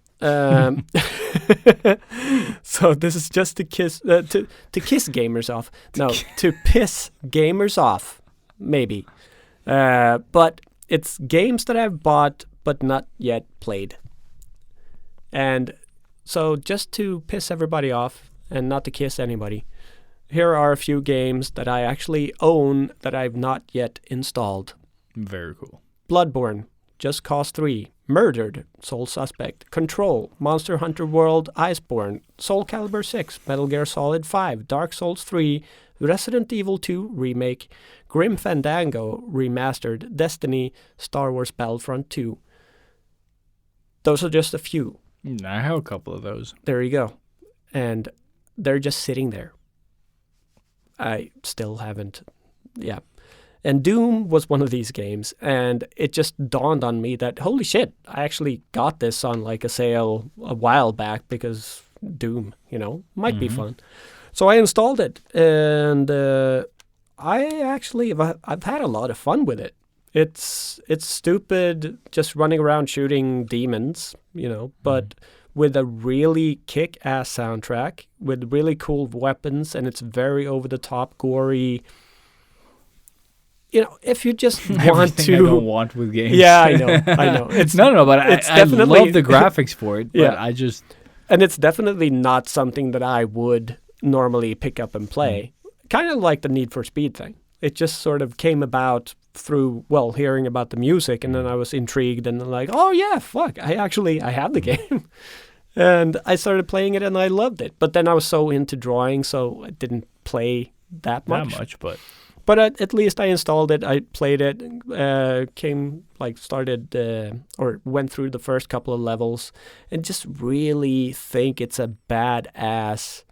So this is just to kiss gamers off. No, to piss gamers off, maybe. But it's games that I've bought but not yet played. And so just to piss everybody off and not to kiss anybody, here are a few games that I actually own that I've not yet installed. Very cool. Bloodborne, Just Cause 3, Murdered, Sole Suspect. Control, Monster Hunter World, Iceborne, Soul Calibur 6, Metal Gear Solid 5, Dark Souls 3, Resident Evil 2 Remake, Grim Fandango Remastered, Destiny, Star Wars Battlefront 2. Those are just a few. I have a couple of those. There you go. And they're just sitting there. I still haven't. Yeah. And Doom was one of these games, and it just dawned on me that, holy shit, I actually got this on like a sale a while back because Doom, might be fun. So I installed it, and I've had a lot of fun with it. It's stupid just running around shooting demons, but with a really kick-ass soundtrack, with really cool weapons, and it's very over-the-top, gory. If you just want Everything to... I don't want with games. Yeah, I know. It's No, but it's I definitely- love the graphics for it, but Yeah. I just... And it's definitely not something that I would normally pick up and play. Kind of like the Need for Speed thing. It just sort of came about through, hearing about the music, and then I was intrigued and like, oh yeah, fuck, I have the game. And I started playing it and I loved it. But then I was so into drawing, so I didn't play that much. but... But at least I installed it, I played it, went through the first couple of levels, and just really think it's a badass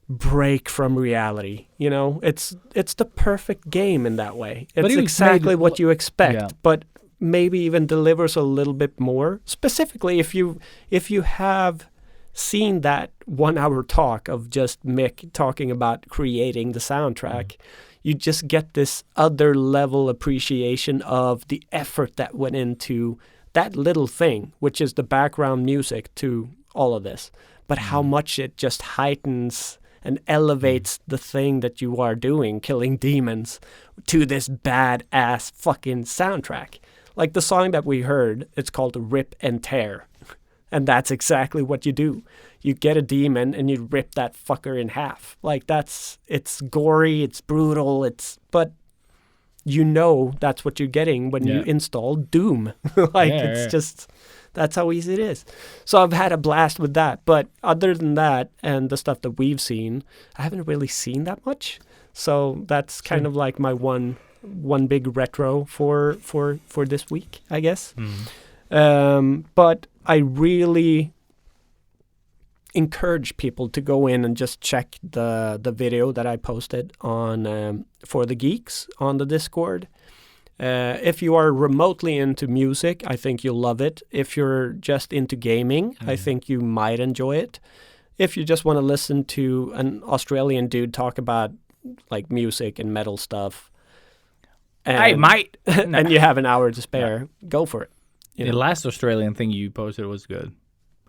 break from reality. It's the perfect game in that way. It's exactly what you expect, but maybe even delivers a little bit more. Specifically, if you have seen that 1 hour talk of just Mick talking about creating the soundtrack, you just get this other level appreciation of the effort that went into that little thing, which is the background music to all of this, but how much it just heightens and elevates the thing that you are doing, killing demons, to this badass fucking soundtrack. Like the song that we heard, it's called Rip and Tear. And that's exactly what you do. You get a demon and you rip that fucker in half. Like it's gory, it's brutal, but that's what you're getting when you install Doom. It's just, that's how easy it is. So I've had a blast with that. But other than that and the stuff that we've seen, I haven't really seen that much. So that's kind of like my one big retro for this week, I guess. But I really encourage people to go in and just check the video that I posted on for the geeks on the Discord. If you are remotely into music, I think you'll love it. If you're just into gaming, I think you might enjoy it. If you just want to listen to an Australian dude talk about like music and metal stuff, I might. and you have an hour to spare, go for it. The last Australian thing you posted was good.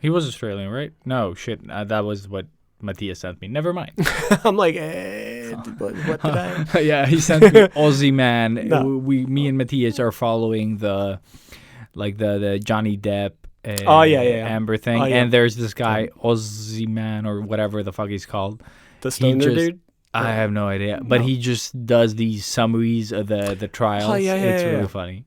He was Australian, right? No, shit. That was what Matthias sent me. Never mind. I'm like, what did I? Yeah, he sent me Aussie man. No. Me and Matthias are following the Johnny Depp Amber thing. And there's this guy, Aussie man or whatever the fuck he's called. The stoner dude? I have no idea. But he just does these summaries of the trials. It's really funny.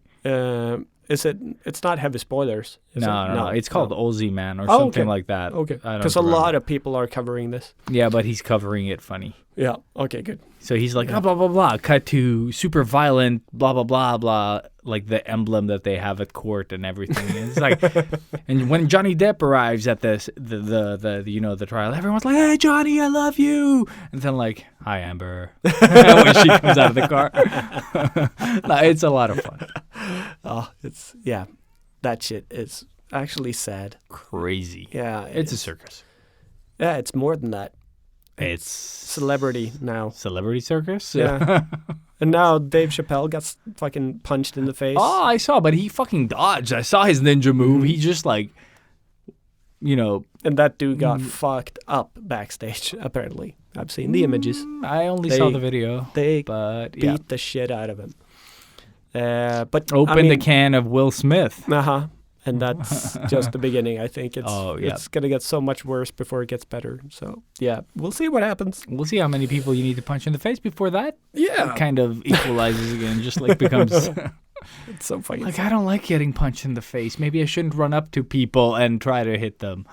It's not heavy spoilers. No. It's called Aussie Man or something like that. Okay. Because a lot of people are covering this. Yeah, but he's covering it funny. Yeah. Okay, good. So he's like, blah, blah, blah, cut to super violent, blah, blah, blah, blah, like the emblem that they have at court and everything. And it's like, and when Johnny Depp arrives at the trial, everyone's like, hey, Johnny, I love you. And then like, hi, Amber, when she comes out of the car. No, it's a lot of fun. Oh, that shit is actually sad. Crazy. Yeah. It's a circus. Yeah, it's more than that. It's celebrity now. Celebrity circus? Yeah. And now Dave Chappelle got fucking punched in the face. Oh, I saw, but he fucking dodged. I saw his ninja move. He just like, And that dude got fucked up backstage, apparently. I've seen the images. I only saw the video. They beat the shit out of him. But Open the can of Will Smith. Uh-huh. And that's just the beginning. I think it's going to get so much worse before it gets better. So, yeah, we'll see what happens. We'll see how many people you need to punch in the face before that kind of equalizes again, just like becomes... It's so funny. Like, I don't like getting punched in the face. Maybe I shouldn't run up to people and try to hit them.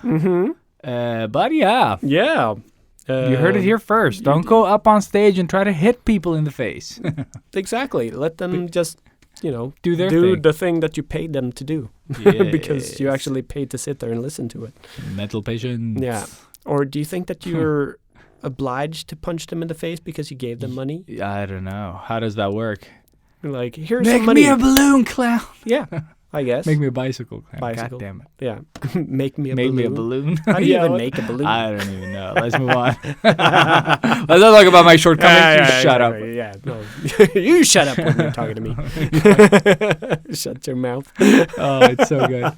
But yeah, Yeah. you heard it here first. Don't go up on stage and try to hit people in the face. Exactly. Let them just, Do their do thing. the thing that you paid them to do. Because you actually paid to sit there and listen to it. Mental patience. Yeah. Or do you think that you're obliged to punch them in the face because you gave them money? I don't know. How does that work? Like, here's Make some money. me a balloon clown. Yeah, I guess. Make me a bicycle clown. Bicycle. God damn it. Yeah. Make me a Make balloon. me a balloon. How do you even what? make a balloon? I don't even know. Let's move on. Let's not talk about my shortcomings. You shut up. Yeah, no. You shut up when you're talking to me. Shut your mouth. Oh, it's so good.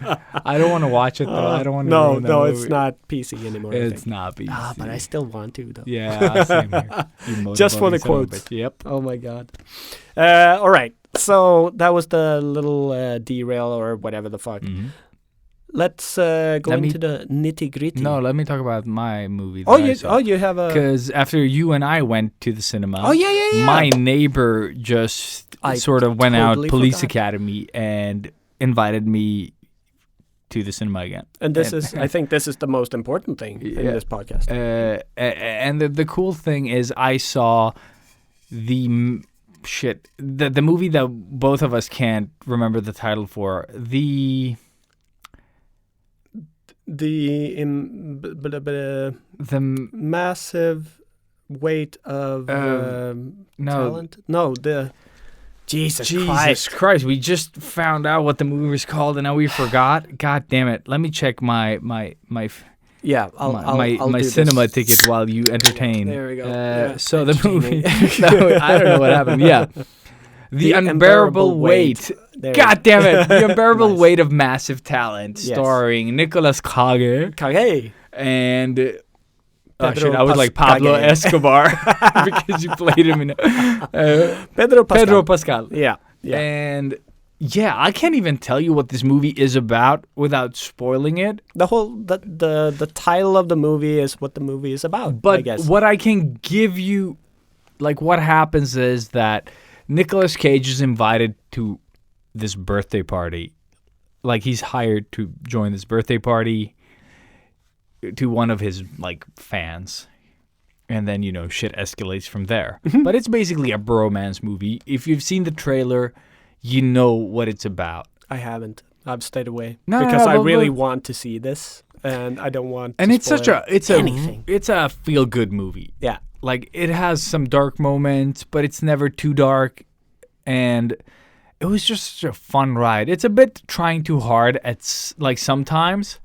I don't want to watch it though. I don't want to. No, it's not PC anymore. I It's think. not PC. But I still want to though. Yeah, same here. You Just for the motivating son of a quotes. bitch. Yep. Oh my god. All right. So that was the little derail or whatever the fuck. Let's go Let me- into the nitty gritty. No, let me talk about my movie. Oh, you have a. Because after you and I went to the cinema, Oh yeah. my neighbor just I sort of went out totally Police forgot. Academy and invited me to the cinema again. And this is, I think, this is the most important thing in Yeah. this podcast. And the cool thing is, I saw the the movie that both of us can't remember the title for. The Massive weight of talent. No, the Jesus Christ! We just found out what the movie was called, and now we forgot. God damn it! Let me check my Yeah, I'll do cinema this. ticket while you entertain. There we go. Yeah, So the entertaining. movie, I don't know what happened. Yeah, the unbearable weight. There God damn it! The unbearable Nice. weight of massive talent, Yes. starring Nicolas Cage Kage. and. Oh Pedro shit! I was like Pablo Pascal. Escobar because you played him in Pedro Pascal. Pedro Pascal. Yeah. And yeah, I can't even tell you what this movie is about without spoiling it. The whole the title of the movie is what the movie is about. I But guess. what I can give you, like what happens is that Nicolas Cage is invited to this birthday party. Like he's hired to join this birthday party to one of his like fans. And then, shit escalates from there. But it's basically a bromance movie. If you've seen the trailer, you know what it's about. I haven't. I've stayed away No, because I but- really but- want to see this, and I don't want. And to it's such spoil anything. it's a feel good movie. Yeah. Like it has some dark moments, but it's never too dark, and it was just such a fun ride. It's a bit trying too hard like sometimes,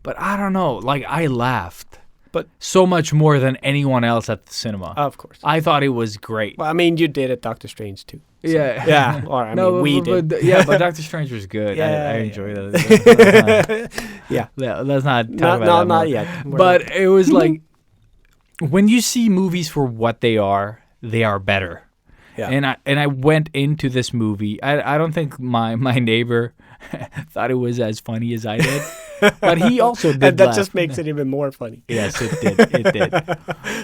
but I don't know. Like I laughed, But- so much more than anyone else at the cinema. Of course. I thought it was great. Well, I mean, you did it, Doctor Strange too. Yeah, Yeah. Or I mean, we did. But Doctor Strange was good. Yeah, I yeah. enjoyed it. Yeah. Let's not talk No, about no, that not more. yet. We're But it was like when you see movies for what they are better. Yeah. And I went into this movie. I don't think my neighbor thought it was as funny as I did, but he also did. and that laugh. just makes it even more funny. Yes, it did. It did.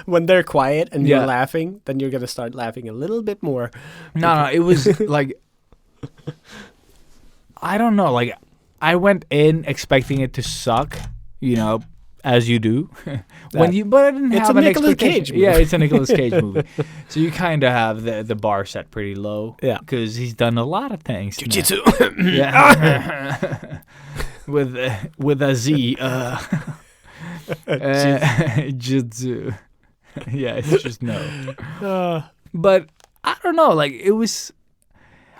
When they're quiet and you're Yeah. laughing, then you're gonna start laughing a little bit more. No, it was like I don't know. Like I went in expecting it to suck, as you do. But I didn't It's have a an Nicolas expectation. Cage movie. Yeah, it's a Nicolas Cage movie. So you kind of have the bar set pretty low. Yeah. because he's done a lot of things. now. Jiu-jitsu. Yeah, with a Z. Jitsu. Yeah, it's just no. But I don't know. Like it was.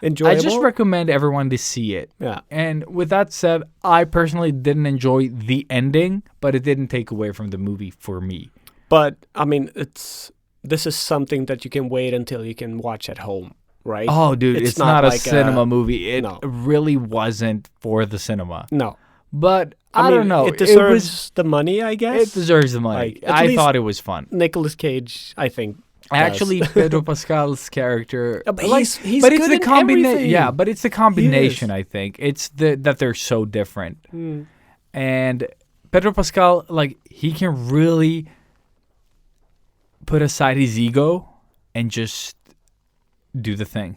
Enjoyable. I just recommend everyone to see it. Yeah. And with that said, I personally didn't enjoy the ending, but it didn't take away from the movie for me. But I mean, this is something that you can wait until you can watch at home, right? Oh, dude, it's not a like cinema movie. It no. really wasn't for the cinema. No. But I mean, don't know. It deserves the money, I guess. It deserves the money. Like, at I least- thought it was fun. Nicolas Cage, I think. Actually, Pedro Pascal's character, Yeah, but like, he's but it's good the in combination. everything. Yeah, but it's the combination. He is. I think it's that they're so different. Hmm. And Pedro Pascal, like he can really put aside his ego and just do the thing.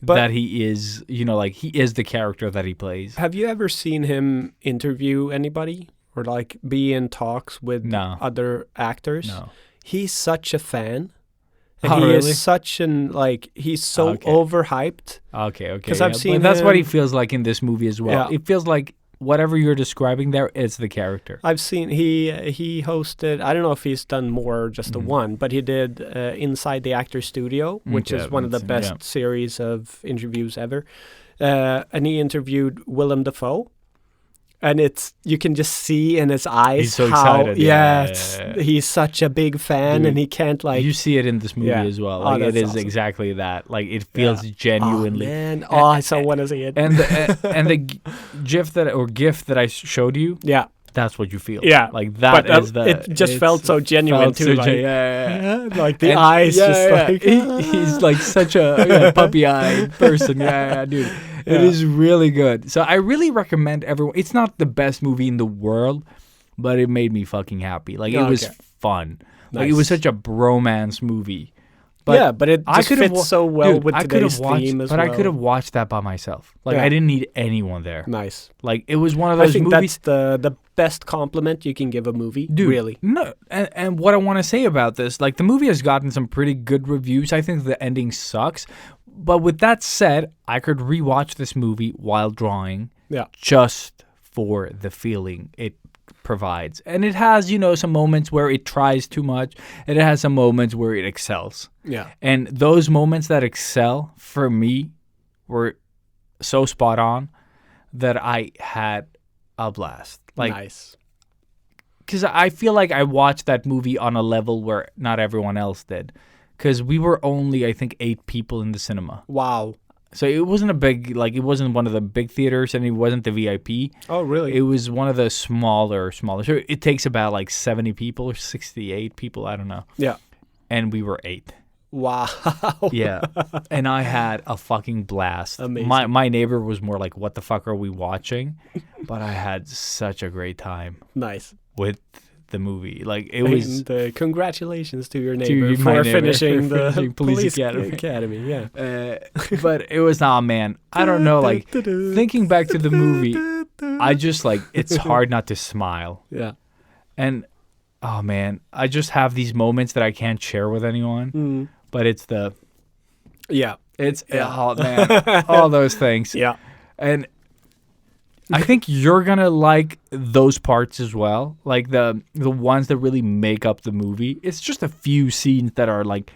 that he is, like he is the character that he plays. Have you ever seen him interview anybody or like be in talks with No. other actors? No. He's such a fan. And Oh, he really? is such an, like, he's so Okay. overhyped. Okay. 'Cause I've But seen that's what he him- feels like in this movie as well. Yeah. It feels like whatever you're describing there, it's the character. I've seen he hosted, I don't know if he's done more, just the one, but he did Inside the Actor Studio, which Okay, is one of the that's- best series of interviews ever. And he interviewed Willem Dafoe. And you can just see in his eyes He's so how, excited. Yeah. he's such a big fan, Dude, and he can't like. You see it in this movie Yeah. as well. Oh, Like it that's is awesome. exactly that. Like it feels genuinely. Oh man! Oh, I so want to see it. And the gif that I showed you, yeah, that's what you feel. Yeah. Like that But, is the. it just it's felt so genuine felt too. so like, yeah. like the And- eyes, just like he's like such a puppy-eyed person. Yeah, dude. It Yeah. is really good. So I really recommend everyone. It's not the best movie in the world, but it made me fucking happy. Like it was Okay. fun. Like it Nice. was such a bromance movie. But yeah, but it just could've fits so well dude, with I could've today's watched, theme as but well. I could have watched that by myself. Like Yeah. I didn't need anyone there. Nice. Like it was one of I those think movies. that's the best compliment you can give a movie. Dude, really. No, and what I want to say about this, like the movie has gotten some pretty good reviews. I think the ending sucks. But with that said, I could rewatch this movie while drawing Yeah. just for the feeling it provides. And it has, some moments where it tries too much, and it has some moments where it excels. Yeah. And those moments that excel for me were so spot on that I had a blast. Like, nice. because I feel like I watched that movie on a level where not everyone else did. Because we were only, I think, 8 people in the cinema. Wow. So it wasn't it wasn't one of the big theaters, and it wasn't the VIP. Oh, really? It was one of the smaller. So it takes about like 70 people or 68 people, I don't know. yeah. And we were 8. Wow. Yeah. And I had a fucking blast. Amazing. My neighbor was more like, what the fuck are we watching? But I had such a great time Nice. with the movie. Like, it was... And congratulations to your neighbor my for neighbor finishing for the finishing Police Police Academy. Yeah. But it was, man, I don't know, like, thinking back to the movie, I just, like, it's hard not to smile. Yeah. And, oh, man, I just have these moments that I can't share with anyone, but it's Yeah. oh, man, all those things. Yeah. And I think you're going to like those parts as well, like the ones that really make up the movie. It's just a few scenes that are, like,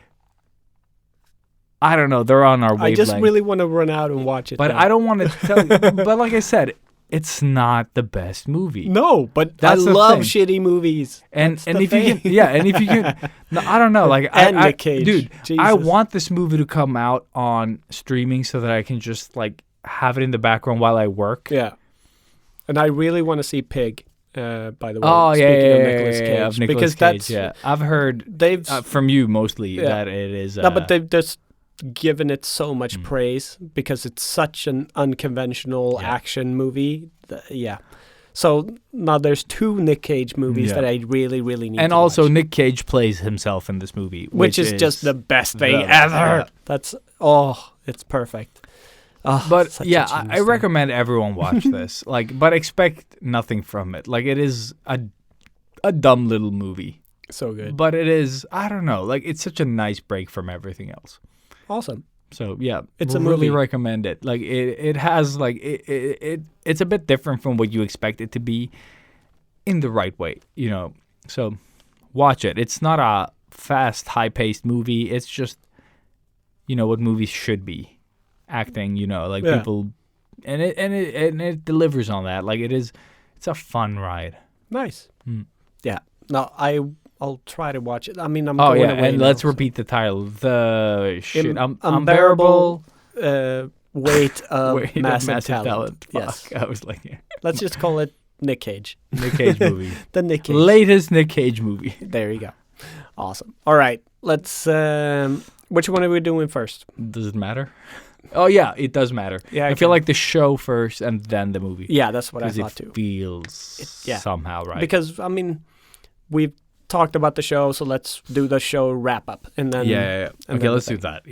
I don't know, they're on our wavelength. I just really want to run out and watch it. But now. I don't want to tell you. But like I said, it's not the best movie. No, but That's I the love thing. shitty movies. And That's and the if you thing. can, and if you can, no, I don't know. Like And I, Nick Cage. dude, Jesus. I want this movie to come out on streaming so that I can just like have it in the background while I work. Yeah. And I really want to see Pig, by the way. Oh yeah, speaking yeah, of yeah, Nicolas yeah, Cage. of Nicolas because Cage. that's Yeah, I've heard they've from you mostly Yeah. that it is. no, but they've just given it so much praise because it's such an unconventional Yeah. action movie. Yeah. So now there's 2 Nick Cage movies Yeah. that I really, really need and to also watch. Nick Cage plays himself in this movie, which is just the best thing the- ever. yeah. That's it's perfect. Oh, But such a yeah, genius I thing. recommend everyone watch this. Like, but expect nothing from it. Like, it is a dumb little movie, So good. but it is. I don't know. Like, it's such a nice break from everything else. Awesome. So yeah, It's a really movie. recommend it. Like, it has like it's a bit different from what you expect it to be, in the right way. So watch it. It's not a fast, high-paced movie. It's just what movies should be. Acting, like Yeah. people, and it delivers on that. Like it's a fun ride. Nice. Mm. Yeah. No, I'll try to watch it. I mean, I'm Oh going yeah, away and now, let's so- repeat the title. The shit, Unbearable weight of Weight of massive talent. Yes. Fuck, I was like, yeah. Let's just call it Nick Cage. Nick Cage movie, The Nick Cage. latest Nick Cage movie. There you go. Awesome. All right. Let's. Which one are we doing first? Does it matter? Oh yeah, it does matter. Yeah, I feel okay. like the show first and then the movie. Yeah, that's what I 'Cause thought it too. feels yeah. somehow right. Because I mean, we've talked about the show, so let's do the show wrap up, and then yeah. and Okay, then let's the do thing. that.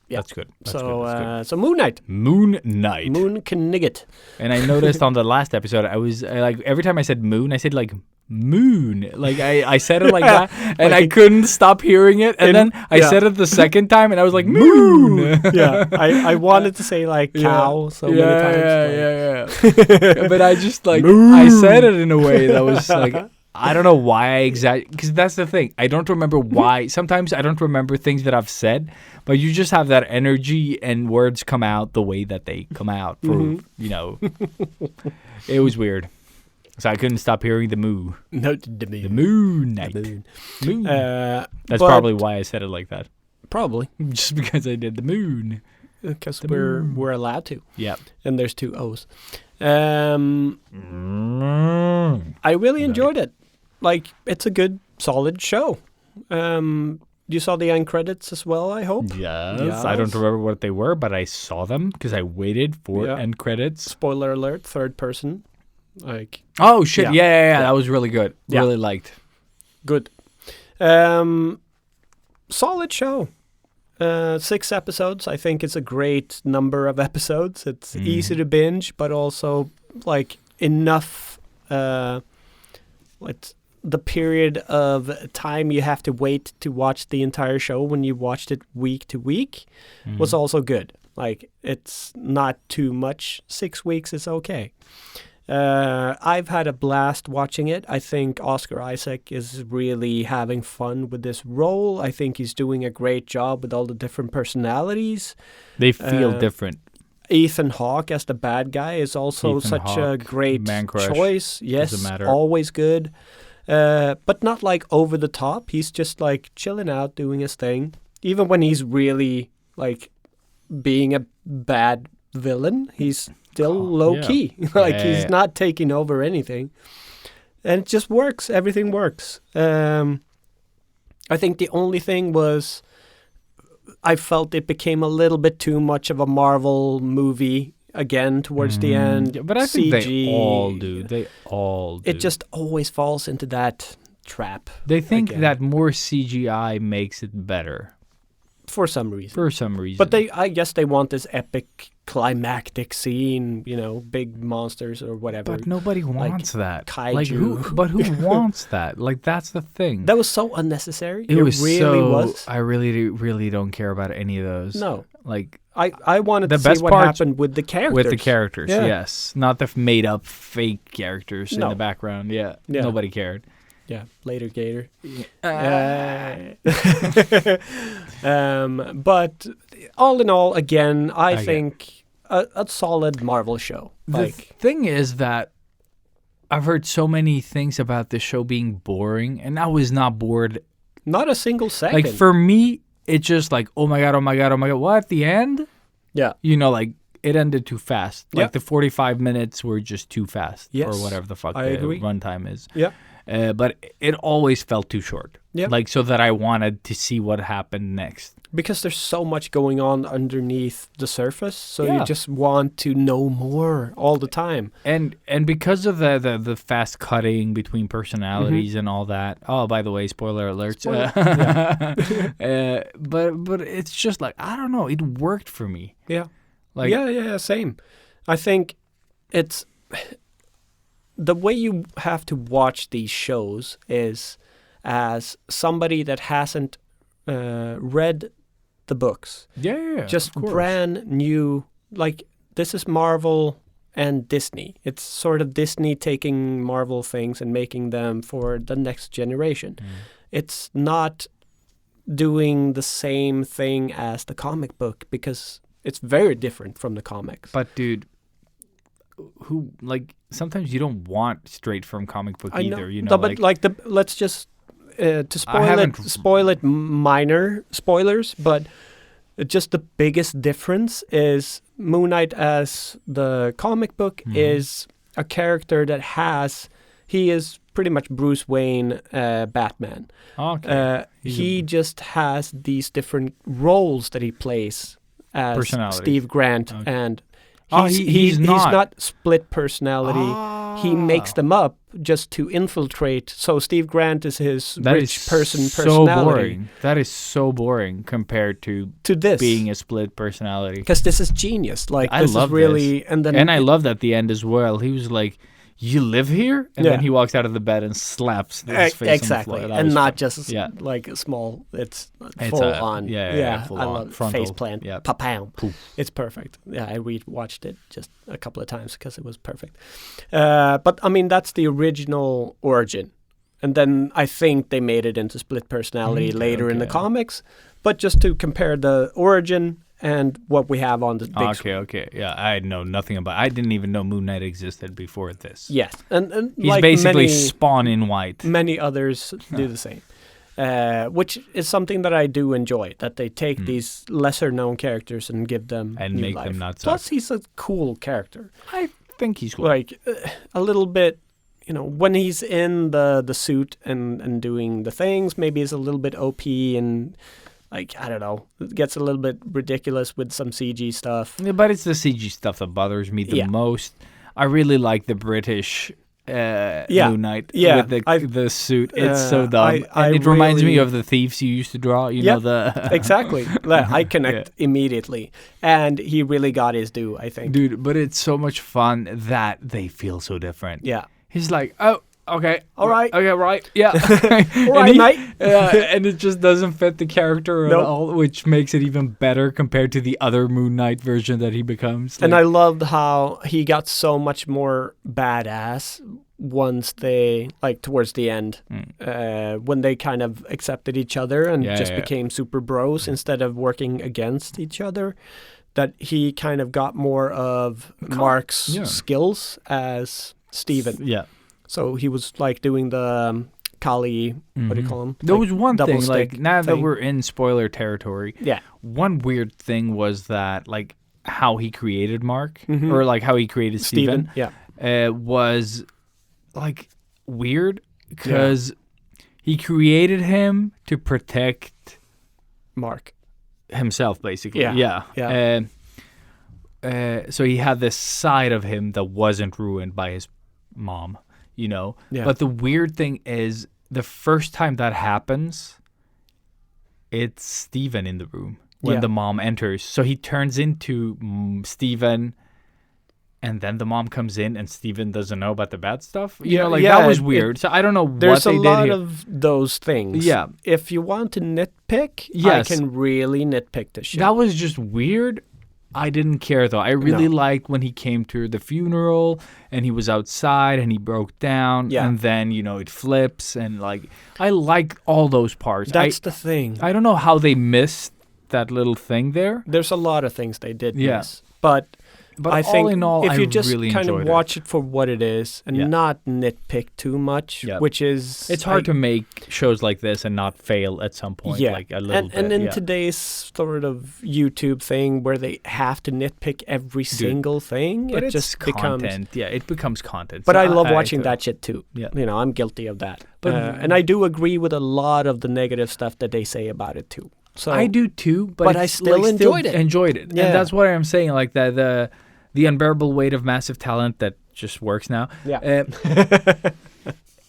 Yeah. That's good. That's so good. That's good. so Moon Knight, Moon Knight. Moon Knigget. And I noticed on the last episode, I was like, every time I said moon, I said like moon. Like I said it like that, and Like I couldn't stop hearing it. And then I said it the second time, and I was like moon. Yeah, I wanted to say like cow so many times. Yeah. But I just like I said it in a way that was like. I don't know why because that's the thing. I don't remember why. Sometimes I don't remember things that I've said, but you just have that energy and words come out the way that they come out. For it was weird. So I couldn't stop hearing the moo. No, the Moon Knight. Moon. That's probably why I said it like that. Probably Just because I did the moon. because we're allowed to. Yeah. And there's 2 O's. I really enjoyed it. Like, it's a good, solid show. You saw the end credits as well, I hope? Yes. I don't remember what they were, but I saw them because I waited for end credits. Spoiler alert, 3rd person. Like, Oh, shit. Yeah. Yeah. That was really good. Yeah. Really liked. good. Solid show. 6 episodes. I think it's a great number of episodes. It's easy to binge, but also, like, enough, the period of time you have to wait to watch the entire show when you watched it week to week was also good. Like, it's not too much. 6 weeks is okay. I've had a blast watching it. I think Oscar Isaac is really having fun with this role. I think he's doing a great job with all the different personalities. They feel different. Ethan Hawke as the bad guy is also Ethan such a Hawke, great man crush. choice. Yes, Doesn't matter. always good. But not like over the top. He's just like chilling out, doing his thing. Even when he's really like being a bad villain, he's still low key. Like he's not taking over anything. And it just works. Everything works. I think the only thing was I felt it became a little bit too much of a Marvel movie again towards the end. But I think CG. they all do. They all do. It just always falls into that trap. They think again. that more CGI makes it better For some reason. for some reason. But I guess they want this epic climactic scene, big monsters or whatever. But nobody wants that. kaiju. Like who wants that? Like that's the thing. That was so unnecessary. It was really so. was. I really don't care about any of those. No. Like I wanted The to see best what parts happened with the characters. with the characters, Yeah. yes, not the made up fake characters in No. the background. Yeah, Yeah. nobody cared. Yeah, later Gator. Uh, But all in all, again, I Okay. think a solid Marvel show. The thing is that I've heard so many things about this show being boring, and I was not bored. Not a single second. Like for me, it's just like, oh my god, what at the end? yeah, Like it ended too fast. Yeah. Like the 45 minutes were just too fast, Yes, or whatever the fuck I the agree. runtime is. yeah, But it always felt too short. Yeah. Like so that I wanted to see what happened next. because there's so much going on underneath the surface, so Yeah. you just want to know more all the time. And because of the fast cutting between personalities and all that. Oh, by the way, spoiler alert. Spoiler. But it's just like I don't know. It worked for me. Yeah, Like yeah, same. I think it's the way you have to watch these shows is as somebody that hasn't read the books. yeah, Just of course. brand new, like this is Marvel and Disney. It's sort of Disney taking Marvel things and making them for the next generation. It's not doing the same thing as the comic book because it's very different from the comics. But dude, who like sometimes you don't want straight from comic book I know, either. no, but let's just to spoil it minor spoilers, but just the biggest difference is Moon Knight as the comic book is a character that he is pretty much Bruce Wayne, Batman. Okay. He just has these different roles that he plays as Personalities. Steve Grant, Okay. and He's not split personality. He makes them up just to infiltrate. So Steve Grant is his rich person personality. So boring. That is so boring compared to this being a split personality. Because this is genius. Like I this love is really this. and I love that the end as well. He was like, "You live here," and Yeah. then he walks out of the bed and slaps his face exactly, on the floor. That and was not fun. just Yeah. like a small. It's It's full a- on. full I on. love Frontal. face plant. Yeah. Pa-pow. Poof. It's perfect. Yeah, I rewatched it just a couple of times because it was perfect. But I mean, that's the original origin, and then I think they made it into split personality later in the okay. comics. But just to compare the origin and what we have on the big screen. Okay. Yeah, I know nothing about. I didn't even know Moon Knight existed before this. Yes, and He's like basically many, Spawn in white. many others do the same, which is something that I do enjoy. That they take these lesser-known characters and give them And new make life. them not suck. Plus, he's a cool character. I think he's cool. Like a little bit, when he's in the suit and doing the things, maybe he's a little bit OP and. Like, I don't know, it gets a little bit ridiculous with some CG stuff. Yeah, but it's the CG stuff that bothers me the most. I really like the British Moon Knight with the suit. It's so dumb. And it reminds me of the thieves you used to draw. You know the exactly. I connect immediately. And he really got his due, I think. Dude, but it's so much fun that they feel so different. Yeah. He's like, oh, okay. All right. Okay, right. Yeah. All right, mate. And it just doesn't fit the character at Nope. all, which makes it even better compared to the other Moon Knight version that he becomes. And I loved how he got so much more badass once they, like, towards the end, when they kind of accepted each other and became super bros instead of working against each other. That he kind of got more of Mark's skills as Steven. Yeah. So he was like doing the Kali, what do you call him? There Like was one double thing, like stick now that thing. we're in spoiler territory, Yeah. one weird thing was that like how he created Mark or like how he created Steven was like weird because he created him to protect Mark. himself basically. Yeah. So he had this side of him that wasn't ruined by his mom, Yeah. But the weird thing is the first time that happens, it's Steven in the room when the mom enters. So he turns into Steven, and then the mom comes in and Steven doesn't know about the bad stuff. That was weird. So I don't know what they did here. There's a lot of those things. Yeah. If you want to nitpick, Yes. I can really nitpick this shit. That was just weird. I didn't care though. I really liked when he came to the funeral and he was outside and he broke down and then, it flips and like I like all those parts. That's the thing. I don't know how they missed that little thing there. There's a lot of things they did Yeah. miss. But I think all in all, if you I just really kind of enjoyed it. watch it for what it is and not nitpick too much, which is... It's hard to make shows like this and not fail at some point, like a little bit. And in today's sort of YouTube thing where they have to nitpick every single thing, but it it's just content. becomes... Yeah, it becomes content. But So I love watching that shit too. Yeah. I'm guilty of that. But- and I do agree with a lot of the negative stuff that they say about it too. So I do too, but I still enjoyed it. Yeah. And that's what I'm saying, like the unbearable weight of massive talent that just works now. Yeah.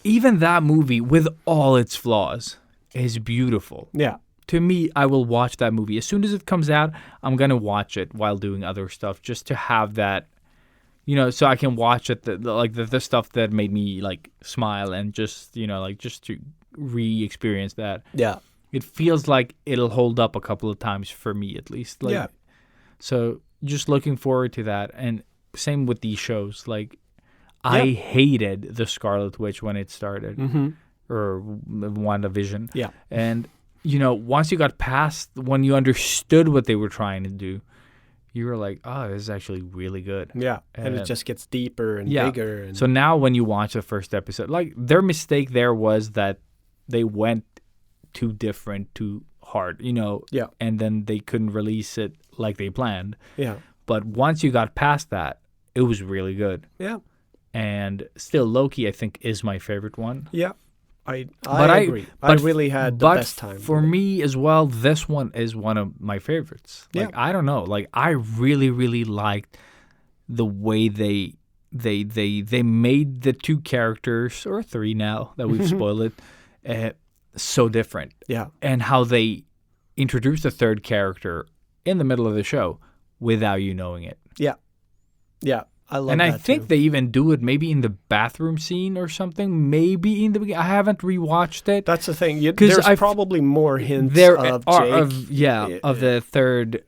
Even that movie, with all its flaws, is beautiful. Yeah. To me, I will watch that movie. As soon as it comes out, I'm going to watch it while doing other stuff just to have that, so I can watch it, the stuff that made me, like, smile and just, just to re-experience that. Yeah. It feels like it'll hold up a couple of times for me, at least. Like, so just looking forward to that. And same with these shows. Like, I hated the Scarlet Witch when it started, or WandaVision. Yeah. And, once you got past, when you understood what they were trying to do, you were like, oh, this is actually really good. Yeah. And it just gets deeper and bigger. And So now when you watch the first episode, like, their mistake there was that they went too different, too hard, Yeah. and then they couldn't release it like they planned. Yeah. But once you got past that, it was really good. Yeah. And still, Loki, I think, is my favorite one. Yeah. I But agree. I really had the best time. For me as well, this one is one of my favorites. Like, I don't know. Like, I really, really liked the way they made the two characters, or three now that we've spoiled it, so different. Yeah. And how they introduced a third character in the middle of the show without you knowing it. Yeah. Yeah. I love and that I think too. they even do it maybe in the bathroom scene or something. Maybe in the beginning. I haven't rewatched it. That's the thing. There's probably more hints There of are Jake. of the third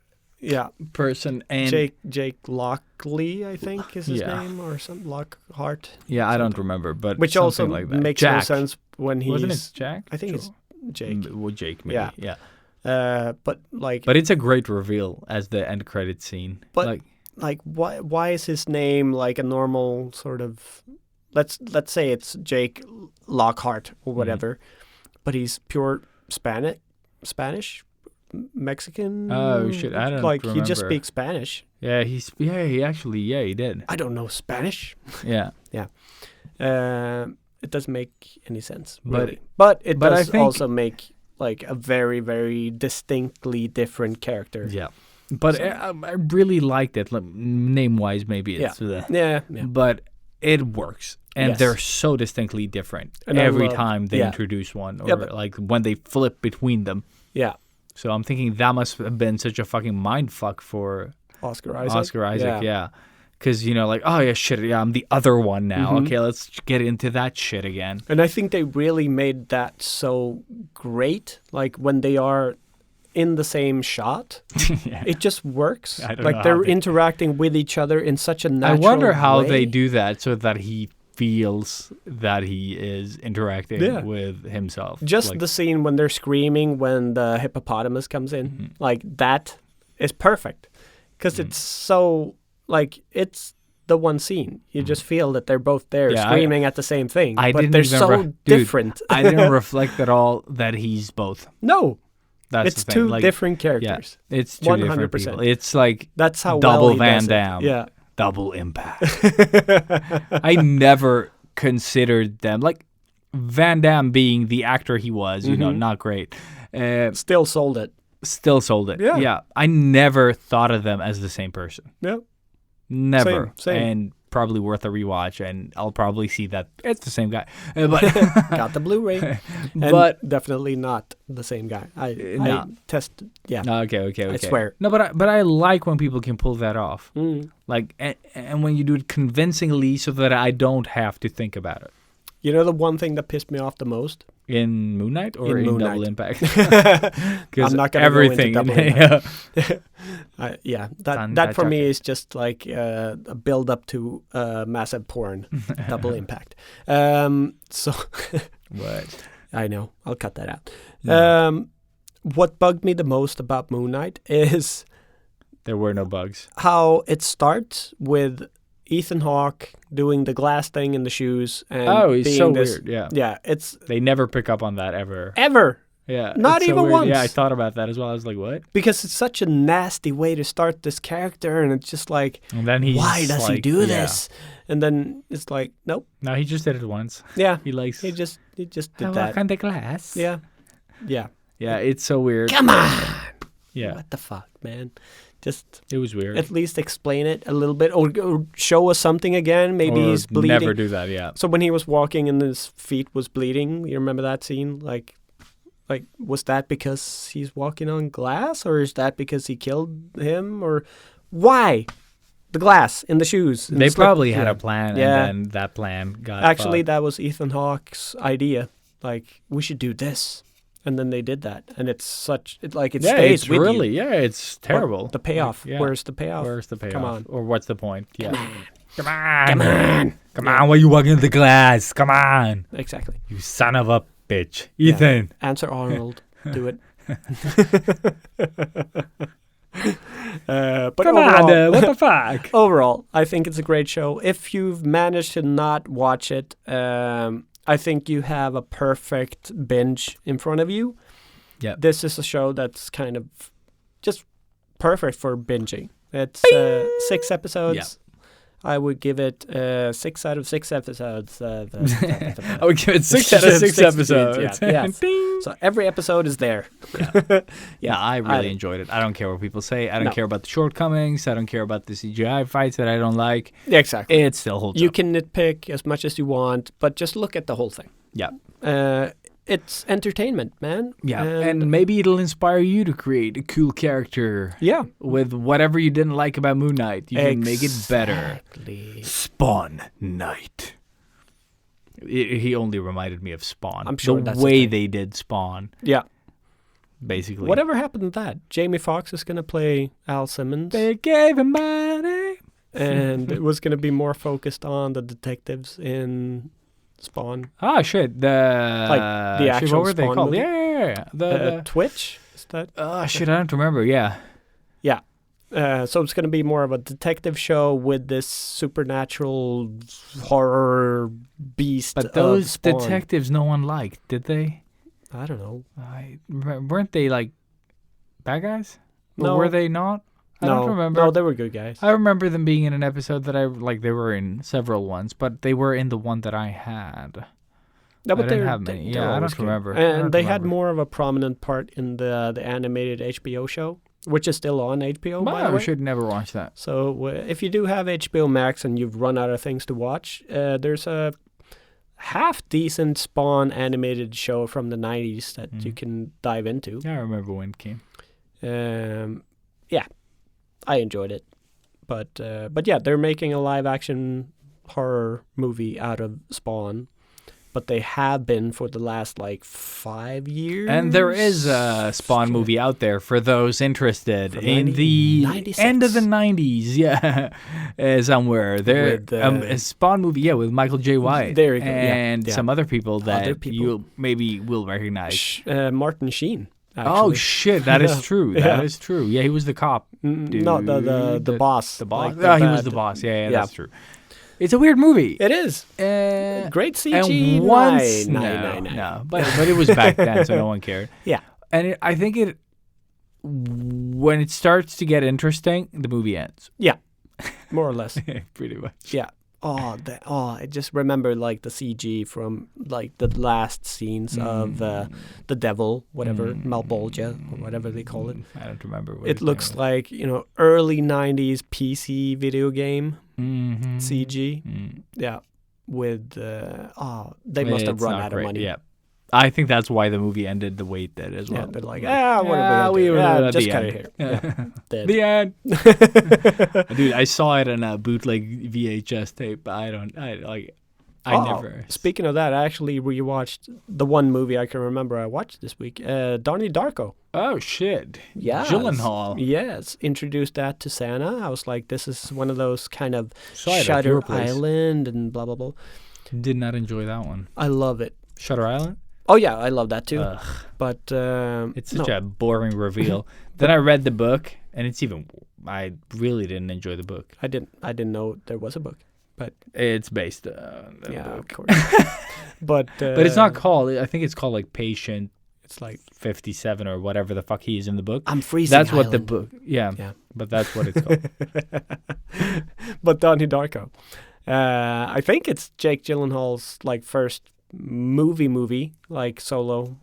person and Jake Lockley, I think is his name, or something. Lockhart. Yeah, I don't remember, but which something also like that. makes Jack. no sense when he's. Wasn't it Jack? I think it's Jake. Well, Jake, maybe. Yeah. But like. But it's a great reveal as the end credit scene. But like why is his name like a normal sort of? Let's say it's Jake Lockhart or whatever, but he's pure Spanish. Mexican. Oh shit! I don't like remember. he just speaks Spanish. Yeah, he did. I don't know Spanish. Yeah. It doesn't make any sense, really. But it I does think, also make like a very, very distinctly different character. Yeah. But I really liked it. Name-wise, maybe it's yeah. But it works, and Yes. they're so distinctly different And every time they yeah. introduce one, or Yeah, but- like when they flip between them. Yeah. So I'm thinking that must have been such a fucking mind fuck for Oscar Isaac. Yeah. Because, like, oh, yeah, shit, yeah, I'm the other one now. Mhm. Okay, let's get into that shit again. And I think they really made that so great. Like when they are in the same shot, Yeah. it just works. I don't like know they're how they- interacting with each other in such a natural I wonder how way. they do that so that he feels that he is interacting with himself. Just like, the scene when they're screaming when the hippopotamus comes in, Mm-hmm. like that is perfect. Because it's so, like, it's the one scene. You just feel that they're both there Yeah, screaming at the same thing. I but didn't they're even so Dude, different. I didn't reflect at all that he's both. No. That's It's the thing. two Like, different Yeah, characters. it's two different 100%. people. It's like That's how double well he Van does it. Damme. Yeah. Double impact. I never considered them like Van Damme being the actor he was, not great. Still sold it. Still sold it. Yeah. Yeah. I never thought of them as the same person. Yeah. Never. Same. And probably worth a rewatch, and I'll probably see that it's the same guy. But Got the Blu-ray. And But- definitely not the same guy. I no. tested. Yeah. Okay. I swear. No, but I like when people can pull that off. Mm. Like, and when you do it convincingly so that I don't have to think about it. You know the one thing that pissed me off the most? In Moon Knight or In in, Moon Double Knight. Impact? I'm not gonna go into everything. Double yeah. That for me is just like a build up to massive porn, Double Impact. So What? I know, I'll cut that out. No. What bugged me the most about Moon Knight is There were no bugs. how it starts with Ethan Hawke doing the glass thing in the shoes and Oh, he's being so this, weird. Yeah. Yeah, it's They never pick up on that ever. ever. Yeah. Not it's so even weird. once. Yeah, I thought about that as well. I was like, what? Because it's such a nasty way to start this character, and it's just like, And then he's why does he like, do yeah. this? And then it's like, nope. No, he just did it once. Yeah, He likes. he just did I that. walk on the glass. Yeah. Yeah, it's so weird. Come on. Yeah, What the fuck, man? Just it was weird. at least explain it a little bit, or show us something again. Maybe Or he's bleeding. never do that. Yeah. So when he was walking and his feet was bleeding, you remember that scene? Like, was that because he's walking on glass, or is that because he killed him, or why? The glass in the shoes. in They the slip- probably had yeah. a plan, Yeah. and then that plan got Actually, fucked. that was Ethan Hawke's idea. Like, we should do this, and then they did that, and it's such it yeah, stays it's with really you. it's terrible. But the payoff. Like, yeah. Where's the payoff? Where's the payoff? Come on. Or what's the point? Yeah. Come Come on. on! Why you walking in the glass? Come on! Exactly. You son of a bitch, Ethan. Answer Arnold. Do it. But Come overall, on! What the fuck? overall, I think it's a great show. If you've managed to not watch it, I think you have a perfect binge in front of you. Yeah. This is a show that's kind of just perfect for binging. It's 6 episodes. Yeah. I would give it 6 out of 6 episodes. I would give it 6 out of 6 6 episodes. yeah. Yes. Ding. So every episode is there. Yeah, I really enjoyed it. I don't care what people say. I don't care about the shortcomings. I don't care about the CGI fights that I don't like. Yeah, exactly. It still holds You up. can nitpick as much as you want, but just look at the whole thing. Yeah. It's entertainment, man. Yeah, and maybe it'll inspire you to create a cool character. Yeah. With whatever you didn't like about Moon Knight. You can make it better. Exactly. Spawn Knight. He only reminded me of Spawn. I'm sure the that's the way thing. they did Spawn, Yeah. basically. Whatever happened to that? Jamie Foxx is going to play Al Simmons. They gave him money. And it was going to be more focused on the detectives in Spawn. Oh, shit. The the actual what were they Spawn called? movie? Yeah. The Twitch? Is that? oh, shit. I don't remember. Yeah. Yeah. So it's going to be more of a detective show with this supernatural horror beast. But of those Spawn. detectives no one liked, did they? I don't know. Weren't they like bad guys? Or No. were they not? I don't remember. No, they were good guys. I remember them being in an episode that I like. They were in several ones, but they were in the one that I had. No, I didn't have many. they're Yeah, I always don't good. remember. I And don't they had remember. more of a prominent part in the animated HBO show, which is still on HBO, by the Wow, way. we should never watch that. So if you do have HBO Max and you've run out of things to watch, there's a half-decent Spawn animated show from the 90s that you can dive into. Yeah, I remember when it came. Yeah, I enjoyed it. But yeah, they're making a live-action horror movie out of Spawn. But they have been for the last, 5 years. And there is a Spawn movie out there for those interested From in the 96. end of the 90s, yeah, somewhere. There, With, a Spawn movie, yeah, with Michael J. White. There you go, yeah, And yeah. some other people that Other people. you maybe will recognize. Martin Sheen. Oh, Actually. shit, that is true. That Yeah. is true. Yeah, he was the cop. No, the boss. The boss. Like the Oh, he was bad- the boss. Yeah, Yeah. that's true. It's a weird movie. It is. Great CG. And once, Nine. no, but it was back then, so no one cared. Yeah. And I think when it starts to get interesting, the movie ends. Yeah. More or less. Pretty much. Yeah. I just remember the CG from the last scenes of the devil, whatever, Malbolgia or whatever they call it. I don't remember. What It looks like, early 90s PC video game Mm-hmm. CG. Yeah. With, they must have run out of money. Yeah. I think that's why the movie ended the way it did as well. Yeah, they're like, what are we we were going to at do? Just the cut end. it here. Yeah. Dead. The end. Dude, I saw it on a bootleg VHS tape. I never. Speaking of that, I actually rewatched the one movie I can remember I watched this week, Donnie Darko. Oh, shit. Yeah. Gyllenhaal. Yes. Introduced that to Santa. I was like, this is one of those kind of Saw it at Shutter your place. Island and blah, blah, blah. Did not enjoy that one. I love it. Shutter Island? Oh, yeah, I love that too. Ugh. But It's such a boring reveal. Then I read the book, and I really didn't enjoy the book. I didn't know there was a book. But It's based on the yeah, book. of course. but But it's not called, I think it's called Patient It's like 57 or whatever the fuck he is in the book. I'm freezing. That's what the Island. book, yeah, but that's what it's called. But Donnie Darko. I think it's Jake Gyllenhaal's first movie solo.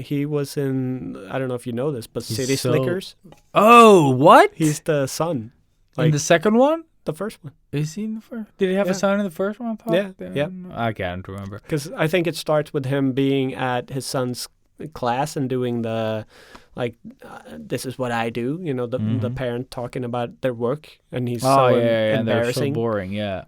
He was in, I don't know if you know this, but City Slickers. Oh, what? He's the son. In the second one? The first one. Is he in the first? Did he have a son in the first one? Yeah. I can't remember. Because I think it starts with him being at his son's class and doing the this is what I do, the parent talking about their work, and he's so and they're so embarrassing. boring, yeah.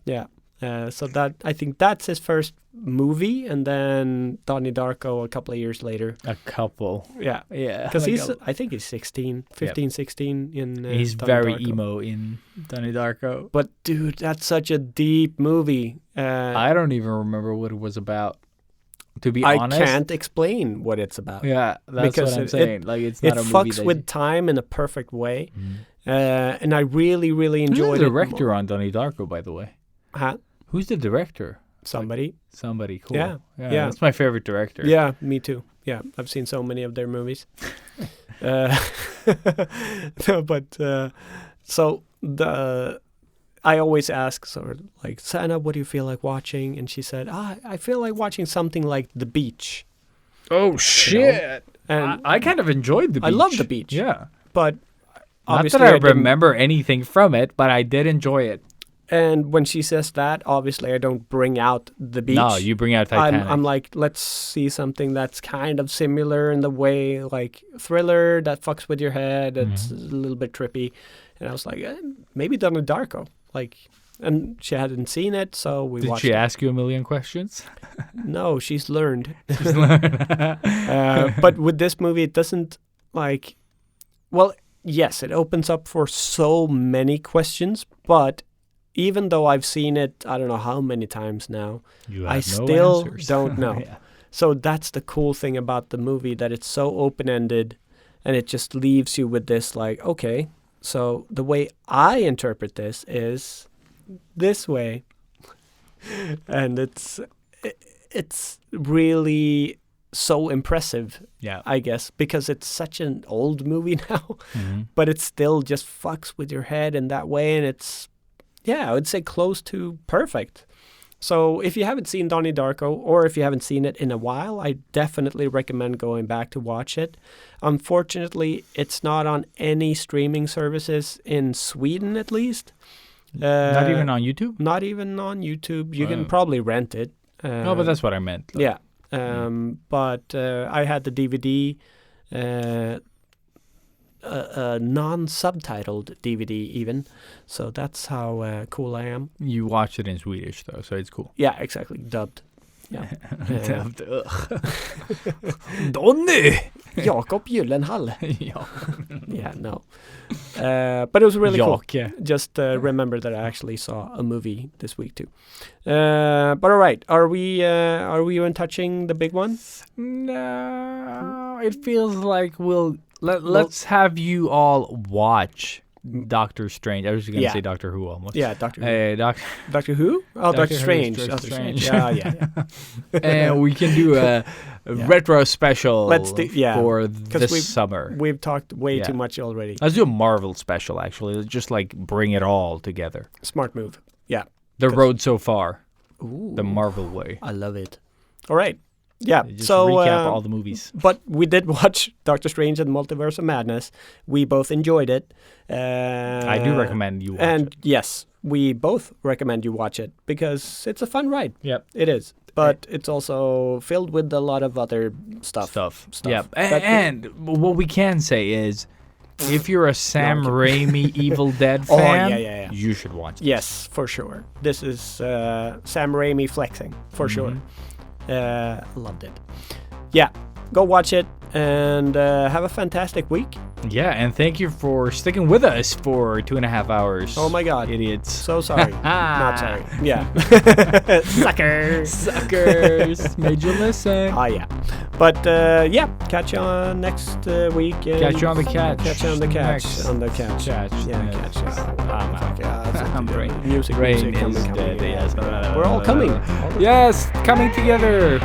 So that I think that's his first movie, and then Donnie Darko a couple of years later. A couple. Yeah. Yeah. Because I think he's 16 in he's Donnie very Darko. emo in Donnie Darko. But dude, that's such a deep movie. I don't even remember what it was about. To be I honest, can't explain what it's about. Yeah, that's because what I'm saying. It's It not a movie fucks that with time in a perfect way. And I really, really Who's enjoyed the it. director on Donnie Darko, by the way? Huh? Who's the director? Somebody. Somebody cool. Yeah. That's my favorite director. Yeah, me too. Yeah, I've seen so many of their movies. So I always ask Santa, what do you feel like watching? And she said, I feel like watching something like The Beach. Oh shit! And I kind of enjoyed the beach. I love the beach. Yeah. But Not obviously that I didn't- remember anything from it, but I did enjoy it. And when she says that, obviously I don't bring out the beach. No, you bring out Titanic. I'm like, let's see something that's kind of similar in the way, like thriller that fucks with your head. It's a little bit trippy. And I was like, maybe Donnie Darko. Like, and she hadn't seen it, so we Did watched she it. ask you a million questions? No, she's learned. But with this movie, it doesn't like. Well, yes, it opens up for so many questions, but even though I've seen it, I don't know how many times now, You I have no still answers. don't know. Yeah. So that's the cool thing about the movie, that it's so open-ended, and it just leaves you with this like, okay, so the way I interpret this is this way. And it's really so impressive, Yeah. I guess, because it's such an old movie now, Mm-hmm. but it still just fucks with your head in that way, and it's, yeah, I would say close to perfect. So if you haven't seen Donnie Darko, or if you haven't seen it in a while, I definitely recommend going back to watch it. Unfortunately, it's not on any streaming services in Sweden, at least. Not even on YouTube? Not even on YouTube. You can Wow. probably rent it. No, but that's what I meant. Like, Yeah. But I had the DVD, a non-subtitled DVD even. So that's how cool I am. You watch it in Swedish, though, so it's cool. Yeah, exactly. Dubbed. Yeah. Donny! Jakob Gyllenhaal. Ja. Yeah, no. But it was really cool. Jake. Just remember that I actually saw a movie this week too. But all right, are we even touching the big one? No, it feels like let's have you all watch Doctor Strange. I was just gonna Yeah. say Doctor Who almost. Yeah, Doctor Who. Doctor Who? Oh, Doctor Doctor Who, Strange. Doctor Doctor Strange. Strange. Yeah. And we can do a retro special Let's do- yeah, for 'cause this we've- summer. We've talked way Yeah. too much already. Let's do a Marvel special, actually. Let's just like bring it all together. Smart move. Yeah. The road so far, Ooh, the Marvel way. I love it. All right. Yeah. Just so recap all the movies. But we did watch Doctor Strange and Multiverse of Madness. We both enjoyed it. I do recommend you watch And it. yes, we both recommend you watch it because it's a fun ride. Yep. It is. But it's also filled with a lot of other stuff. Yeah. That- And what we can say is, if you're a Sam Raimi Evil Dead Oh, fan, yeah. you should watch it. Yes, for sure. This is Sam Raimi flexing, for sure. Loved it. Yeah, go watch it and have a fantastic week. Yeah, and thank you for sticking with us for 2.5 hours. Oh my God. Idiots. So sorry. Not sorry. Yeah. Suckers. Suckers. Made you listen. Yeah. But yeah, catch you on next week. Catch you on the catch. Catch you on the catch. Next On the catch. catch. Yeah, Yes. catch. I'm out. Yeah, Brain. music, Brain coming, is coming. dead. Yes. We're all coming. Yes, coming together.